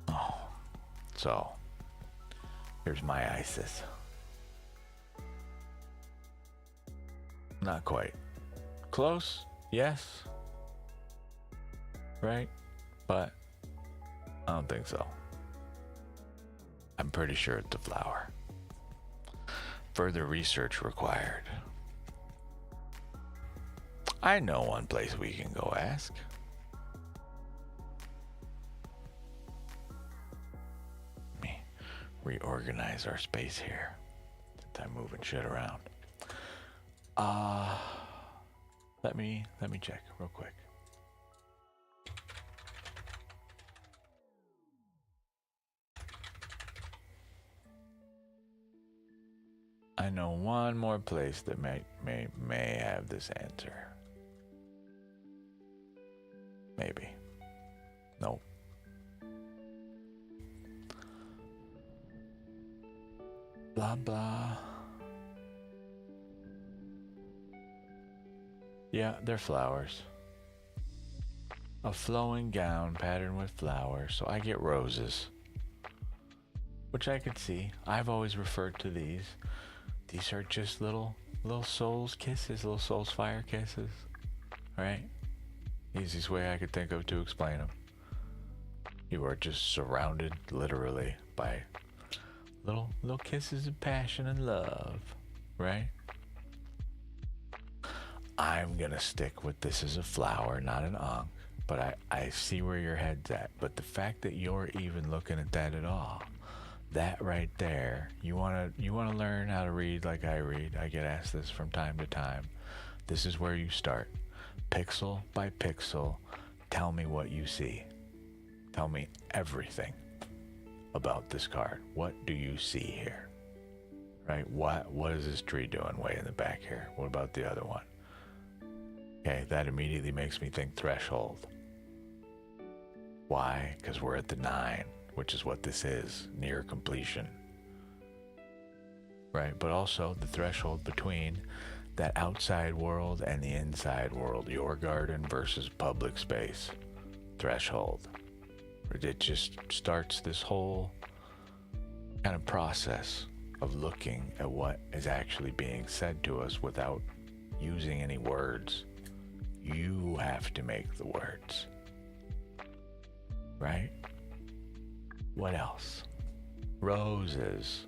Oh, so here's my Isis. Not quite. Close, yes. Right? But I don't think so. I'm pretty sure it's a flower. Further research required. I know one place we can go ask. Let me reorganize our space here since I'm moving shit around. Let me check real quick. I know one more place that may have this answer. Maybe. Nope. Blah blah. Yeah, they're flowers. A flowing gown patterned with flowers, so I get roses. Which I could see. I've always referred to these. These are just little souls kisses, little souls fire kisses, right? Easiest way I could think of to explain them. You are just surrounded literally by little kisses of passion and love, right? I'm gonna stick with this as a flower, not an ankh, but I see where your head's at. But the fact that you're even looking at that at all, that right there, you wanna learn how to read like I read. I get asked this from time to time. This is where you start. Pixel by pixel, tell me what you see. Tell me everything about this card. What do you see here? Right? What is this tree doing way in the back here? What about the other one? Okay, that immediately makes me think threshold. Why? Because we're at the 9, which is what this is, near completion. Right? But also the threshold between that outside world and the inside world, your garden versus public space. Threshold. It just starts this whole kind of process of looking at what is actually being said to us without using any words. You have to make the words. Right? What else? Roses.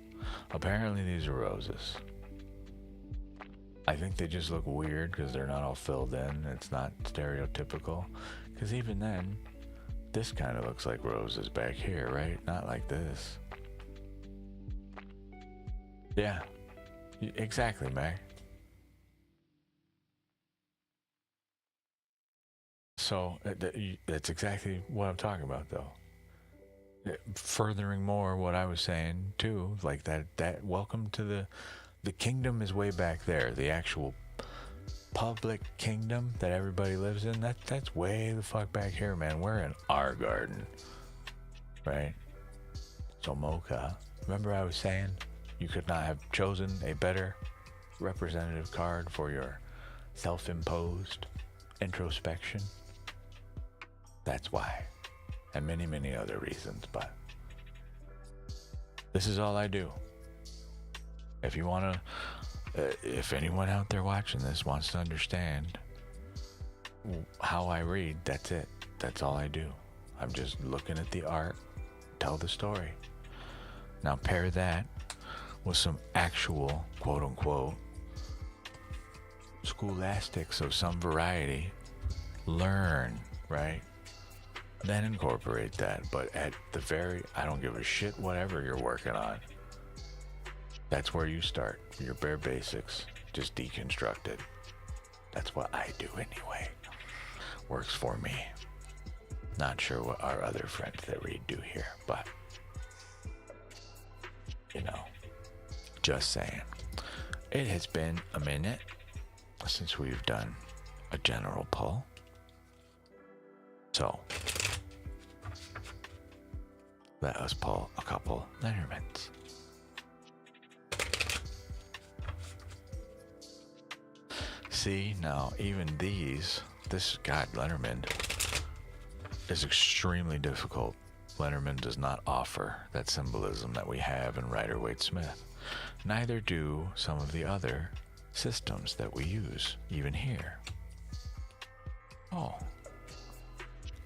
Apparently these are roses. I think they just look weird because they're not all filled in. It's not stereotypical. Because even then, this kind of looks like roses back here, right? Not like this. Yeah. Exactly, May. So that's exactly what I'm talking about, though. Furthering more what I was saying too, like that welcome to the kingdom is way back there. The actual public kingdom that everybody lives in, that's way the fuck back here, man. We're in our garden, right? So Mocha, remember I was saying you could not have chosen a better representative card for your self-imposed introspection. That's why. And many, many other reasons, but this is all I do. If you want to, if anyone out there watching this wants to understand how I read, that's it. That's all I do. I'm just looking at the art, tell the story. Now pair that with some actual, quote unquote, scholastics of some variety. Learn, right? then incorporate that. But at the very, I don't give a shit whatever you're working on. That's where you start. Your bare basics, just deconstruct it. That's what I do anyway. Works for me. Not sure what our other friends that read do here, but you know, just saying. It has been a minute since we've done a general pull. So, let us pull a couple Lenormands. See, now even these, God, Lenormand is extremely difficult. Lenormand does not offer that symbolism that we have in Rider-Waite-Smith. Neither do some of the other systems that we use, even here. Oh.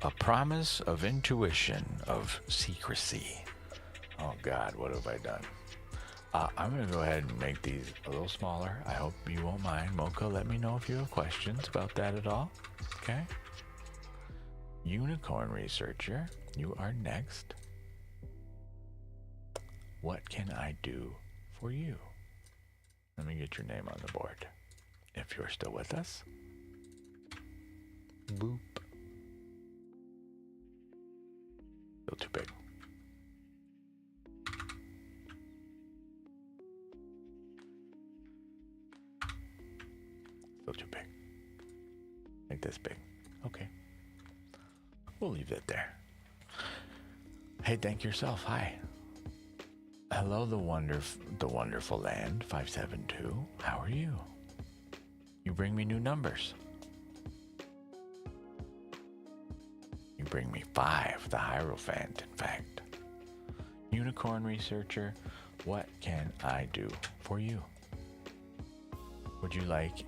A promise of intuition, of secrecy. Oh God, what have I done? I'm going to go ahead and make these a little smaller. I hope you won't mind. Mocha, let me know if you have questions about that at all. Okay? Unicorn Researcher, you are next. What can I do for you? Let me get your name on the board, if you're still with us. Boop. Still too big. Still too big. Like this big. Okay. We'll leave that there. Hey, thank yourself. Hi. Hello, the wonderful land, 572. How are you? You bring me new numbers. You bring me 5, the Hierophant, in fact. Unicorn Researcher, what can I do for you? Would you like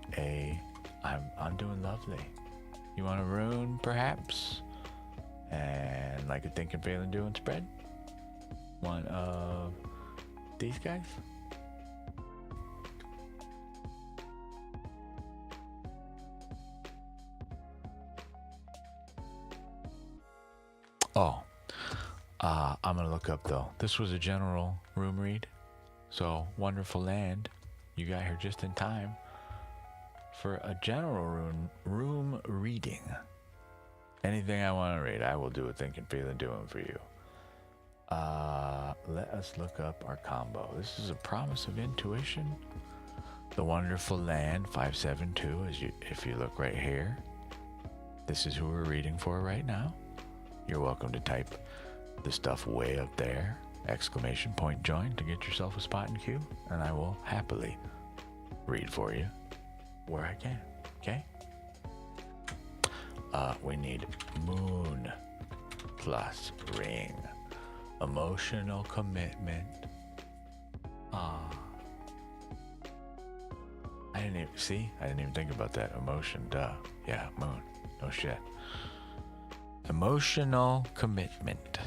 I'm doing lovely. You want a rune, perhaps? And like a thinking, feeling, doing spread? One of these guys? Oh, I'm gonna look up though. This was a general room read, so wonderful land. You got here just in time for a general room reading. Anything I want to read, I will do a thinking, feeling, doing for you. Let us look up our combo. This is a promise of intuition. The wonderful land, 572. If you look right here, this is who we're reading for right now. You're welcome to type the stuff way up there, exclamation point join, to get yourself a spot in queue, and I will happily read for you where I can. Okay? We need moon plus ring. Emotional commitment. I didn't even think about that. Emotion, duh. Yeah, moon. No shit. Emotional commitment.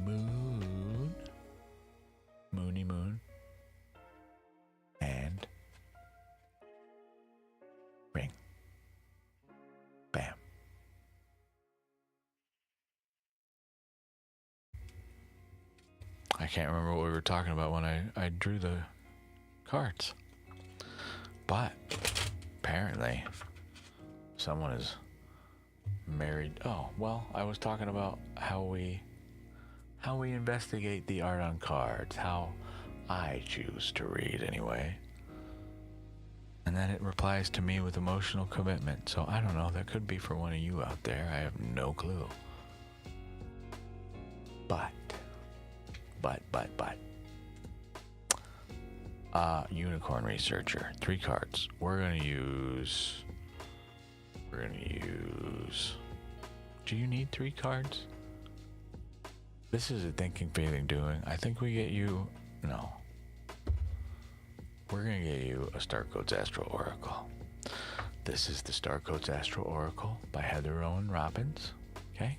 Moon. Moony moon. And ring. Bam. I can't remember what we were talking about when I drew the cards. But apparently someone is married. Oh, well, I was talking about how we investigate the art on cards, how I choose to read anyway. And then it replies to me with emotional commitment. So I don't know, that could be for one of you out there. I have no clue. But Unicorn Researcher, 3 cards. We're gonna use. Do you need 3 cards? This is a thinking, feeling, doing. I think we get you. No. We're gonna get you a Star Codes Astral Oracle. This is the Star Codes Astral Oracle by Heather Owen Robbins. Okay.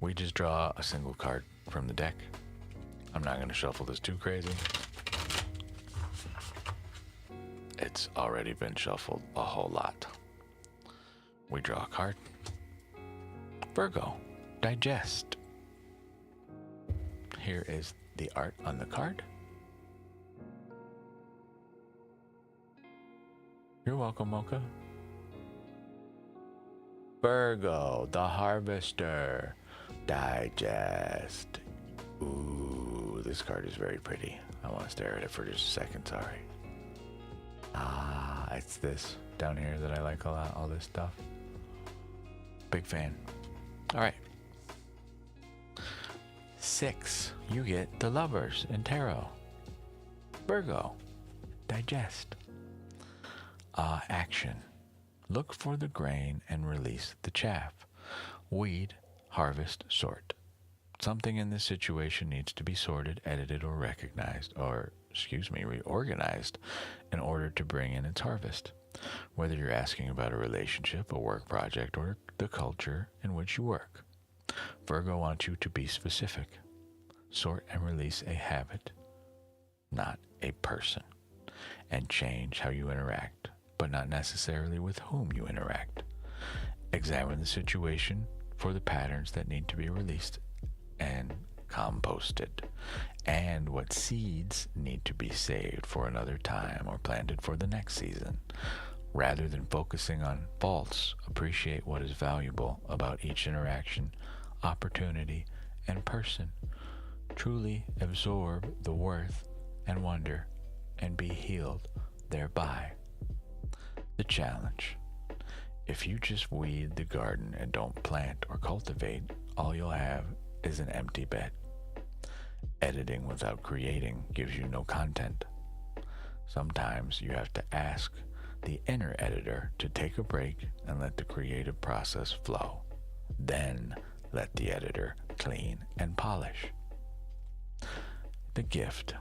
We just draw a single card from the deck. I'm not going to shuffle this too crazy. It's already been shuffled a whole lot. We draw a card, Virgo, digest. Here is the art on the card. You're welcome, Mocha. Virgo, the harvester, digest. Ooh, this card is very pretty. I want to stare at it for just a second, sorry. Ah, it's this down here that I like a lot, all this stuff. Big fan. All right. 6, you get the Lovers in Tarot. Virgo, digest. Action. Look for the grain and release the chaff. Weed, harvest, sort. Something in this situation needs to be sorted, edited, or reorganized in order to bring in its harvest. Whether you're asking about a relationship, a work project, or the culture in which you work. Virgo wants you to be specific. Sort and release a habit, not a person, and change how you interact, but not necessarily with whom you interact. Examine the situation for the patterns that need to be released and composted, and what seeds need to be saved for another time or planted for the next season. Rather than focusing on faults, appreciate what is valuable about each interaction, opportunity, and person. Truly absorb the worth and wonder and be healed thereby. The challenge. If you just weed the garden and don't plant or cultivate, all you'll have is an empty bed. Editing without creating gives you no content. Sometimes you have to ask the inner editor to take a break and let the creative process flow. Then let the editor clean and polish. The gift.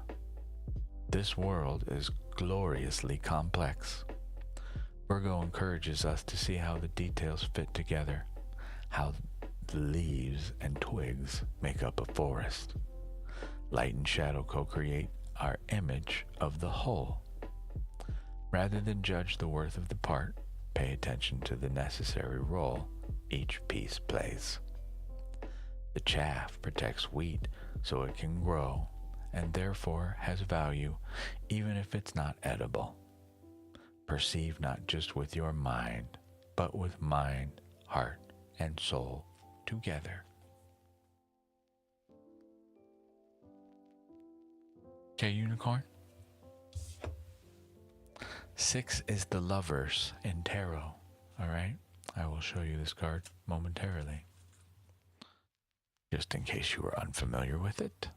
This world is gloriously complex. Virgo encourages us to see how the details fit together, how the leaves and twigs make up a forest. Light and shadow co-create our image of the whole. Rather than judge the worth of the part, pay attention to the necessary role each piece plays. The chaff protects wheat so it can grow and therefore has value even if it's not edible. Perceive not just with your mind, but with mind, heart, and soul together. Okay, Unicorn? 6 is the Lovers in Tarot. All right, I will show you this card momentarily, just in case you were unfamiliar with it.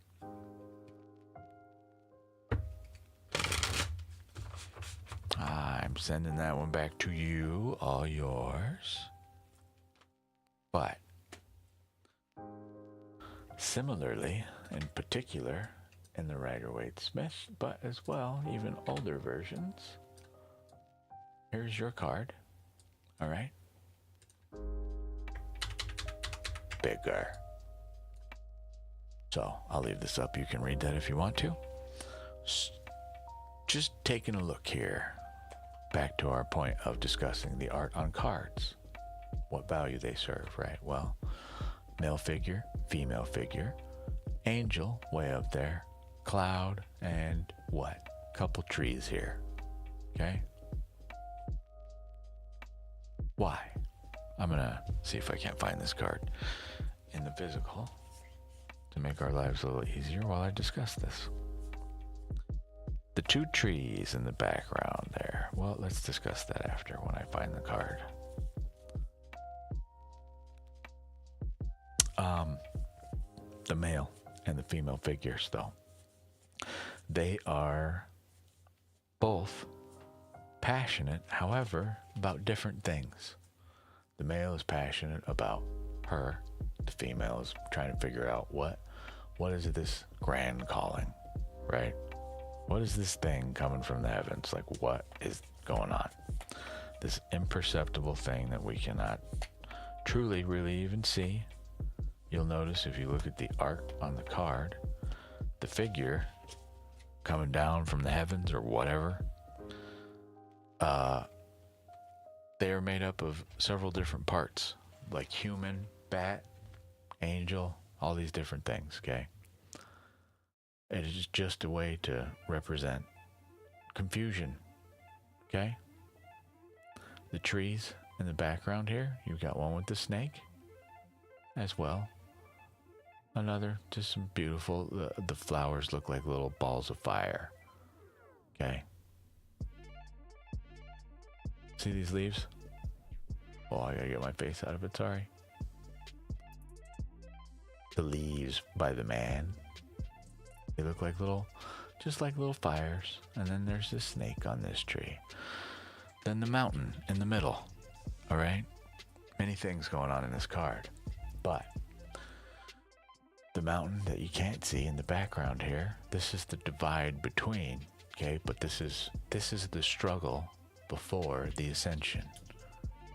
I'm sending that one back to you, all yours. But similarly, in particular, in the Rider-Waite-Smith, but as well, even older versions, here's your card. All right. Bigger. So I'll leave this up. You can read that if you want to. Just taking a look here. Back to our point of discussing the art on cards. What value they serve, right? Well, male figure, female figure, angel way up there, cloud, and what? Couple trees here. Okay? Why? I'm gonna see if I can't find this card in the physical to make our lives a little easier while I discuss this. The 2 trees in the background there. Well, let's discuss that after when I find the card. The male and the female figures, though, they are both passionate, however, about different things. The male is passionate about her. The female is trying to figure out what is this grand calling, right? What is this thing coming from the heavens? Like, what is going on? This imperceptible thing that we cannot truly really even see. You'll notice if you look at the art on the card, the figure coming down from the heavens or whatever, they are made up of several different parts, like human, bat, angel, all these different things, okay? It is just a way to represent confusion, okay? The trees in the background here, you've got one with the snake as well. Another, just some beautiful, the flowers look like little balls of fire, okay? See these leaves? Oh, I gotta get my face out of it, sorry. The leaves by the man, they look like just like little fires. And then there's this snake on this tree. Then the mountain in the middle, all right? Many things going on in this card. But the mountain that you can't see in the background here, this is the divide between, okay? But this is the struggle before the ascension.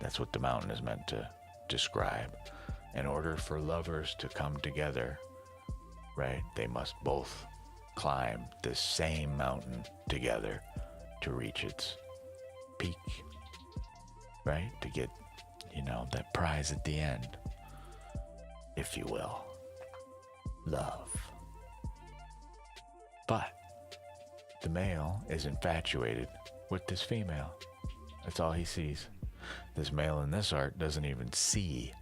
That's what the mountain is meant to describe. In order for lovers to come together, right, they must both climb the same mountain together to reach its peak, right? To get, that prize at the end, if you will. Love. But the male is infatuated with this female. That's all he sees. This male in this art doesn't even see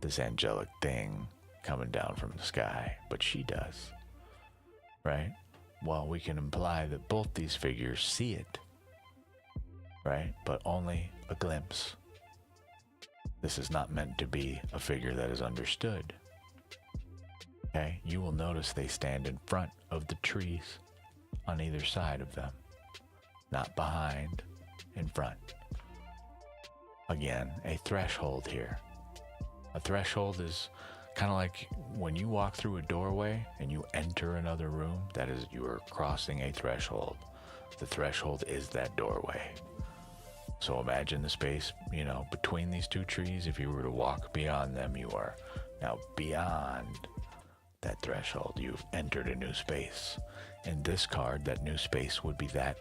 this angelic thing coming down from the sky, but she does, right? Well, we can imply that both these figures see it, right? But only a glimpse. This is not meant to be a figure that is understood, okay? You will notice they stand in front of the trees on either side of them, not behind, in front. Again, a threshold here. A threshold is kind of like when you walk through a doorway and you enter another room, that is, you are crossing a threshold. The threshold is that doorway. So imagine the space, between these two trees. If you were to walk beyond them, you are now beyond that threshold. You've entered a new space. In this card, that new space would be that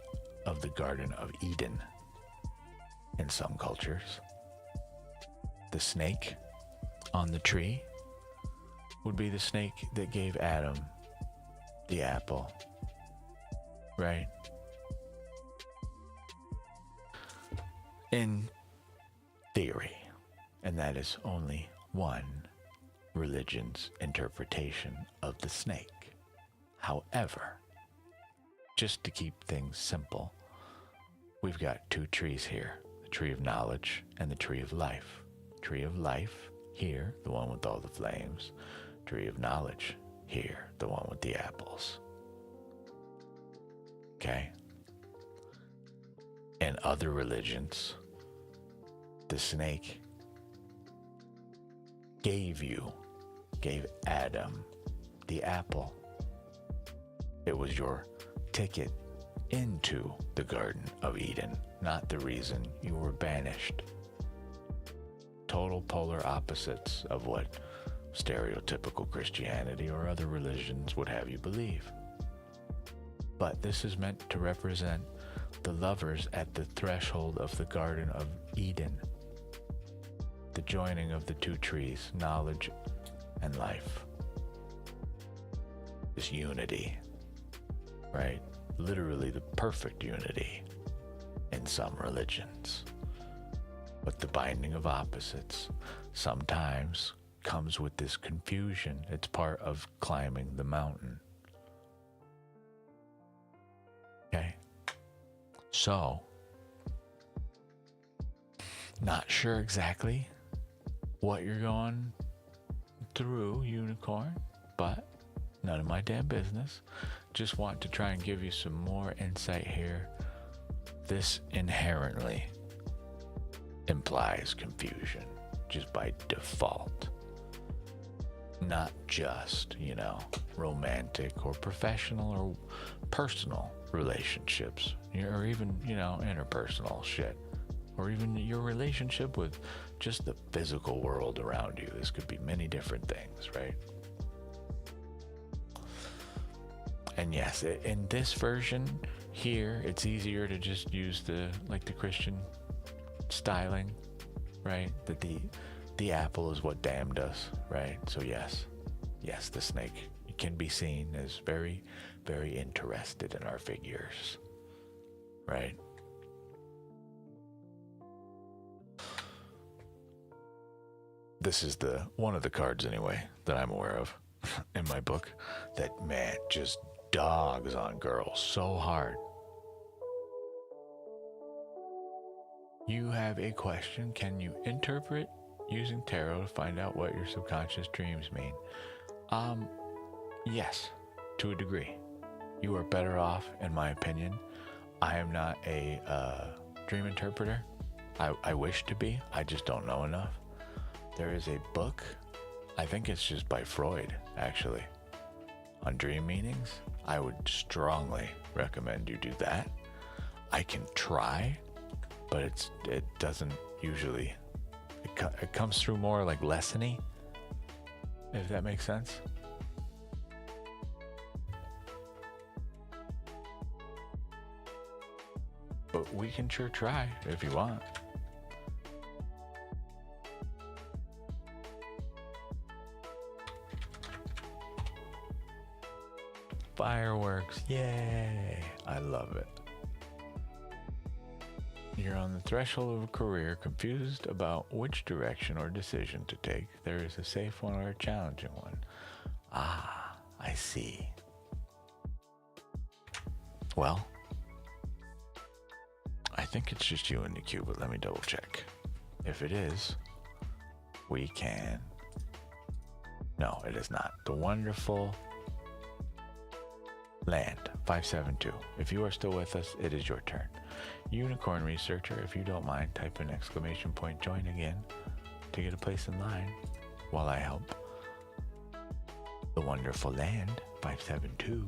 of the Garden of Eden in some cultures. The snake on the tree would be the snake that gave Adam the apple, right? In theory, and that is only one religion's interpretation of the snake. However, just to keep things simple, we've got two trees here, the tree of knowledge and the tree of life. Tree of life here, the one with all the flames. Tree of knowledge here, the one with the apples. Okay? In other religions, the snake gave Adam the apple. It was your ticket into the Garden of Eden, not the reason you were banished. Total polar opposites of what stereotypical Christianity or other religions would have you believe. But this is meant to represent the lovers at the threshold of the Garden of Eden. The joining of the two trees, knowledge and life. This unity, right? Literally the perfect unity in some religions. But the binding of opposites sometimes comes with this confusion. It's part of climbing the mountain. Okay? So, not sure exactly what you're going through, unicorn, but none of my damn business. Just want to try and give you some more insight here. This inherently implies confusion, just by default. Not just, romantic or professional or personal relationships, or even, interpersonal shit, or even your relationship with just the physical world around you. This could be many different things, right? And yes, in this version here, it's easier to just use the Christian styling, right? That the the apple is what damned us, right? So yes, the snake can be seen as very, very interested in our figures, right? This is one of the cards anyway that I'm aware of in my book that, man, just dogs on girls so hard. You have a question. Can you interpret using tarot to find out what your subconscious dreams mean? Yes, to a degree. You are better off, in my opinion. I am not a dream interpreter. I wish to be. I just don't know enough. There is a book, I think it's just by Freud, actually, on dream meanings. I would strongly recommend you do that. I can try, but it doesn't usually, it comes through more like lesson-y, if that makes sense. But we can sure try if you want. Fireworks, yay! I love it. You're on the threshold of a career, confused about which direction or decision to take. There is a safe one or a challenging one. Ah, I see. Well, I think it's just you in the queue, but let me double check. If it is, we can... No, it is not. The wonderful Land 572. If you are still with us, it is your turn. Unicorn Researcher, if you don't mind, type in exclamation point join again to get a place in line while I help. The wonderful Land 572.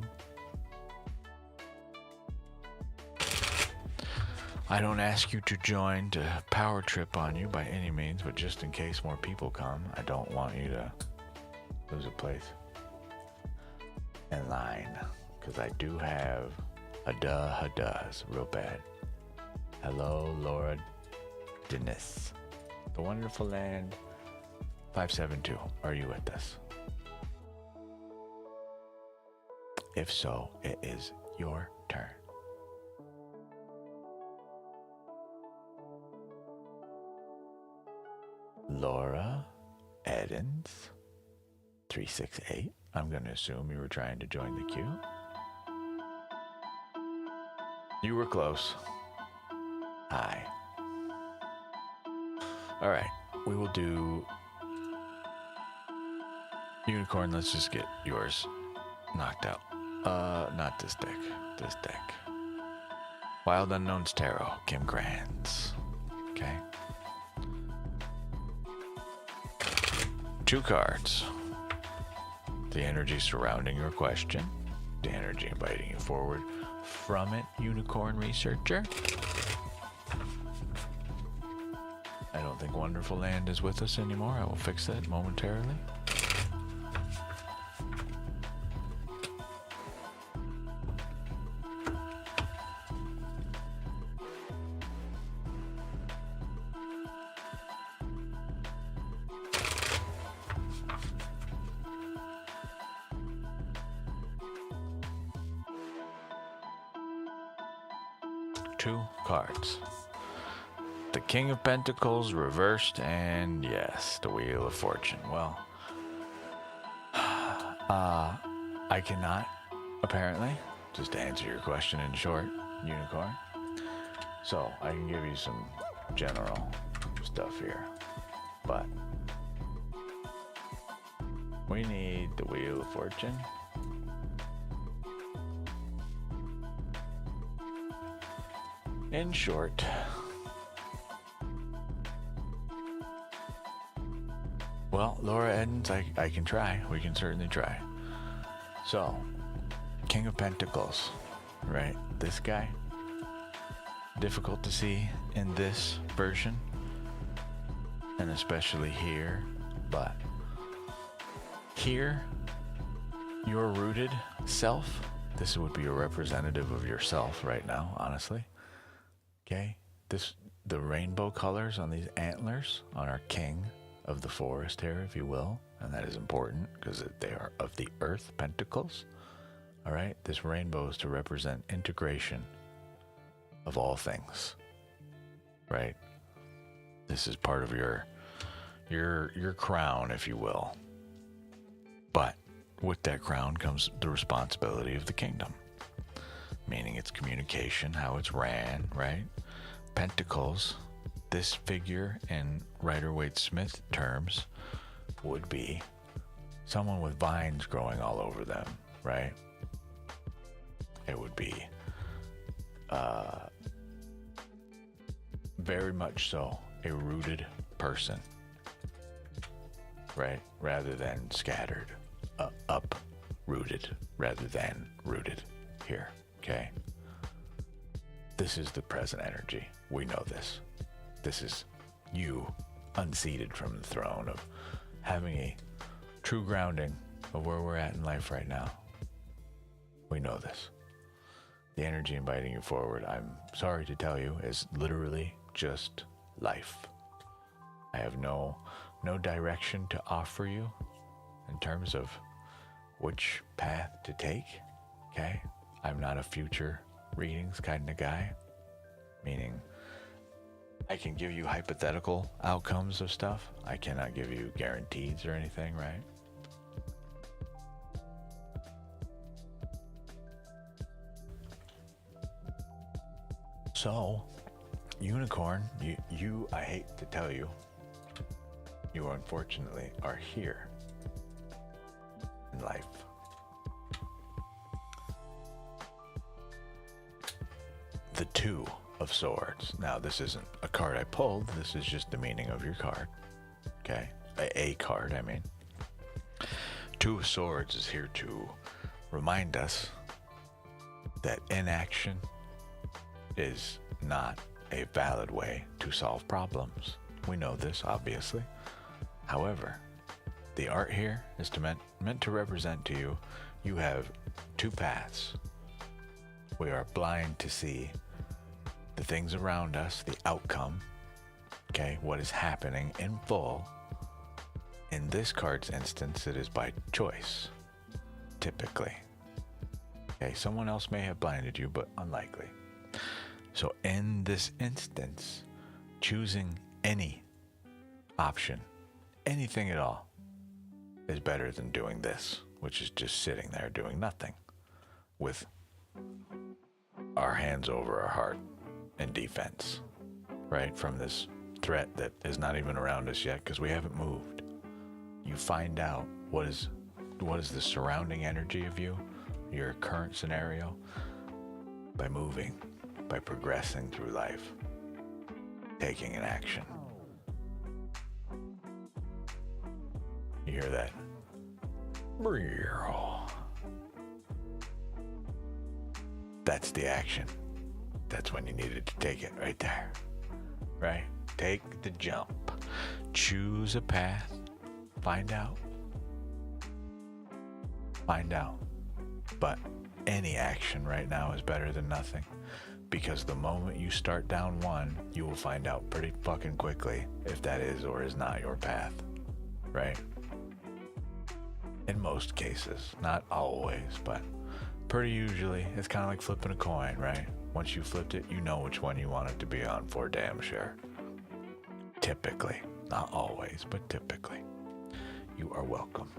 I don't ask you to join to power trip on you by any means, but just in case more people come, I don't want you to lose a place in line. Because I do have a does real bad. Hello, Laura Dennis. The wonderful Land 572. Are you with us? If so, it is your turn. Laura Edens 368. I'm going to assume you were trying to join the queue. You were close. Hi. All right, we will do Unicorn. Let's just get yours knocked out. Not this deck. This deck. Wild Unknowns Tarot, Kim Granz. Okay. 2 cards. The energy surrounding your question. The energy inviting you forward from it, Unicorn Researcher. I don't think Wonderful Land is with us anymore. I will fix that momentarily. Two cards. The King of Pentacles reversed, and yes, the Wheel of Fortune. Well, I cannot, apparently, just to answer your question in short, Unicorn. So, I can give you some general stuff here, but we need the Wheel of Fortune. In short, well, Laura Edens, I can try. We can certainly try. So, King of Pentacles, right? This guy, difficult to see in this version, and especially here, but here, your rooted self, this would be a representative of yourself right now, honestly. Okay, the rainbow colors on these antlers on our King of the forest here, if you will, and that is important because they are of the earth pentacles. All right, this rainbow is to represent integration of all things, right? This is part of your crown, if you will. But with that crown comes the responsibility of the kingdom, meaning its communication, how it's ran, right? Pentacles, this figure in Rider-Waite-Smith terms would be someone with vines growing all over them, right? It would be very much so a rooted person, right? Rather than scattered, uprooted rather than rooted here, okay? This is the present energy. We know this. This is you unseated from the throne of having a true grounding of where we're at in life right now. We know this. The energy inviting you forward, I'm sorry to tell you, is literally just life. I have no direction to offer you in terms of which path to take, okay? I'm not a future readings kind of guy, meaning I can give you hypothetical outcomes of stuff. I cannot give you guarantees or anything, right? So, unicorn, you, I hate to tell you, you unfortunately are here in life. The Two of Swords. Now, this isn't a card I pulled. This is just the meaning of your card. Okay? A card, I mean. Two of Swords is here to remind us that inaction is not a valid way to solve problems. We know this, obviously. However, the art here is meant to represent to you, you have two paths. We are blind to see the things around us, the outcome, okay, what is happening in full. In this card's instance, it is by choice, typically. Okay, someone else may have blinded you, but unlikely. So in this instance, choosing any option, anything at all, is better than doing this, which is just sitting there doing nothing with our hands over our heart in defense, right? From this threat that is not even around us yet because we haven't moved. You find out what is the surrounding energy of you, your current scenario, by moving, by progressing through life, taking an action. You hear that? That's the action. That's when you needed to take it right there, right? Take the jump. Choose a path. Find out. But any action right now is better than nothing, because the moment you start down one, you will find out pretty fucking quickly if that is or is not your path, right? In most cases, not always, but pretty usually, it's kind of like flipping a coin, right? Once you flipped it, you know which one you want it to be on for damn sure. Typically, not always, but typically. You are welcome.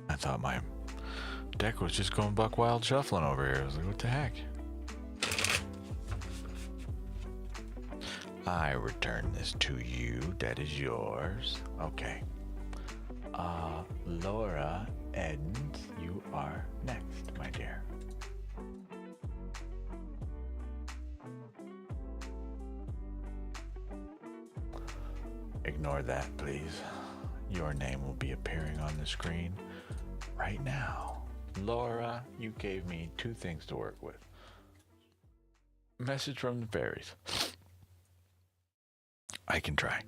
I thought my deck was just going buck wild shuffling over here. I was like, what the heck? I return this to you. That is yours. Okay. Laura Edens, you are next, my dear. Ignore that, please. Your name will be appearing on the screen right now. Laura, you gave me two things to work with. Message from the fairies. I can try.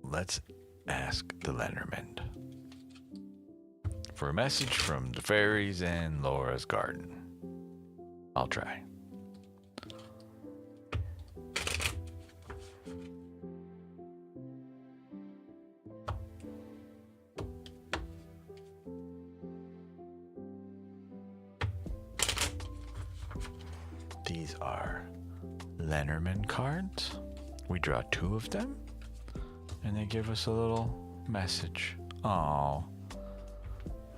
Let's ask the Lenormand for a message from the fairies in Laura's garden. I'll try. These are Lenormand cards. We draw 2 of them, and they give us a little message. Oh,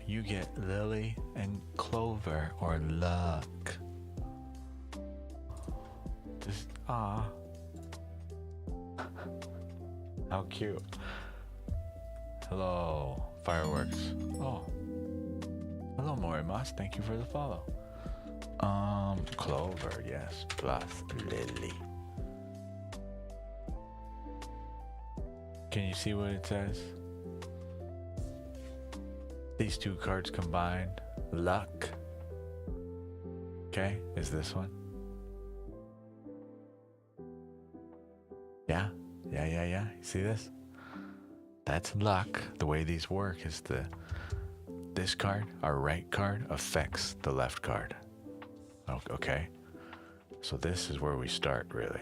you get Lily and Clover or luck. Just ah, how cute. Hello, fireworks. Oh, hello, Morimas. Thank you for the follow. Clover, yes, plus Lily. Can you see what it says? These 2 cards combined, luck. Okay, is this one? Yeah. You see this? That's luck. The way these work is this card, our right card, affects the left card. Okay, so this is where we start, really.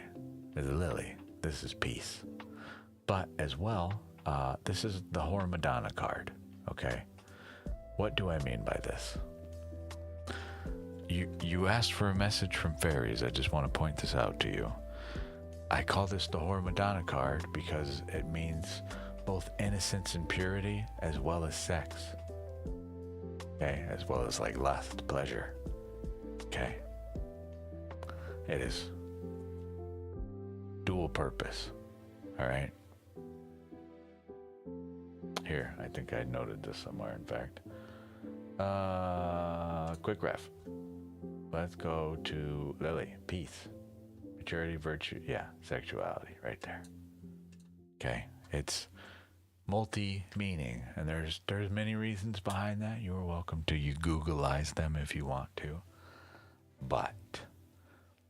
Is Lily. This is peace. But as well, this is the Whore Madonna card. Okay, what do I mean by this? You asked for a message from fairies. I just want to point this out to you. I call this the Whore Madonna card because it means both innocence and purity, as well as sex. Okay, as well as like lust, pleasure. Okay. It is dual purpose. All right. Here, I think I noted this somewhere, in fact. Quick ref. Let's go to Lily. Peace. Maturity, virtue. Yeah, sexuality right there. Okay. It's multi-meaning, and there's many reasons behind that. You are welcome to Googleize them if you want to. But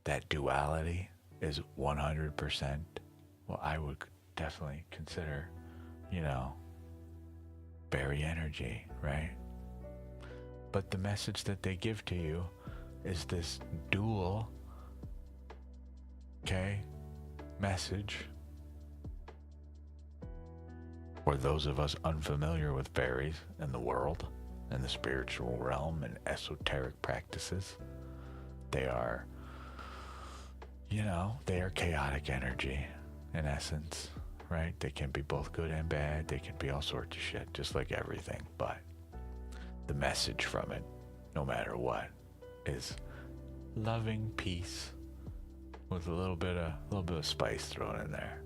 that duality is 100% what I would definitely consider, fairy energy, right? But the message that they give to you is this dual, message. For those of us unfamiliar with fairies and the world and the spiritual realm and esoteric practices, they are, they are chaotic energy in essence, right? They can be both good and bad. They can be all sorts of shit, just like everything. But the message from it, no matter what, is loving peace with a little bit of spice thrown in there.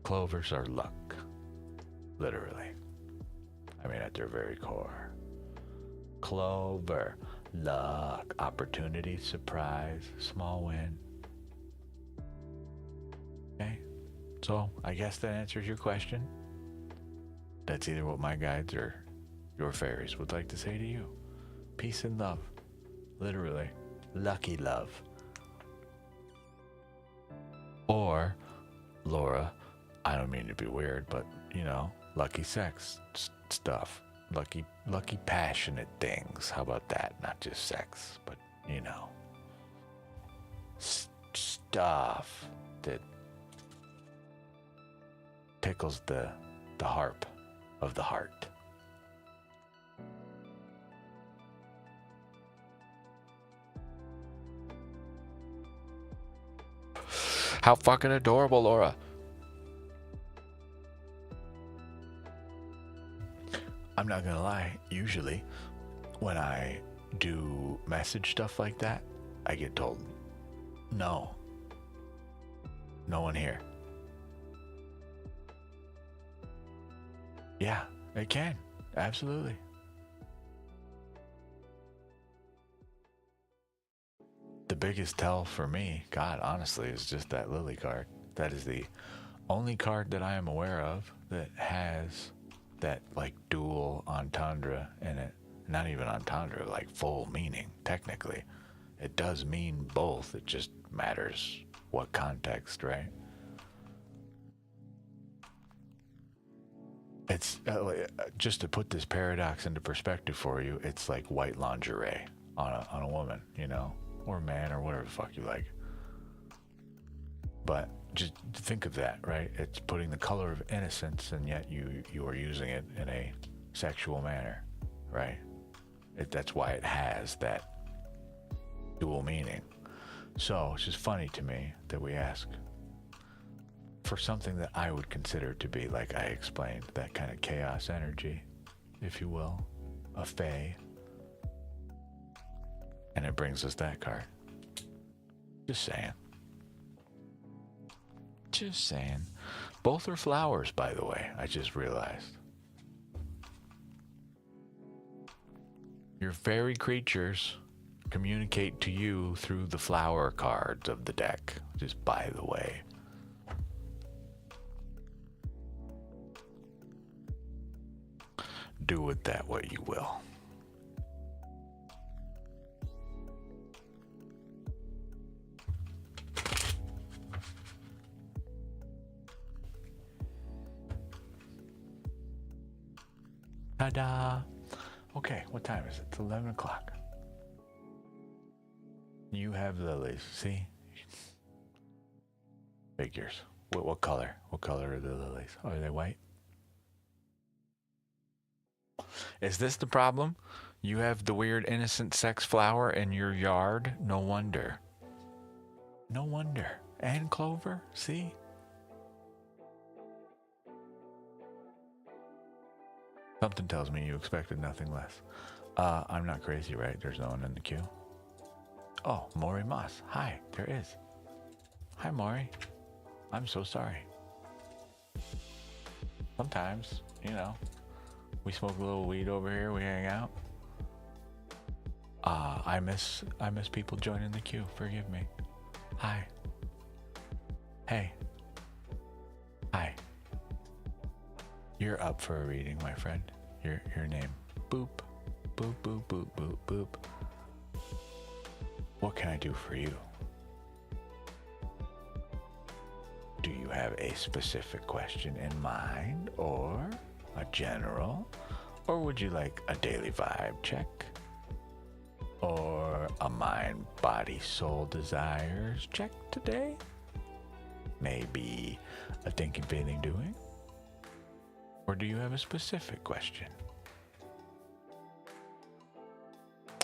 Clovers are luck, literally. I mean, at their very core. Clover, luck, opportunity, surprise, small win. Okay, so I guess that answers your question. That's either what my guides or your fairies would like to say to you. Peace and love, literally. Lucky love. Or, Laura, I don't mean to be weird, but, lucky sex stuff. Lucky passionate things. How about that? Not just sex, but, stuff that tickles the harp of the heart. How fucking adorable, Laura. I'm not gonna lie, usually when I do message stuff like that, I get told, no one here. Yeah, it can. Absolutely. The biggest tell for me, God, honestly, is just that Lily card. That is the only card that I am aware of that has that like dual entendre in it. Not even entendre, like full meaning, technically. It does mean both. It just matters what context, right? It's just to put this paradox into perspective for you. It's like white lingerie on a woman, or man, or whatever the fuck you like. But just think of that, right? It's putting the color of innocence, and yet you are using it in a sexual manner, right? That's why it has that dual meaning. So it's just funny to me that we ask for something that I would consider to be, like I explained, that kind of chaos energy, if you will, a fae. And it brings us that card. Just saying. Just saying. Both are flowers, by the way, I just realized. Your fairy creatures communicate to you through the flower cards of the deck, just by the way. Do with that what you will. Ta-da! Okay, what time is it? It's 11 o'clock. You have lilies, see? Figures. What color? What color are the lilies? Oh, are they white? Is this the problem? You have the weird innocent sex flower in your yard? No wonder. No wonder. And clover, see? Something tells me you expected nothing less. I'm not crazy, right? There's no one in the queue. Oh, Maury Moss. Hi, there is. Hi, Maury. I'm so sorry. Sometimes, you know, we smoke a little weed over here, we hang out. I miss people joining the queue. Forgive me. Hi. Hey. Hi. You're up for a reading, my friend. Your name. Boop. Boop, boop, boop, boop, boop. What can I do for you? Do you have a specific question in mind, or a general? Or would you like a daily vibe check? Or a mind, body, soul desires check today? Maybe a thinking, feeling, doing? Or do you have a specific question?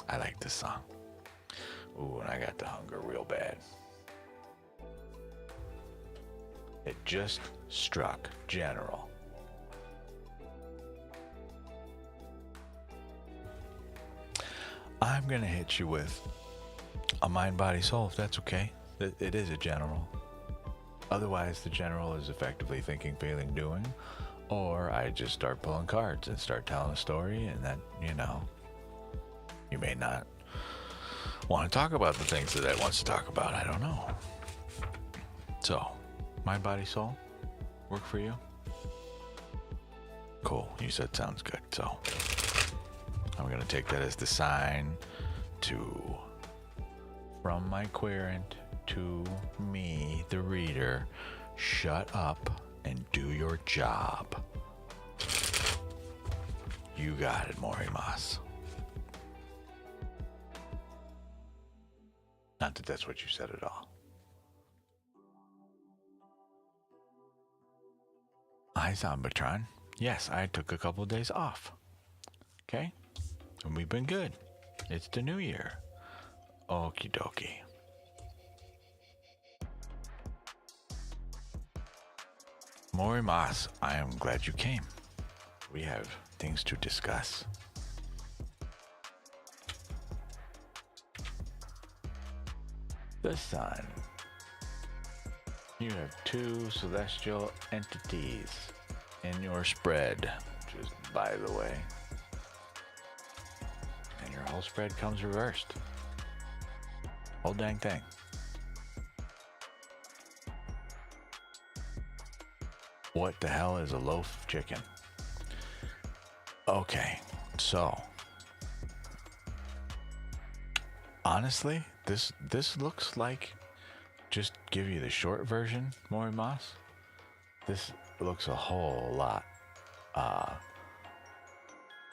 I like this song. Ooh, and I got the hunger real bad. It just struck general. I'm gonna hit you with a mind, body, soul, if that's okay. It is a general. Otherwise, the general is effectively thinking, feeling, doing. Or I just start pulling cards and start telling a story, and then, you know, you may not want to talk about the things that it wants to talk about. I don't know. So, mind, body, soul, work for you? Cool. You said sounds good. So, I'm going to take that as the sign to, from my querent to me, the reader, shut up and do your job. You got it, Maury Moss. Not that that's what you said at all. Hi, Zombatron. Yes, I took a couple of days off. Okay? And we've been good. It's the new year. Okie dokie. Maury Moss, I am glad you came. We have things to discuss. The sun. You have two celestial entities in your spread, just by the way. And your whole spread comes reversed. Whole dang thing. What the hell is a loaf of chicken? Okay, so honestly, this looks like, just give you the short version, Maury Moss. This looks a whole lot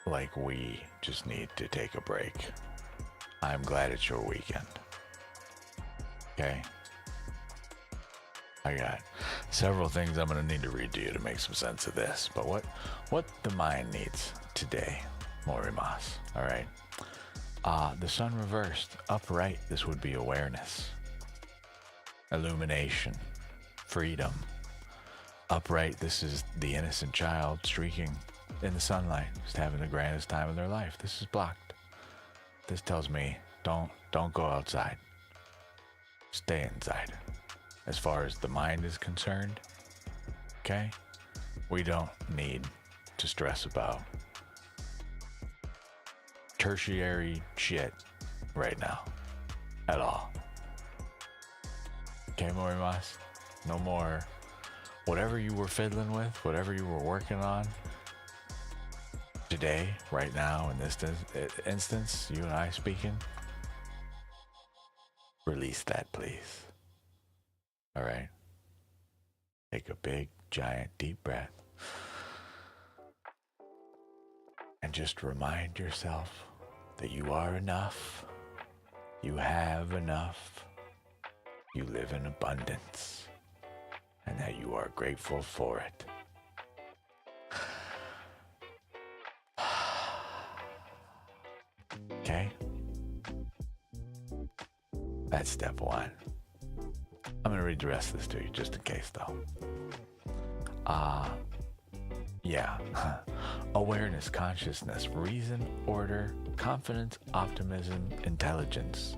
like we just need to take a break. I'm glad it's your weekend. Okay. I got several things I'm going to need to read to you to make some sense of this. But what the mind needs today, Morimas, all right? The sun reversed, upright, this would be awareness, illumination, freedom. Upright, this is the innocent child streaking in the sunlight, just having the grandest time of their life. This is blocked. This tells me don't go outside. Stay inside. As far as the mind is concerned, okay? We don't need to stress about tertiary shit right now at all. Okay, Morimas? No more. Whatever you were fiddling with, whatever you were working on today, right now, in this instance, you and I speaking, release that, please. All right? Take a big, giant, deep breath. And just remind yourself that you are enough. You have enough. You live in abundance. And that you are grateful for it. Okay? That's step one. I'm going to read the rest of this to you just in case, though. Yeah. Awareness, consciousness, reason, order, confidence, optimism, intelligence.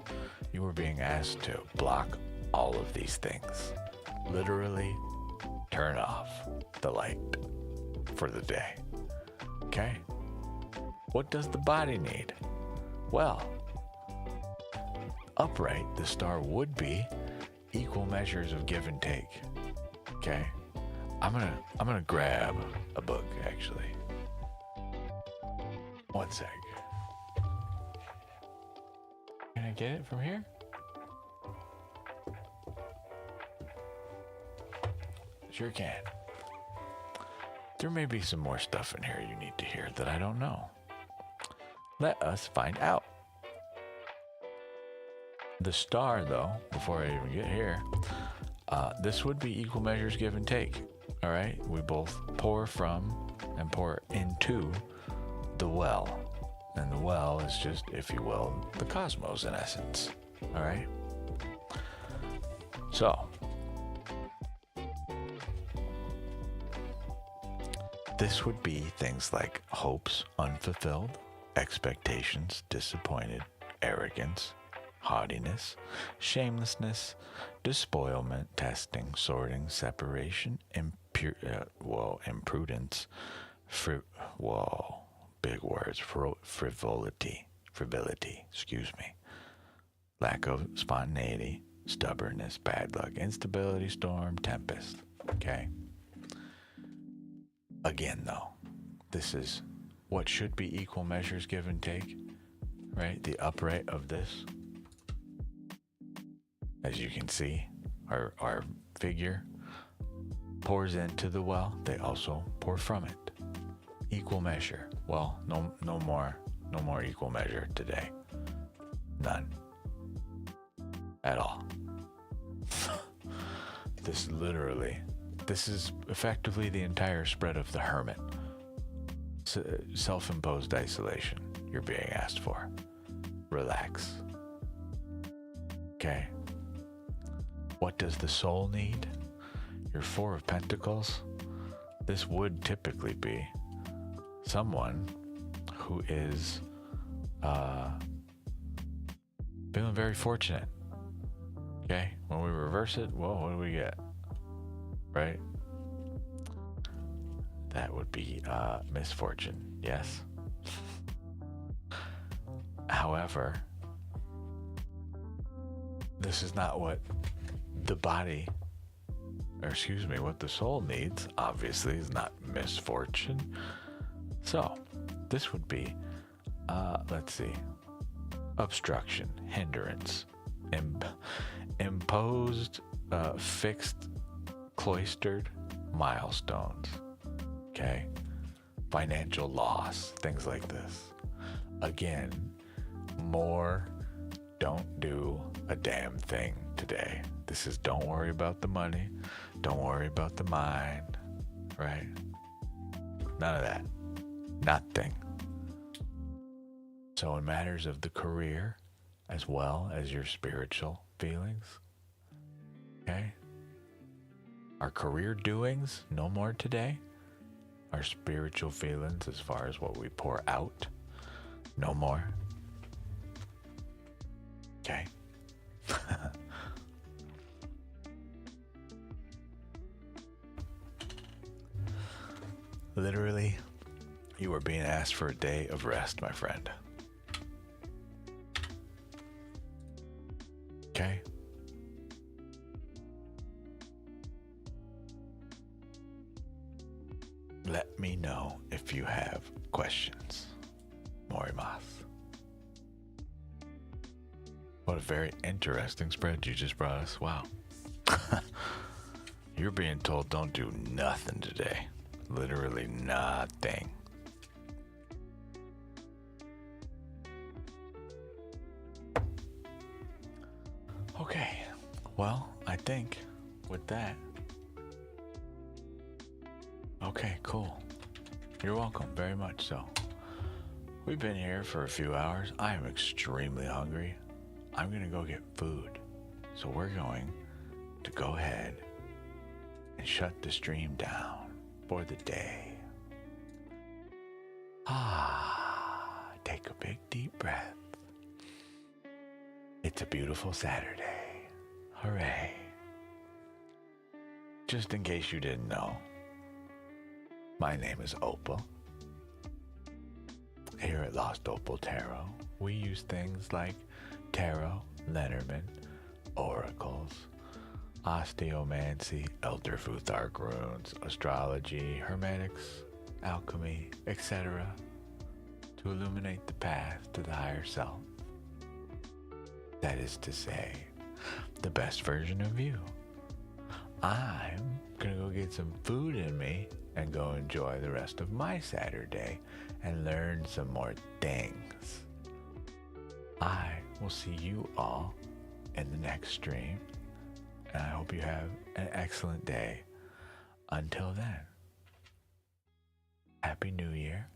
You are being asked to block all of these things. Literally turn off the light for the day. Okay? What does the body need? Well, upright, the star would be equal measures of give and take. Okay? I'm gonna grab a book, actually. One sec. Can I get it from here? Sure can. There may be some more stuff in here you need to hear that I don't know. Let us find out. The star, though, before I even get here, this would be equal measures give and take. All right? We both pour from and pour into the well. And the well is just, if you will, the cosmos in essence. All right? So, this would be things like hopes unfulfilled, expectations disappointed, arrogance, haughtiness, shamelessness, despoilment, testing, sorting, separation, imprudence, big words, frivolity, lack of spontaneity, stubbornness, bad luck, instability, storm, tempest. Okay? Again, though, this is what should be equal measures give and take, right? The upright of this. As you can see, our figure pours into the well. They also pour from it. Equal measure. Well, no more equal measure today. None. At all. This is effectively the entire spread of the hermit. Self-imposed isolation you're being asked for. Relax. Okay. What does the soul need? Your Four of Pentacles. This would typically be someone who is feeling very fortunate. Okay? When we reverse it, whoa, what do we get? Right? That would be misfortune, yes? However, this is not what the body, what the soul needs, obviously, is not misfortune. So, this would be, let's see, obstruction, hindrance, imposed, fixed, cloistered milestones. Okay? Financial loss, things like this. Again, more don't do a damn thing today. This is don't worry about the money. Don't worry about the mind. Right? None of that. Nothing. So in matters of the career, as well as your spiritual feelings, okay? Our career doings, no more today. Our spiritual feelings, as far as what we pour out, no more. Okay? Literally, you are being asked for a day of rest, my friend. Okay? Let me know if you have questions. Morimas. What a very interesting spread you just brought us. Wow. You're being told don't do nothing today. Literally nothing. Okay. Well, I think with that. Okay, cool. You're welcome, very much so. We've been here for a few hours. I am extremely hungry. I'm gonna go get food. So we're going to go ahead and shut the stream down for the day. Take a big deep breath. It's a beautiful Saturday. Hooray. Just in case you didn't know, my name is Opal. Here at Lost Opal Tarot, we use things like tarot, Lenormand, oracles, osteomancy, elder futhark runes, astrology, hermetics, alchemy, etc. to illuminate the path to the higher self. That is to say, the best version of you. I'm gonna go get some food in me and go enjoy the rest of my Saturday and learn some more things. I will see you all in the next stream, and I hope you have an excellent day. Until then, Happy New Year.